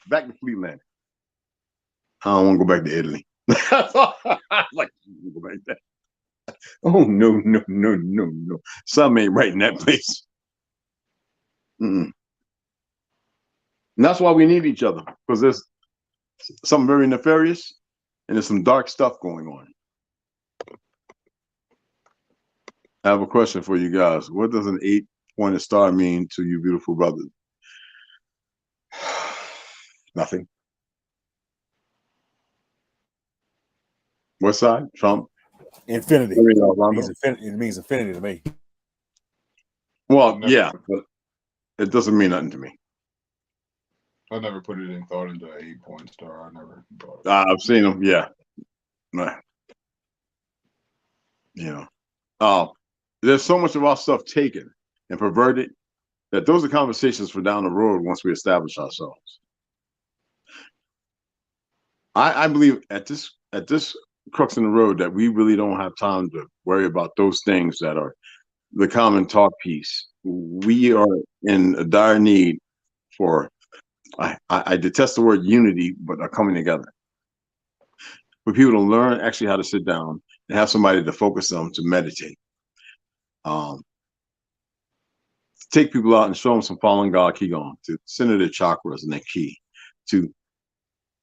Back to Fleetland. I don't want to go back to Italy. I like to go back there. Oh no. Something ain't right in that place. And that's why we need each other, because there's something very nefarious and there's some dark stuff going on. I have a question for you guys. What does an 8-pointed star mean to you, beautiful brothers? Nothing. What side? Trump? Infinity. It means infinity to me. Well, yeah, but it doesn't mean nothing to me. I never put it in thought into an 8-point star. I never thought. I've seen them, yeah. You know, there's so much of our stuff taken and perverted that those are conversations for down the road once we establish ourselves. I believe at this crux in the road that we really don't have time to worry about those things that are the common talk piece. We are in a dire need for, I detest the word unity, but are coming together. For people to learn actually how to sit down and have somebody to focus on, to meditate. Take people out and show them some Falun God Qigong, to center their chakras and their ki, to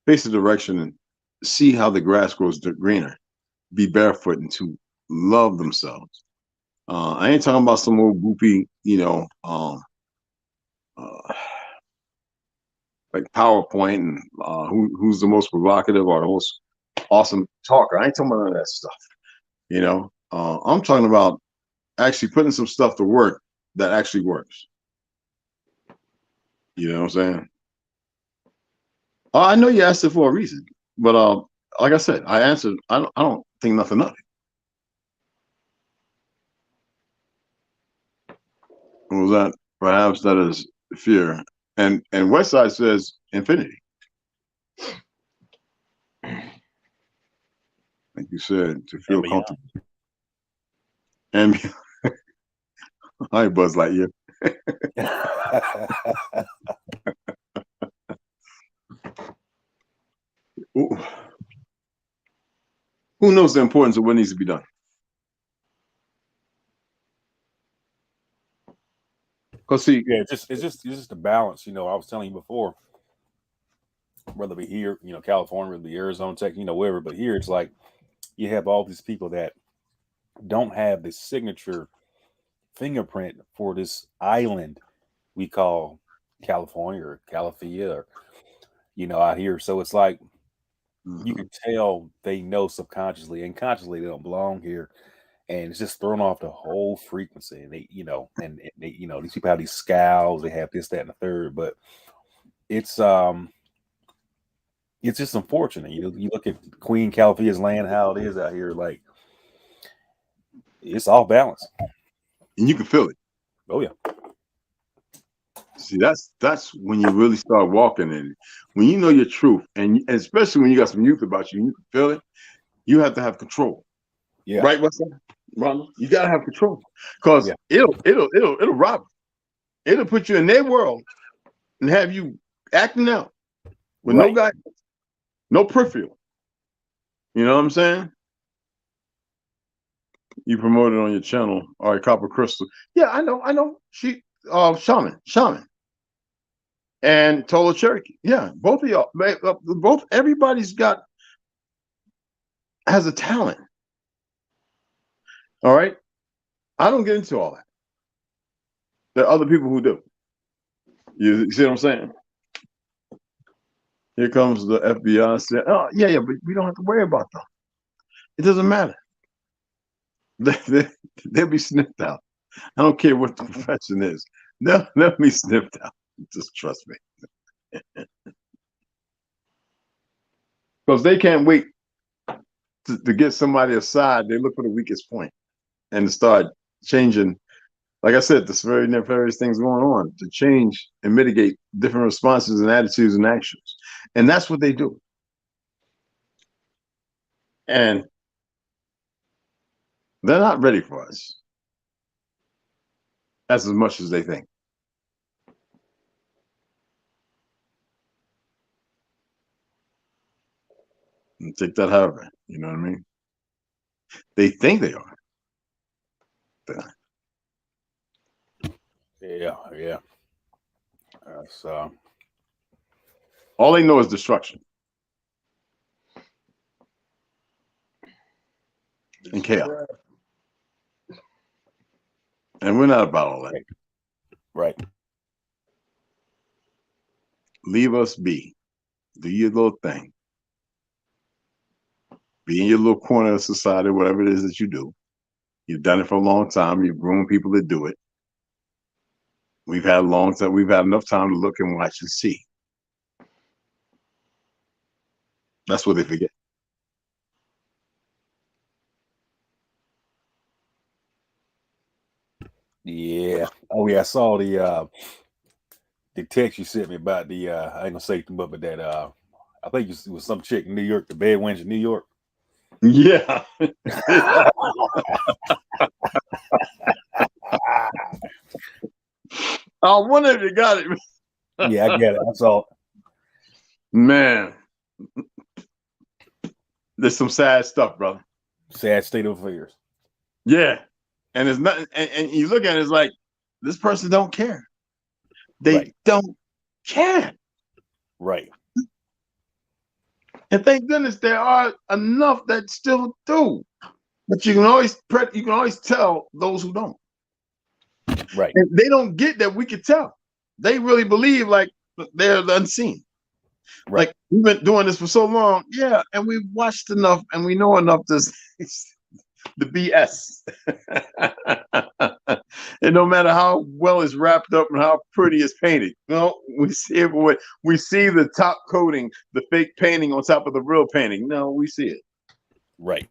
face the direction and see how the grass grows greener, be barefoot, and to love themselves. I ain't talking about some old goopy, like PowerPoint and who's the most provocative or the most awesome talker. I ain't talking about none of that stuff. I'm talking about actually putting some stuff to work that actually works. You know what I'm saying? I know you asked it for a reason, but like I said, I answered. I don't think nothing of it. What was that? Perhaps that is fear. And Westside says infinity. Like you said, to feel comfortable. And hi, Buzz Lightyear. Who knows the importance of what needs to be done? Because see, yeah, it's just a balance. I was telling you before, whether it be here, California, whether it be Arizona, Texas, wherever, but here it's like you have all these people that don't have the signature fingerprint for this island we call California or Califia or out here. So it's like you can tell they know subconsciously and consciously they don't belong here, and it's just thrown off the whole frequency. And they these people have these scowls, they have this, that, and the third, but it's just unfortunate. You look at Queen Califia's land, how it is out here, like it's off balance. And you can feel it. Oh yeah. See, that's when you really start walking in it. When you know your truth, and especially when you got some youth about you, and you can feel it. You have to have control. Yeah. Right, what's that, Ronald? You gotta have control, because it'll rob you. It'll put you in their world and have you acting out with no guidance, no peripheral. You know what I'm saying? You promoted on your channel. All right, Copper Crystal. Yeah, I know. She shaman. And Tola Cherokee. Yeah, both of y'all. Everybody's has a talent. All right. I don't get into all that. There are other people who do. You see what I'm saying? Here comes the FBI saying, "Oh yeah, yeah, but we don't have to worry about them. It doesn't matter. They'll be sniffed out. I don't care what the profession is. They'll be sniffed out. Just trust me, because they can't wait to get somebody aside. They look for the weakest point and start changing. Like I said, there's very nefarious things going on to change and mitigate different responses and attitudes and actions. And that's what they do. And they're not ready for us as much as they think. And take that however, you know what I mean? They think they are. Yeah. So all they know is destruction and chaos. And we're not about all that. Right. Leave us be. Do your little thing. Be in your little corner of society, whatever it is that you do. You've done it for a long time. You've groomed people to do it. We've had a long time. We've had enough time to look and watch and see. That's what they forget. Yeah. Oh yeah, I saw the text you sent me about the I ain't gonna say too much, but that I think it was some chick in New York, the bad wench in New York. Yeah. I wonder if you got it. Yeah, I get it. I saw it. Man. There's some sad stuff, brother. Sad state of affairs. Yeah. And it's nothing, and you look at it, it's like, this person don't care. They don't care. Right. And thank goodness there are enough that still do. But you can always tell those who don't. Right. And they don't get that we can tell. They really believe like they're the unseen. Right. Like we've been doing this for so long, yeah, and we've watched enough and we know enough to the BS. And no matter how well it's wrapped up and how pretty it's painted, no, we see it. We see the top coating, the fake painting on top of the real painting. No, we see it. Right.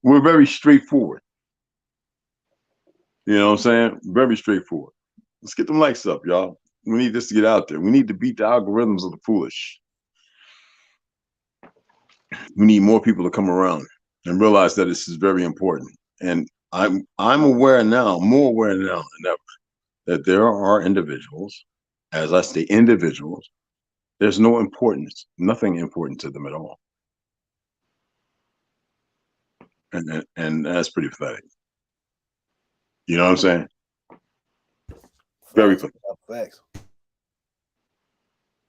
We're very straightforward. You know what I'm saying? Very straightforward. Let's get them likes up, y'all. We need this to get out there. We need to beat the algorithms of the foolish. We need more people to come around and realize that this is very important. And I'm aware now, more aware now than ever, that there are individuals, as I say, individuals, there's no importance, nothing important to them at all. And that's pretty pathetic. You know what I'm saying? Very pathetic. Facts.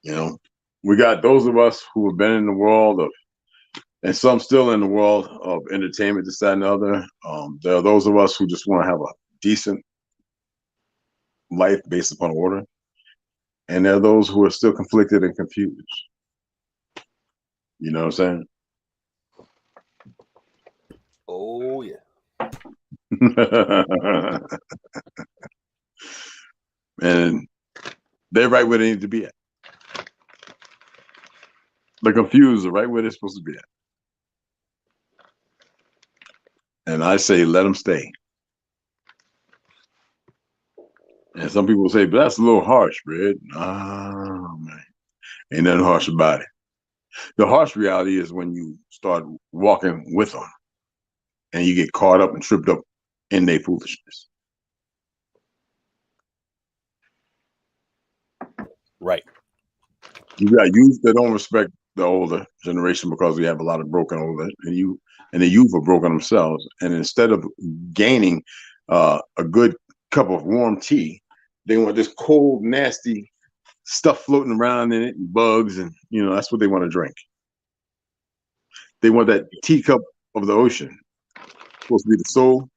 You know, we got those of us who have been in the world of, and some still in the world of entertainment, this, that, and the other. There are those of us who just want to have a decent life based upon order. And there are those who are still conflicted and confused. You know what I'm saying? Oh, yeah. And they're right where they need to be at. The confused are right where they're supposed to be at. And I say, let them stay. And some people say, but that's a little harsh, Red. Nah, man. Ain't nothing harsh about it. The harsh reality is when you start walking with them and you get caught up and tripped up in their foolishness. Right. You got youth that don't respect the older generation because we have a lot of broken older, and the youth are broken themselves. And instead of gaining a good cup of warm tea, they want this cold, nasty stuff floating around in it, and bugs, and that's what they want to drink. They want that teacup of the ocean. Supposed to be the soul.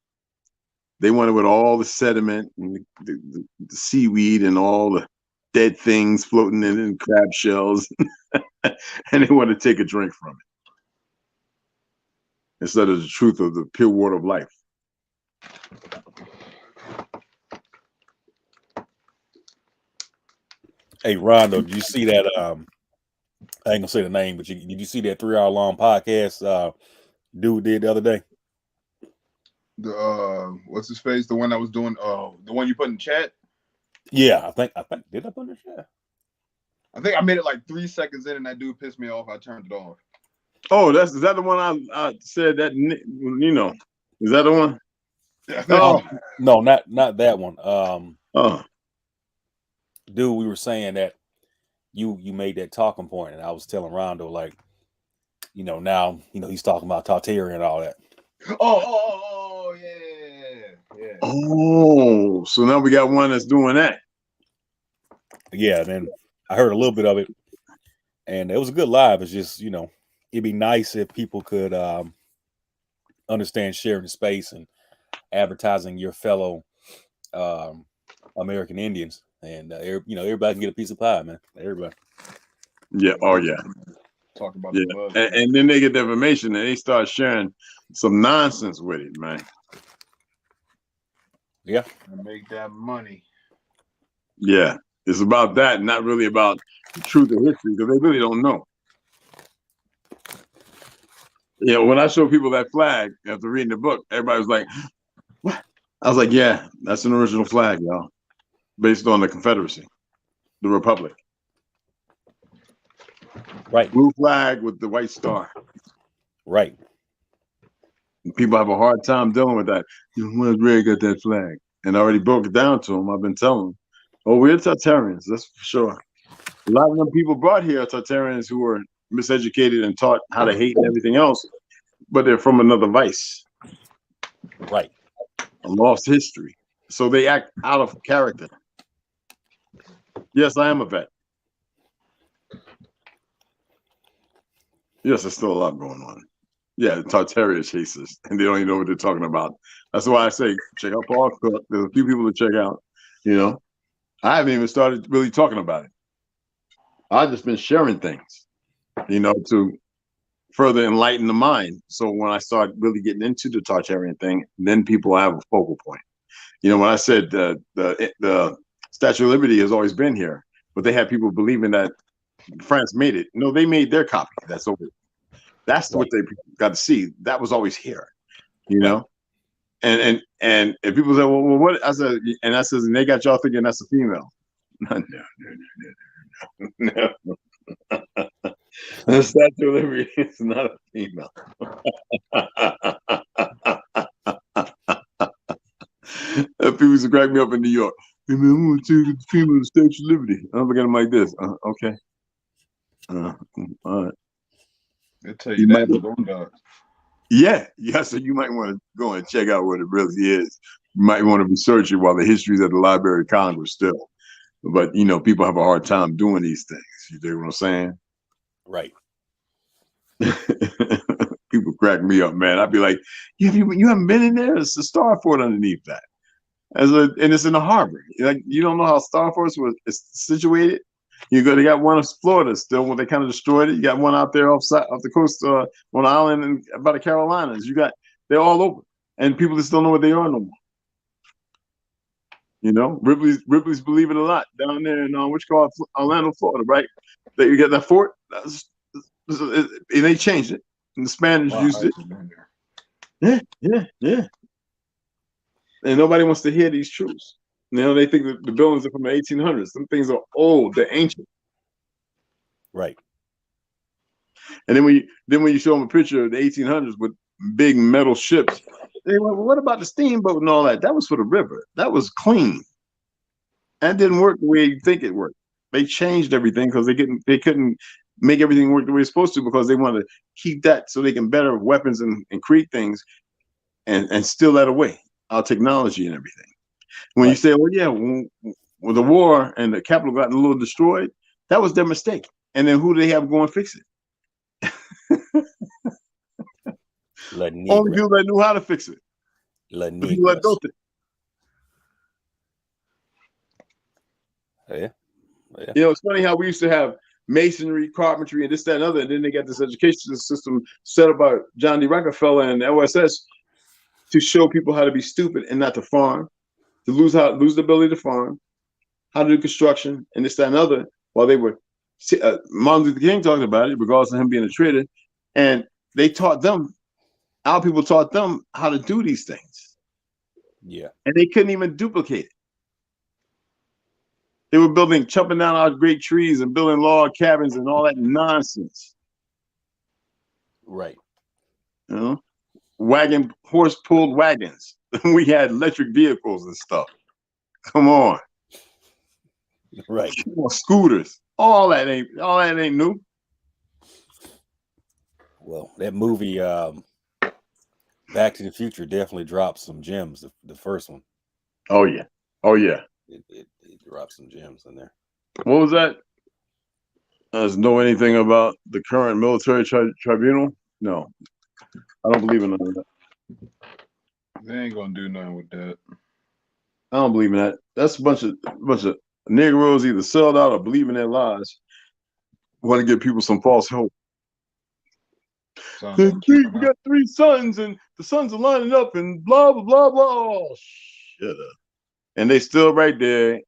They want it with all the sediment and the seaweed and all the dead things floating in it and crab shells. And they want to take a drink from it instead of the truth of the pure water of life. Hey, Rondo, did you see that? I ain't gonna say the name, but did you see that 3 hour long podcast dude did the other day? The what's his face? The one that was doing the one you put in chat? Yeah, I think did I put in the chat? I think I made it like 3 seconds in, and that dude pissed me off. I turned it off. Oh, is that the one I said that, you know? Is that the one? Oh no, not that one. Dude, we were saying that you made that talking point, and I was telling Rondo, like, you know, now he's talking about Tartaria and all that. Oh, yeah. Oh, so now we got one that's doing that. Yeah, then I heard a little bit of it, and it was a good live. It's just, it'd be nice if people could understand sharing the space and advertising your fellow American Indians, and everybody can get a piece of pie, man. Everybody. Yeah. Oh, yeah. Talk about and then they get the information and they start sharing some nonsense with it, man. Yeah. And make that money. Yeah. It's about that, not really about the truth of history, because they really don't know. Yeah, when I show people that flag after reading the book, everybody was like, what? I was like, yeah, that's an original flag, y'all, based on the Confederacy, the Republic. Right. Blue flag with the white star. Right. And people have a hard time dealing with that. Where's Ray got that flag? And I already broke it down to them. I've been telling them, oh, we're Tartarians, that's for sure. A lot of them people brought here are Tartarians who were miseducated and taught how to hate and everything else, but they're from another vice. Right. A lost history. So they act out of character. Yes, I am a vet. Yes, there's still a lot going on. Yeah, the Tartaria chasers, and they don't even know what they're talking about. That's why I say, check out Paul Cook. There's a few people to check out, I haven't even started really talking about it. I've just been sharing things, to further enlighten the mind. So when I start really getting into the Tartarian thing, then people have a focal point. When I said the Statue of Liberty has always been here, but they had people believing that France made it. No, they made their copy. That's over. That's right. What they got to see. That was always here, Right. And if people say, well, what? I said, and they got y'all thinking that's a female. No. The Statue of Liberty is not a female. People used to crack me up in New York. Hey man, I'm going to take the female of the Statue of Liberty. I'm looking at them like this. Okay. All right. They'll tell you that in Boondocks. Yeah. So you might want to go and check out what it really is. You might want to research it while the history's at the Library of Congress still. But, people have a hard time doing these things. You dig what I'm saying? Right. People crack me up, man. I'd be like, you haven't been in there? It's a starfort underneath that. And it's in the harbor. Like, you don't know how Starforts is situated? They got one in Florida still when they kind of destroyed it. You got one out there off the coast on an island and by the Carolinas. They're all over. And people just don't know what they are no more. Ripley's Believe It or Not down there in Orlando, Florida, right? That you get that fort, and they changed it. And the Spanish used it. Yeah. And nobody wants to hear these truths. They think that the buildings are from the 1800s. Some things are old. They're ancient. Right. And then when you show them a picture of the 1800s with big metal ships, they went, well, what about the steamboat and all that? That was for the river. That was clean. That didn't work the way you think it worked. They changed everything because they couldn't make everything work the way it's supposed to, because they want to keep that so they can better weapons and create things and steal that away, our technology and everything. When you say, well, yeah, when the war and the capital got a little destroyed, that was their mistake. And then who do they have go and fix it? La Only Negra. people that knew how to fix it. La The people that Negra. built it. Yeah. Yeah. You know, it's funny how we used to have masonry, carpentry, and this, that, and other, and then they got this education system set up by John D. Rockefeller and OSS to show people how to be stupid and not to farm, to lose the ability to farm, how to do construction, and this, that, and other, while they were Martin Luther King talked about it, regardless of him being a traitor, and they taught them, our people taught them how to do these things. Yeah. And they couldn't even duplicate it. They were chopping down our great trees and building log cabins and all that nonsense. Right. You know, horse-pulled wagons. We had electric vehicles and stuff. Come on. Right. Scooters. All that ain't new. Well, that movie, Back to the Future, definitely dropped some gems. The first one. Oh yeah. Oh yeah. It dropped some gems in there. What was that? Does know anything about the current military tribunal? No, I don't believe in none of that. They ain't gonna do nothing with that. I don't believe in that. That's a bunch of Negroes either sold out or believe in their lies. Want to give people some false hope. Like we got 3 sons, and the sons are lining up, and blah blah blah blah. Oh, shut up. And they still right there.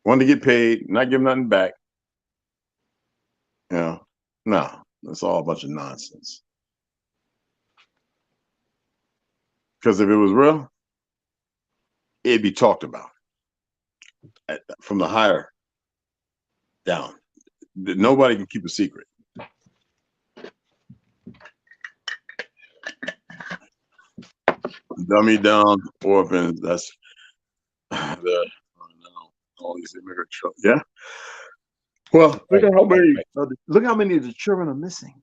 Want to get paid, not give nothing back. You know, no, that's all a bunch of nonsense. Because if it was real, it'd be talked about from the higher down. Nobody can keep a secret. Dummy down orphans. That's all these immigrant children. Yeah. Well, look at how many of the children are missing.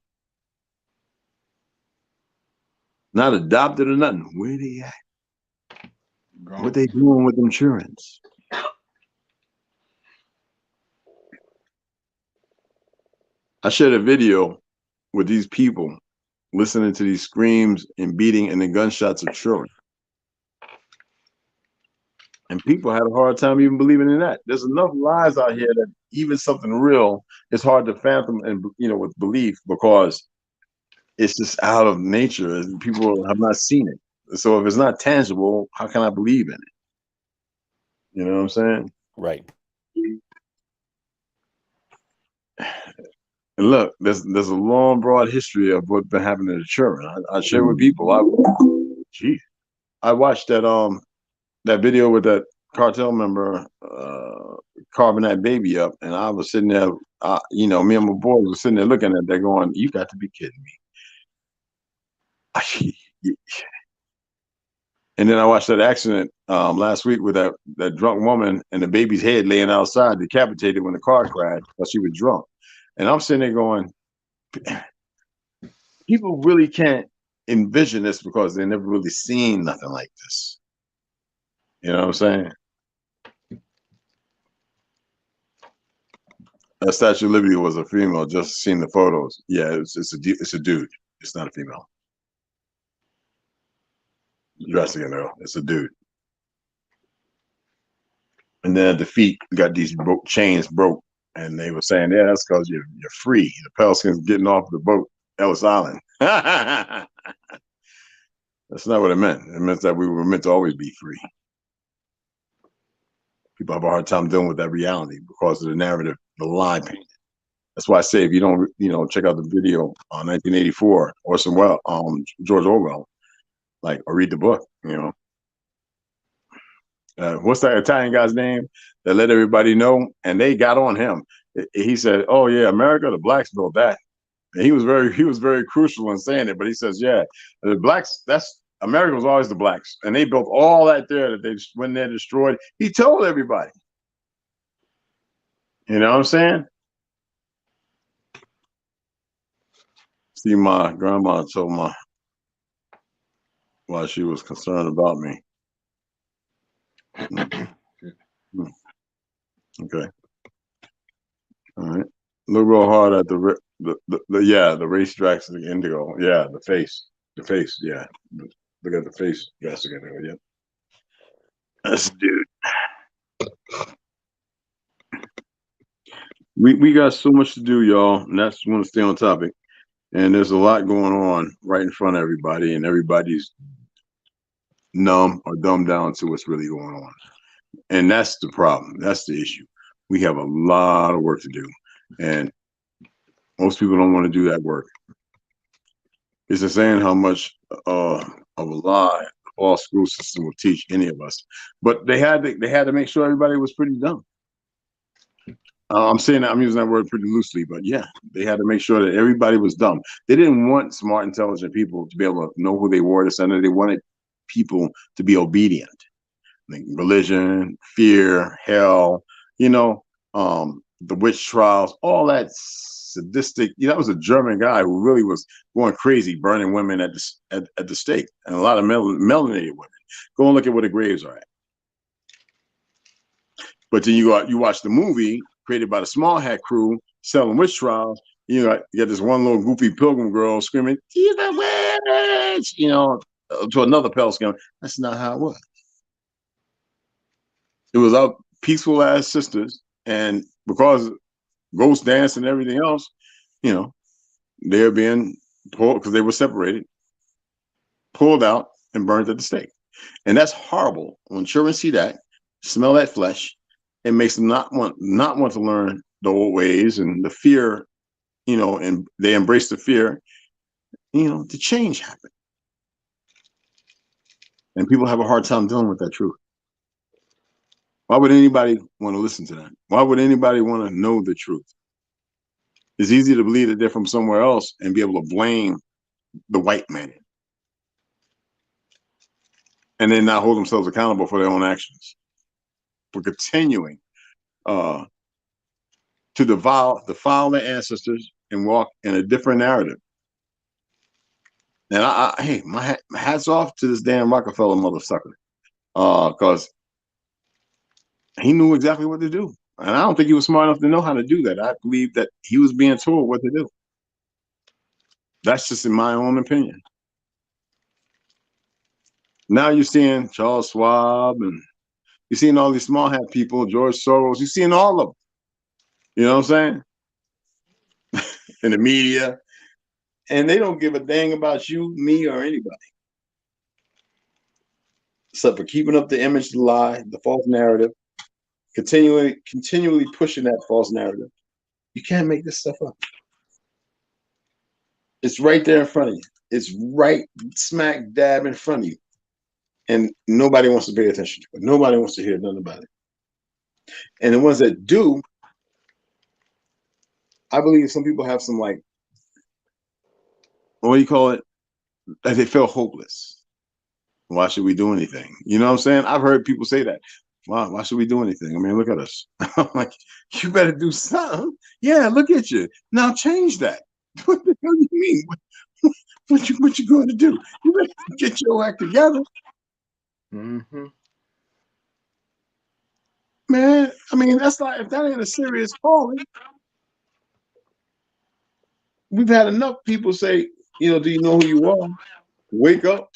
Not adopted or nothing. Where they at? What they doing with them children? I shared a video with these people listening to these screams and beating and the gunshots of children. And people had a hard time even believing in that. There's enough lies out here that even something real is hard to fathom and, with belief, because it's just out of nature and people have not seen it. So if it's not tangible, how can I believe in it? You know what I'm saying? Right. And look, there's a long, broad history of what's been happening to children. I share with people. I watched that video with that cartel member carving that baby up, and I was sitting there. Me and my boys were sitting there looking at that, going, "You got to be kidding me!" And then I watched that accident last week with that drunk woman and the baby's head laying outside, decapitated when the car crashed because she was drunk. And I'm sitting there going, people really can't envision this because they never really seen nothing like this. You know what I'm saying? That Statue of Liberty was a female. Just seen the photos. Yeah, it's a dude. It's not a female. Dressing it though. It's a dude. And then at the feet, got these chains broke, and they were saying, "Yeah, that's because you're free." The Pelicans getting off the boat, Ellis Island. That's not what it meant. It meant that we were meant to always be free. People have a hard time dealing with that reality because of the narrative, the lie painted. That's why I say, if you don't, check out the video on 1984 or George Orwell, or read the book. What's that Italian guy's name that let everybody know? And they got on him. He said, "Oh yeah, America, the blacks built that." And he was very crucial in saying it. But he says, "Yeah, the blacks. America was always the blacks, and they built all that there that when they're destroyed." He told everybody. You know what I'm saying? See, my grandma told me why she was concerned about me. Okay. All right. Look real hard at the the racetracks, the indigo, yeah, the face, yeah. Look at the face investigator, yeah. That's dude. We got so much to do, y'all, and that's want to stay on topic. And there's a lot going on right in front of everybody, and everybody's numb or dumbed down to what's really going on. And that's the problem. That's the issue. We have a lot of work to do, and most people don't want to do that work. It's insane how much of a lie the false school system will teach any of us. But they had to make sure everybody was pretty dumb. I'm saying that, I'm using that word pretty loosely, but yeah, they had to make sure that everybody was dumb. They didn't want smart, intelligent people to be able to know who they were to send it. They wanted people to be obedient. Like religion, fear, hell, the witch trials, all that sadistic. That was a German guy who really was going crazy, burning women at the stake, and a lot of melanated women. Go and look at where the graves are at. But then you watch the movie created by the Small Hat crew selling witch trials. You got this one little goofy pilgrim girl screaming, "She's a witch!" To another pale skin. That's not how it was. It was our peaceful ass sisters, and because ghost dance and everything else, they're being pulled because they were separated, pulled out, and burned at the stake. And that's horrible. When children see that, smell that flesh, it makes them not want to learn the old ways, and the fear, and they embrace the fear, the change happen. And people have a hard time dealing with that truth. Why would anybody want to listen to that? Why would anybody want to know the truth? It's easy to believe that they're from somewhere else and be able to blame the white man and then not hold themselves accountable for their own actions, for continuing to defile their ancestors and walk in a different narrative. And hey, my hats off to this damn Rockefeller motherfucker, because he knew exactly what to do. And I don't think he was smart enough to know how to do that. I believe that he was being told what to do. That's just in my own opinion. Now you're seeing Charles Schwab, and you're seeing all these small hat people, George Soros. You're seeing all of them. You know what I'm saying? In the media. And they don't give a dang about you, me, or anybody. Except for keeping up the image, the lie, the false narrative, continually pushing that false narrative. You can't make this stuff up. It's right there in front of you. It's right smack dab in front of you. And nobody wants to pay attention to it. Nobody wants to hear nothing about it. And the ones that do, I believe some people have some, like, what do you call it? That they feel hopeless. Why should we do anything? You know what I'm saying? I've heard people say that. Why should we do anything? I mean, look at us. I'm like, you better do something. Yeah, look at you. Now change that. What the hell do you mean? What you going to do? You better get your act together. Mm-hmm. Man, I mean, that's like, if that ain't a serious calling. We've had enough people say, do you know who you are? Wake up,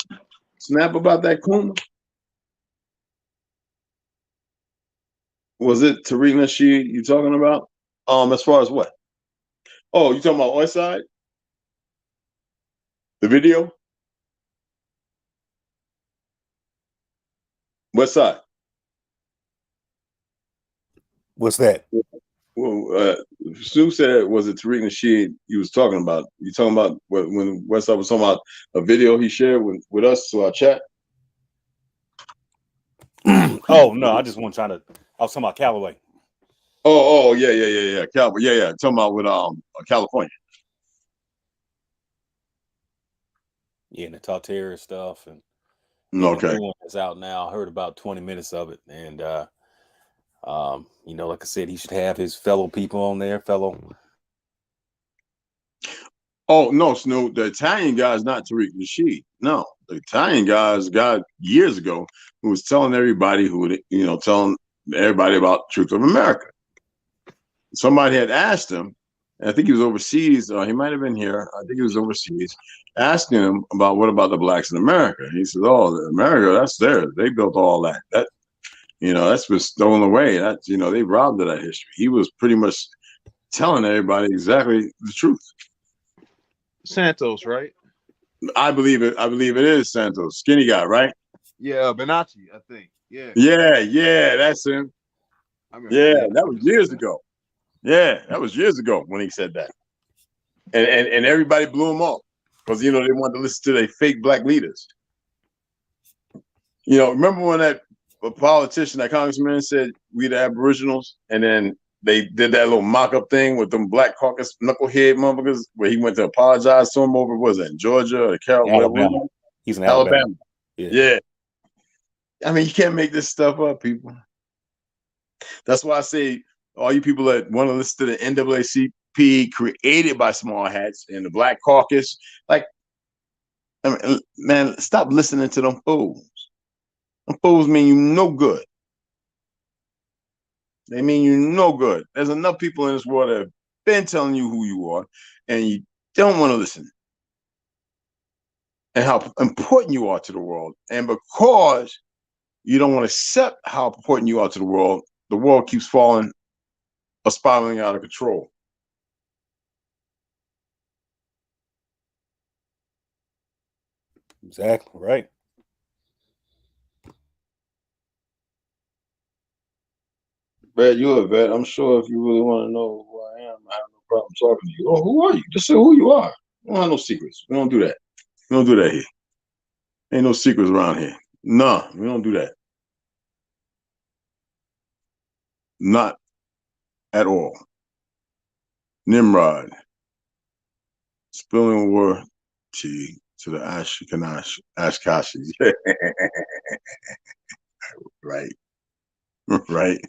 snap about that kuma. Was it Tariq Nasheed you talking about? As far as what? Oh, you talking about West Side? The video? West Side. What's that? Well, Sue said, was it Tariq Nasheed you was talking about? You talking about when West Side was talking about a video he shared with us to our chat? Oh no, I was talking about Callaway. Oh, yeah. Cowboy, yeah. Talking about with California. Yeah, and the Tartera stuff, and okay, the new one is out now. I heard about 20 minutes of it, and like I said, he should have his fellow people on there, Oh no, Snoop, the Italian guy is not Tariq Nasheed. No, the Italian guy is a guy years ago who was telling everybody telling everybody about Truth of America. Somebody had asked him, I think he was overseas, or he might have been here. I think he was overseas, asking him about what about the blacks in America. And he says, "Oh, America, that's theirs. They built all that. That's been stolen away. That's they robbed of that history." He was pretty much telling everybody exactly the truth. Santos, right? I believe it. I believe it is Santos, skinny guy, right? Yeah, Benacci, I think. Yeah. Yeah, that's him. Yeah, that was years ago. Yeah, that was years ago when he said that, and everybody blew him off because they wanted to listen to their fake black leaders. Remember when that politician, that congressman, said we the Aboriginals, and then they did that little mock-up thing with them black caucus knucklehead motherfuckers, where he went to apologize to him over, was it in Georgia or Alabama? He's in Alabama. Yeah. I mean, you can't make this stuff up, people. That's why I say all you people that want to listen to the NAACP created by small hats and the Black Caucus, man, stop listening to them fools. Them fools mean you no good. They mean you no good. There's enough people in this world that have been telling you who you are, and you don't want to listen. And how important you are to the world. And because you don't want to accept how important you are to the world keeps falling or spiraling out of control. Exactly right. Brad, you're a vet. I'm sure if you really want to know who I am, I have no problem talking to you. Oh, who are you? Just say who you are. We don't have no secrets. We don't do that. We don't do that here. Ain't no secrets around here. No, we don't do that. Not at all. Nimrod. Spilling war tea to the Ashkashi. Right. Right.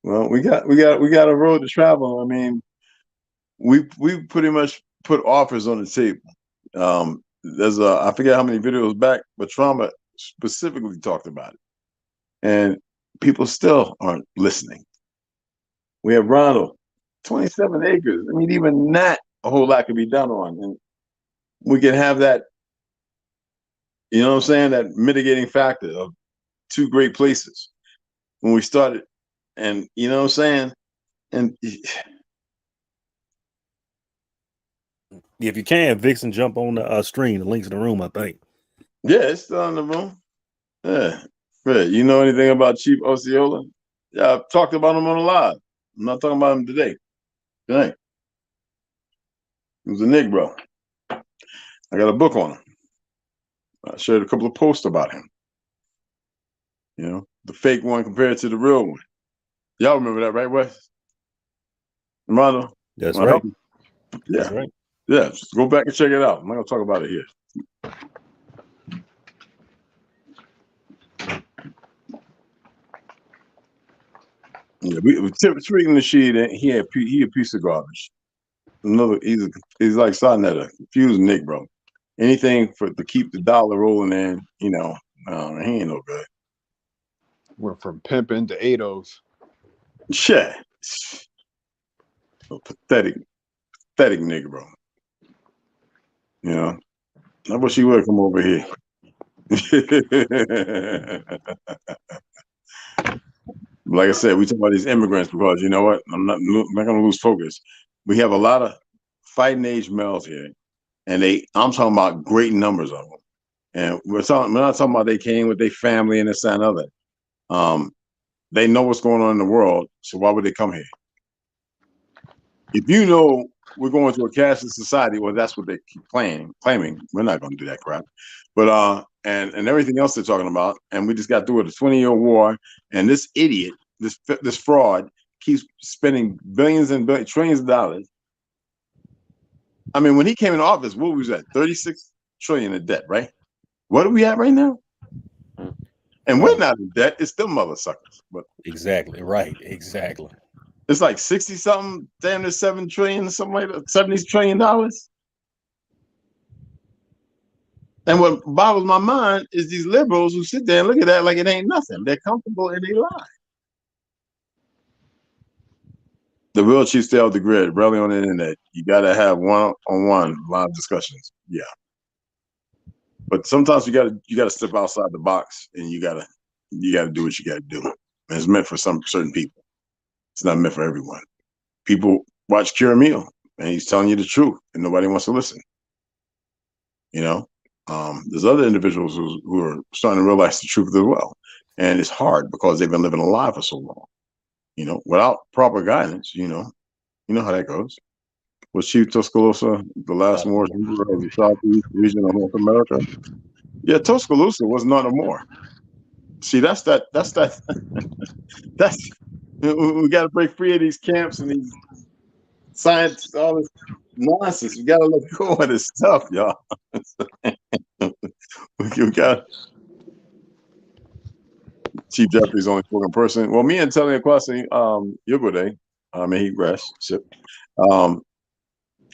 Well, we got a road to travel. I mean, we pretty much put offers on the table. There's I forget how many videos back, but Trauma specifically talked about it, and people still aren't listening. We have Ronald, 27 acres. I mean, even that, a whole lot could be done on, and we can have that. You know what I'm saying? That mitigating factor of two great places when we started, and you know what I'm saying? And if you can, Vixen, jump on the screen. The link's in the room, I think. Yeah, it's still in the room. Yeah. Fred, you know anything about Chief Osceola? Yeah, I've talked about him on a live. I'm not talking about him today. Tonight. He was a Negro. I got a book on him. I shared a couple of posts about him. The fake one compared to the real one. Y'all remember that, right, Wes? Romano? That's right. Yeah. That's right. Yeah, just go back and check it out. I'm not going to talk about it here. Yeah, Tariq Nasheed, he a piece of garbage. He's like Sarnetta, confused Nick, bro. Anything to keep the dollar rolling in, he ain't no good. Went from pimping to ADOs. Shit. So pathetic nigga, bro. I wish he would come over here. Like I said, we talk about these immigrants because you know what? I'm not going to lose focus. We have a lot of fighting age males here, and I'm talking about great numbers of them. And we're not talking about they came with their family and this and other. They know what's going on in the world, so why would they come here? If you know we're going to a cashless society, well, that's what they keep claiming. We're not going to do that crap. But and everything else they're talking about, and we just got through with a 20-year war, and this idiot, this fraud, keeps spending billions and trillions of dollars. I mean, when he came into office, what was that? 36 trillion in debt, right? What are we at right now? And we're not in debt. It's still mother suckers. But exactly right. Exactly. It's like 60 something, damn near 7 trillion, something like that, $70 trillion. And what boggles my mind is these liberals who sit there and look at that like it ain't nothing. They're comfortable in their lives. The real chiefs stay off the grid, rarely on the internet. You gotta have one-on-one live discussions. Yeah. But sometimes you gotta step outside the box, and you gotta do what you gotta do. And it's meant for some certain people. It's not meant for everyone. People watch Cure Meal, and he's telling you the truth, and nobody wants to listen. You know, there's other individuals who are starting to realize the truth as well, and it's hard because they've been living a lie for so long. You know, without proper guidance, you know how that goes. Was Chief Tuscaloosa the last Moorish ruler of the southeast region of North America? Yeah, Tuscaloosa was none or more. See, that's we got to break free of these camps and these science, all this nonsense. We got to let go of this stuff, y'all. we got Chief Jeffrey's only spoken person. Well, me and Telly Kwasi, Yogode, may he rest.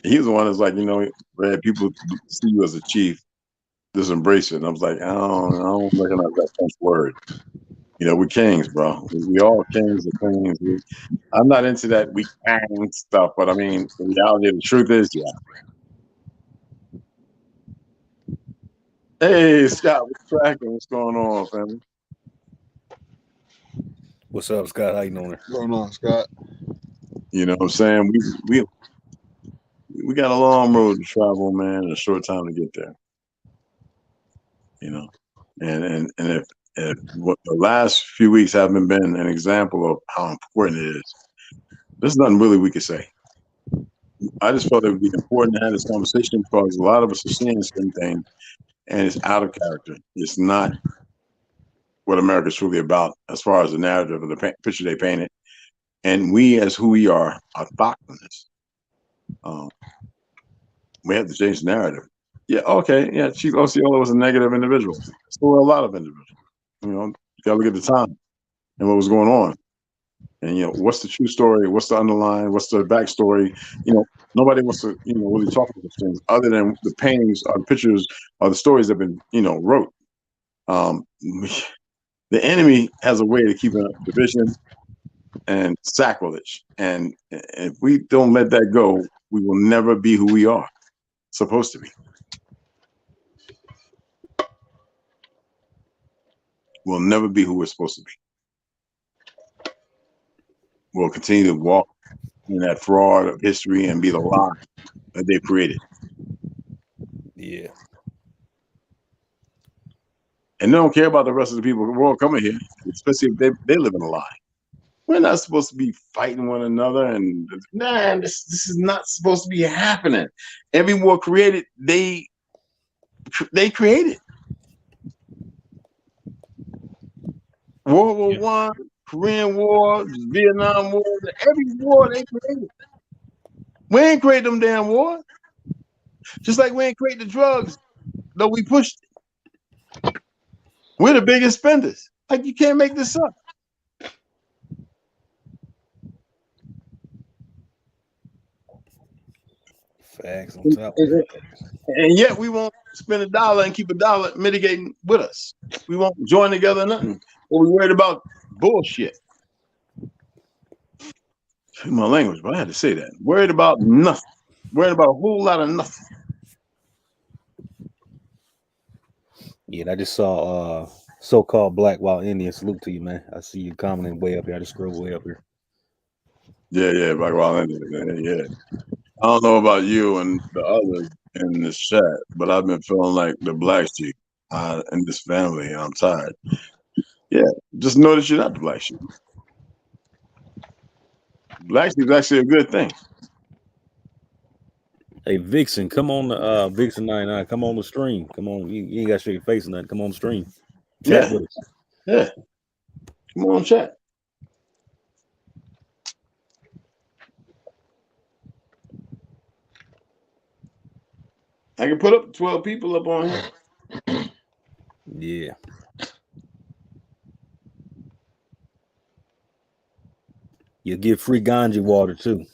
He was the one that's like, where people see you as a chief, just embrace it. And I was like, I don't recognize that French word. We're kings, bro. We all kings and queens. I'm not into that we king stuff, but I mean, the reality of the truth is, yeah. Hey, Scott, what's cracking? What's going on, family? What's up, Scott? How you doing? What's going on, Scott? You know what I'm saying? We got a long road to travel, man, and a short time to get there. And if what the last few weeks haven't been an example of how important it is, there's nothing really we could say. I just felt it would be important to have this conversation because a lot of us are seeing the same thing, and it's out of character. It's not what America's truly about as far as the narrative of the picture they painted. And we, as who we are thoughtfulness. We have to change the narrative. Yeah, okay. Yeah, Chief Osceola was a negative individual. So were a lot of individuals. You gotta look at the time and what was going on. And what's the true story? What's the underlying? What's the backstory? Nobody wants to, really talk about those things other than the paintings or the pictures or the stories that have been, wrote. The enemy has a way to keep division and sacrilege. And if we don't let that go, we will never be who we are supposed to be. We'll never be who we're supposed to be. We'll continue to walk in that fraud of history and be the lie that they created. Yeah. And they don't care about the rest of the people in the world coming here, especially if they live in a lie. We're not supposed to be fighting one another, and this is not supposed to be happening. Every war created, they created. World War One, Korean War, Vietnam War, every war they created. We ain't create them damn war. Just like we ain't create the drugs, though we pushed it. We're the biggest spenders. Like, you can't make this up. Facts on top. And yet we won't spend $1 and keep $1 mitigating with us. We won't join together or nothing. Or we worried about bullshit. My language, but I had to say that. Worried about nothing. Worried about a whole lot of nothing. Yeah, and I just saw so-called Black Wild Indian. Salute to you, man. I see you commenting way up here. I just scrolled way up here. Yeah, Black Wild Indian. Yeah. I don't know about you and the others in this chat, but I've been feeling like the black sheep in this family, and I'm tired. Yeah, just know that you're not the black sheep. Black sheep is actually a good thing. Hey, Vixen, come on the Vixen 99. Come on the stream. Come on, you ain't got to show your face or nothing. Come on the stream. Chat with us. Yeah. Come on, chat. I can put up 12 people up on here. Yeah. You get free ganja water too.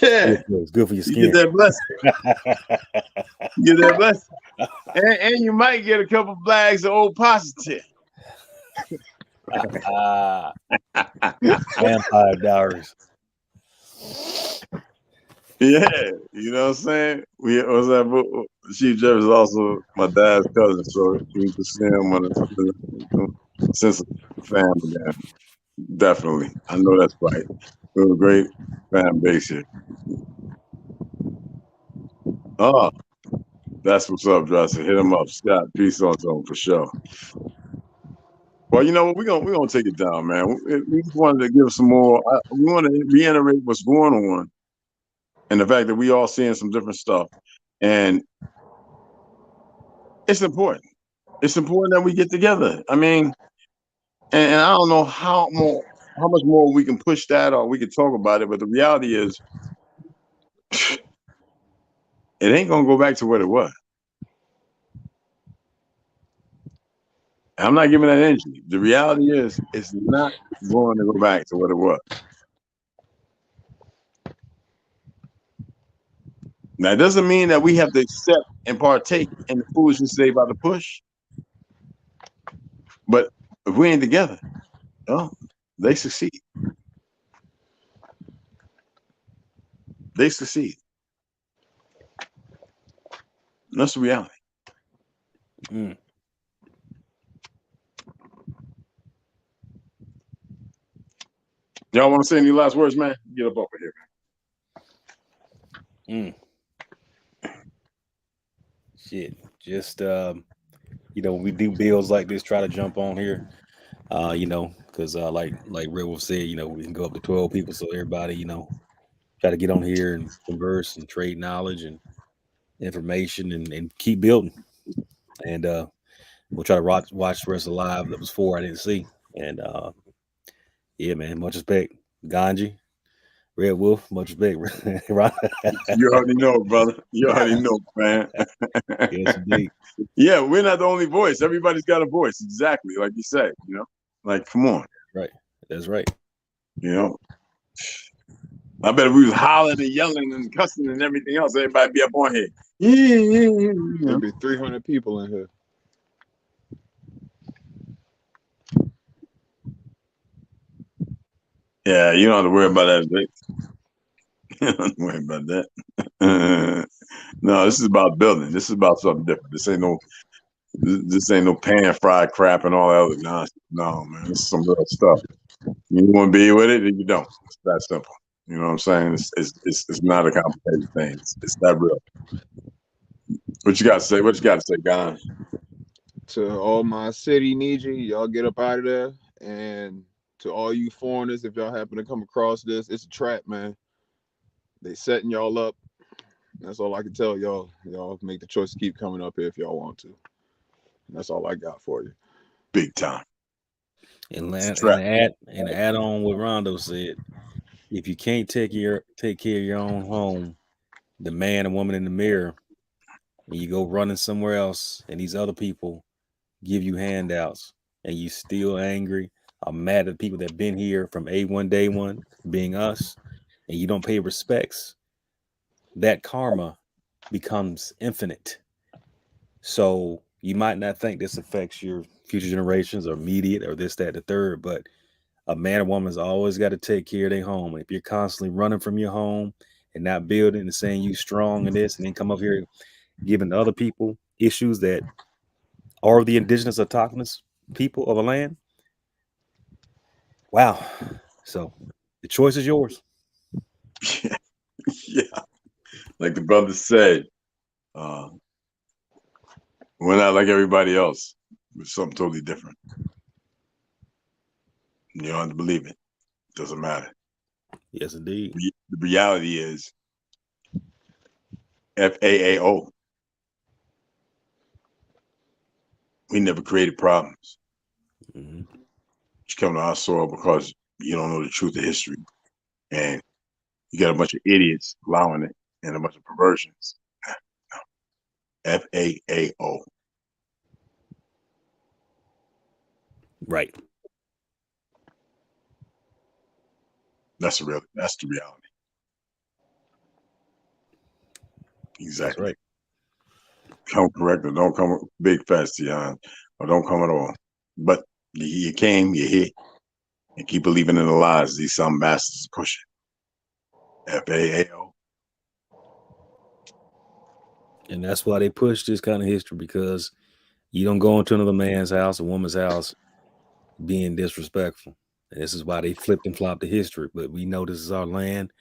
Yeah. It's good for your skin. You get that blessing. You get that blessing. And you might get a couple bags of old positive. Vampire Diaries. Yeah, you know what I'm saying? We was that Chief Judge is also my dad's cousin, so we can see him on a sense of family. Yeah, definitely, I know that's right. We have a great fan base here. Oh, that's what's up, Dresser. Hit him up, Scott. Peace on to him for sure. Well, you know what? We're gonna take it down, man. We just wanted to give some more. We want to reiterate what's going on, and the fact that we all seeing some different stuff, and it's important. It's important that we get together. I mean, and I don't know how much more we can push that, or we can talk about it. But the reality is, it ain't gonna go back to what it was. I'm not giving that energy. The reality is, it's not going to go back to what it was. Now, it doesn't mean that we have to accept and partake in the foolishness they about to push. But if we ain't together, oh, they succeed. They succeed. And that's the reality. Mm. Y'all want to say any last words, man? Get up over here. Shit, just you know, when we do bills like this, try to jump on here, you know, because like Red Wolf said, you know, we can go up to 12 people, so everybody, you know, try to get on here and converse and trade knowledge and information and keep building. And we'll try to watch the rest of the live. That was 4 I didn't see. And yeah, man, much respect, Ganji. Red Wolf, much respect. You already know, brother. You already know, man. Yes, indeed. Yeah, we're not the only voice. Everybody's got a voice. Exactly, like you said. You know, like come on. Right. That's right. You know, I bet if we was hollering and yelling and cussing and everything else, everybody be up on here. Yeah. There'd be 300 people in here. Yeah, you don't have to worry about that, Vic. You don't have to worry about that. No, this is about building. This is about something different. This ain't no pan fried crap and all that other nonsense. No, man, this is some real stuff. You want to be with it, then you don't. It's that simple. You know what I'm saying? It's not a complicated thing. It's that real. What you got to say? What you got to say, guys? To all my city need y'all get up out of there. And to all you foreigners, if y'all happen to come across this, it's a trap, man. They setting y'all up. That's all I can tell y'all. Y'all make the choice to keep coming up here if y'all want to. And that's all I got for you. Big time. And add on what Rondo said. If you can't take care of your own home, the man and woman in the mirror, and you go running somewhere else, and these other people give you handouts, and you still angry or mad at people that been here from A1 day one, being us, and you don't pay respects, that karma becomes infinite. So you might not think this affects your future generations or immediate or this, that, the third, but a man or woman's always got to take care of their home. If you're constantly running from your home and not building and saying you strong in this, and then come up here giving other people issues that are the indigenous autochthonous people of a land. Wow. So the choice is yours. Yeah. Like the brother said, we're not like everybody else. We're something totally different. You don't have to believe it. It doesn't matter. Yes, indeed. The reality is FAAO. We never created problems. Mm-hmm. You come to our soil because you don't know the truth of history. And you got a bunch of idiots allowing it and a bunch of perversions. FAAO. Right. That's the reality. Exactly. That's right. Come correct or don't come big fast, or don't come at all. But you're here, and keep believing in the lies these some masters pushing. FAAO. And that's why they push this kind of history, because you don't go into another man's house, a woman's house, being disrespectful. And this is why they flipped and flopped the history. But we know this is our land,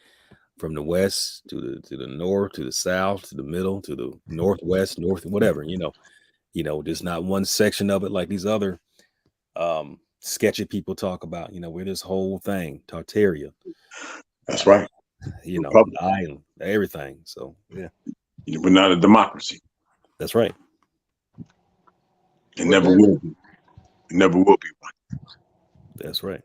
from the west to the north, to the south, to the middle, to the northwest, north, whatever, there's not one section of it like these other sketchy people talk about, we're this whole thing, Tartaria. That's right. The island, everything. So yeah. We're not a democracy. That's right. It never will be. It never will be one. That's right.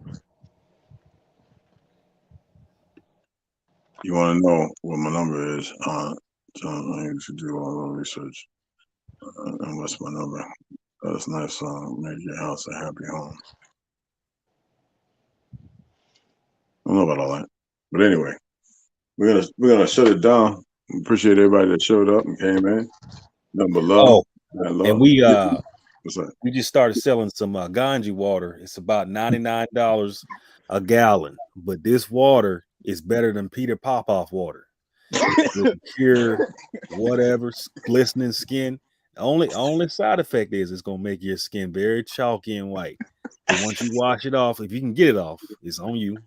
You want to know what my number is? So I should do all the research. And what's my number? That's nice. Make your house a happy home. I don't know about all that, but anyway, we're gonna shut it down. Appreciate everybody that showed up and came in. Number love. And we just started selling some Ganji water. It's about $99 a gallon, but this water is better than Peter Popoff water. Cure whatever glistening skin. Only side effect is it's gonna make your skin very chalky and white. But once you wash it off, if you can get it off, it's on you.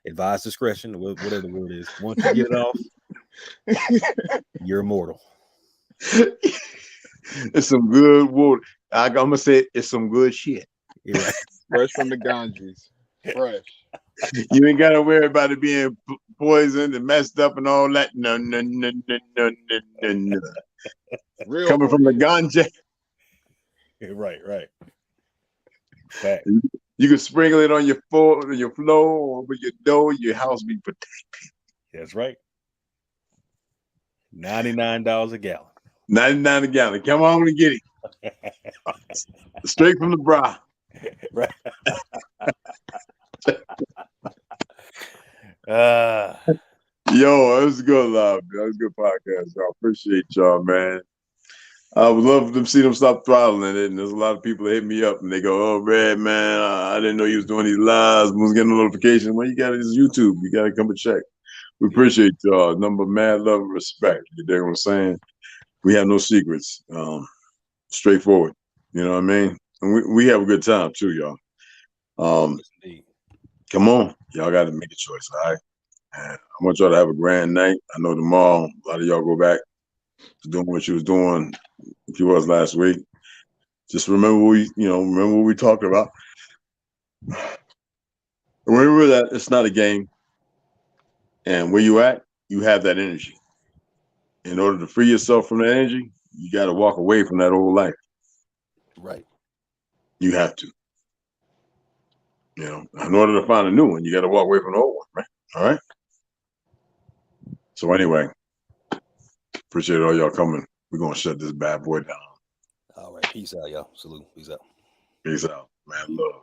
Advise discretion, whatever the word is. Once you get it off, you're immortal. It's some good water. I'm gonna say it's some good shit. Right. Fresh from the Ganges. Fresh. You ain't gotta worry about it being poisoned and messed up and all that. No. Real Coming from the ganja. Right. Fact. You can sprinkle it on your floor, or over your door. Your house be protected. That's right. $99 a gallon. 99 a gallon. Come on and get it. Straight from the bra. Right. Yo, it was a good live. That was a good podcast. I appreciate y'all, man. I would love to see them stop throttling it. And there's a lot of people that hit me up and they go, "Oh, Red, man, I didn't know you was doing these lives. I was getting a notification." Well, you got this YouTube. You got to come and check. We appreciate y'all. Number mad love and respect. You dig what I'm saying? We have no secrets. Straightforward. You know what I mean? And we have a good time too, y'all. Come on. Y'all got to make a choice, all right? And I want y'all to have a grand night. I know tomorrow a lot of y'all go back to doing what you was doing if you was last week. Just remember what we talked about. Remember that it's not a game. And where you at, you have that energy. In order to free yourself from that energy, you got to walk away from that old life. Right. You have to. In order to find a new one, you got to walk away from the old one, right? All right. So anyway, appreciate all y'all coming. We're going to shut this bad boy down. All right. Peace out, y'all. Salute. Peace out. Peace out. Man, love.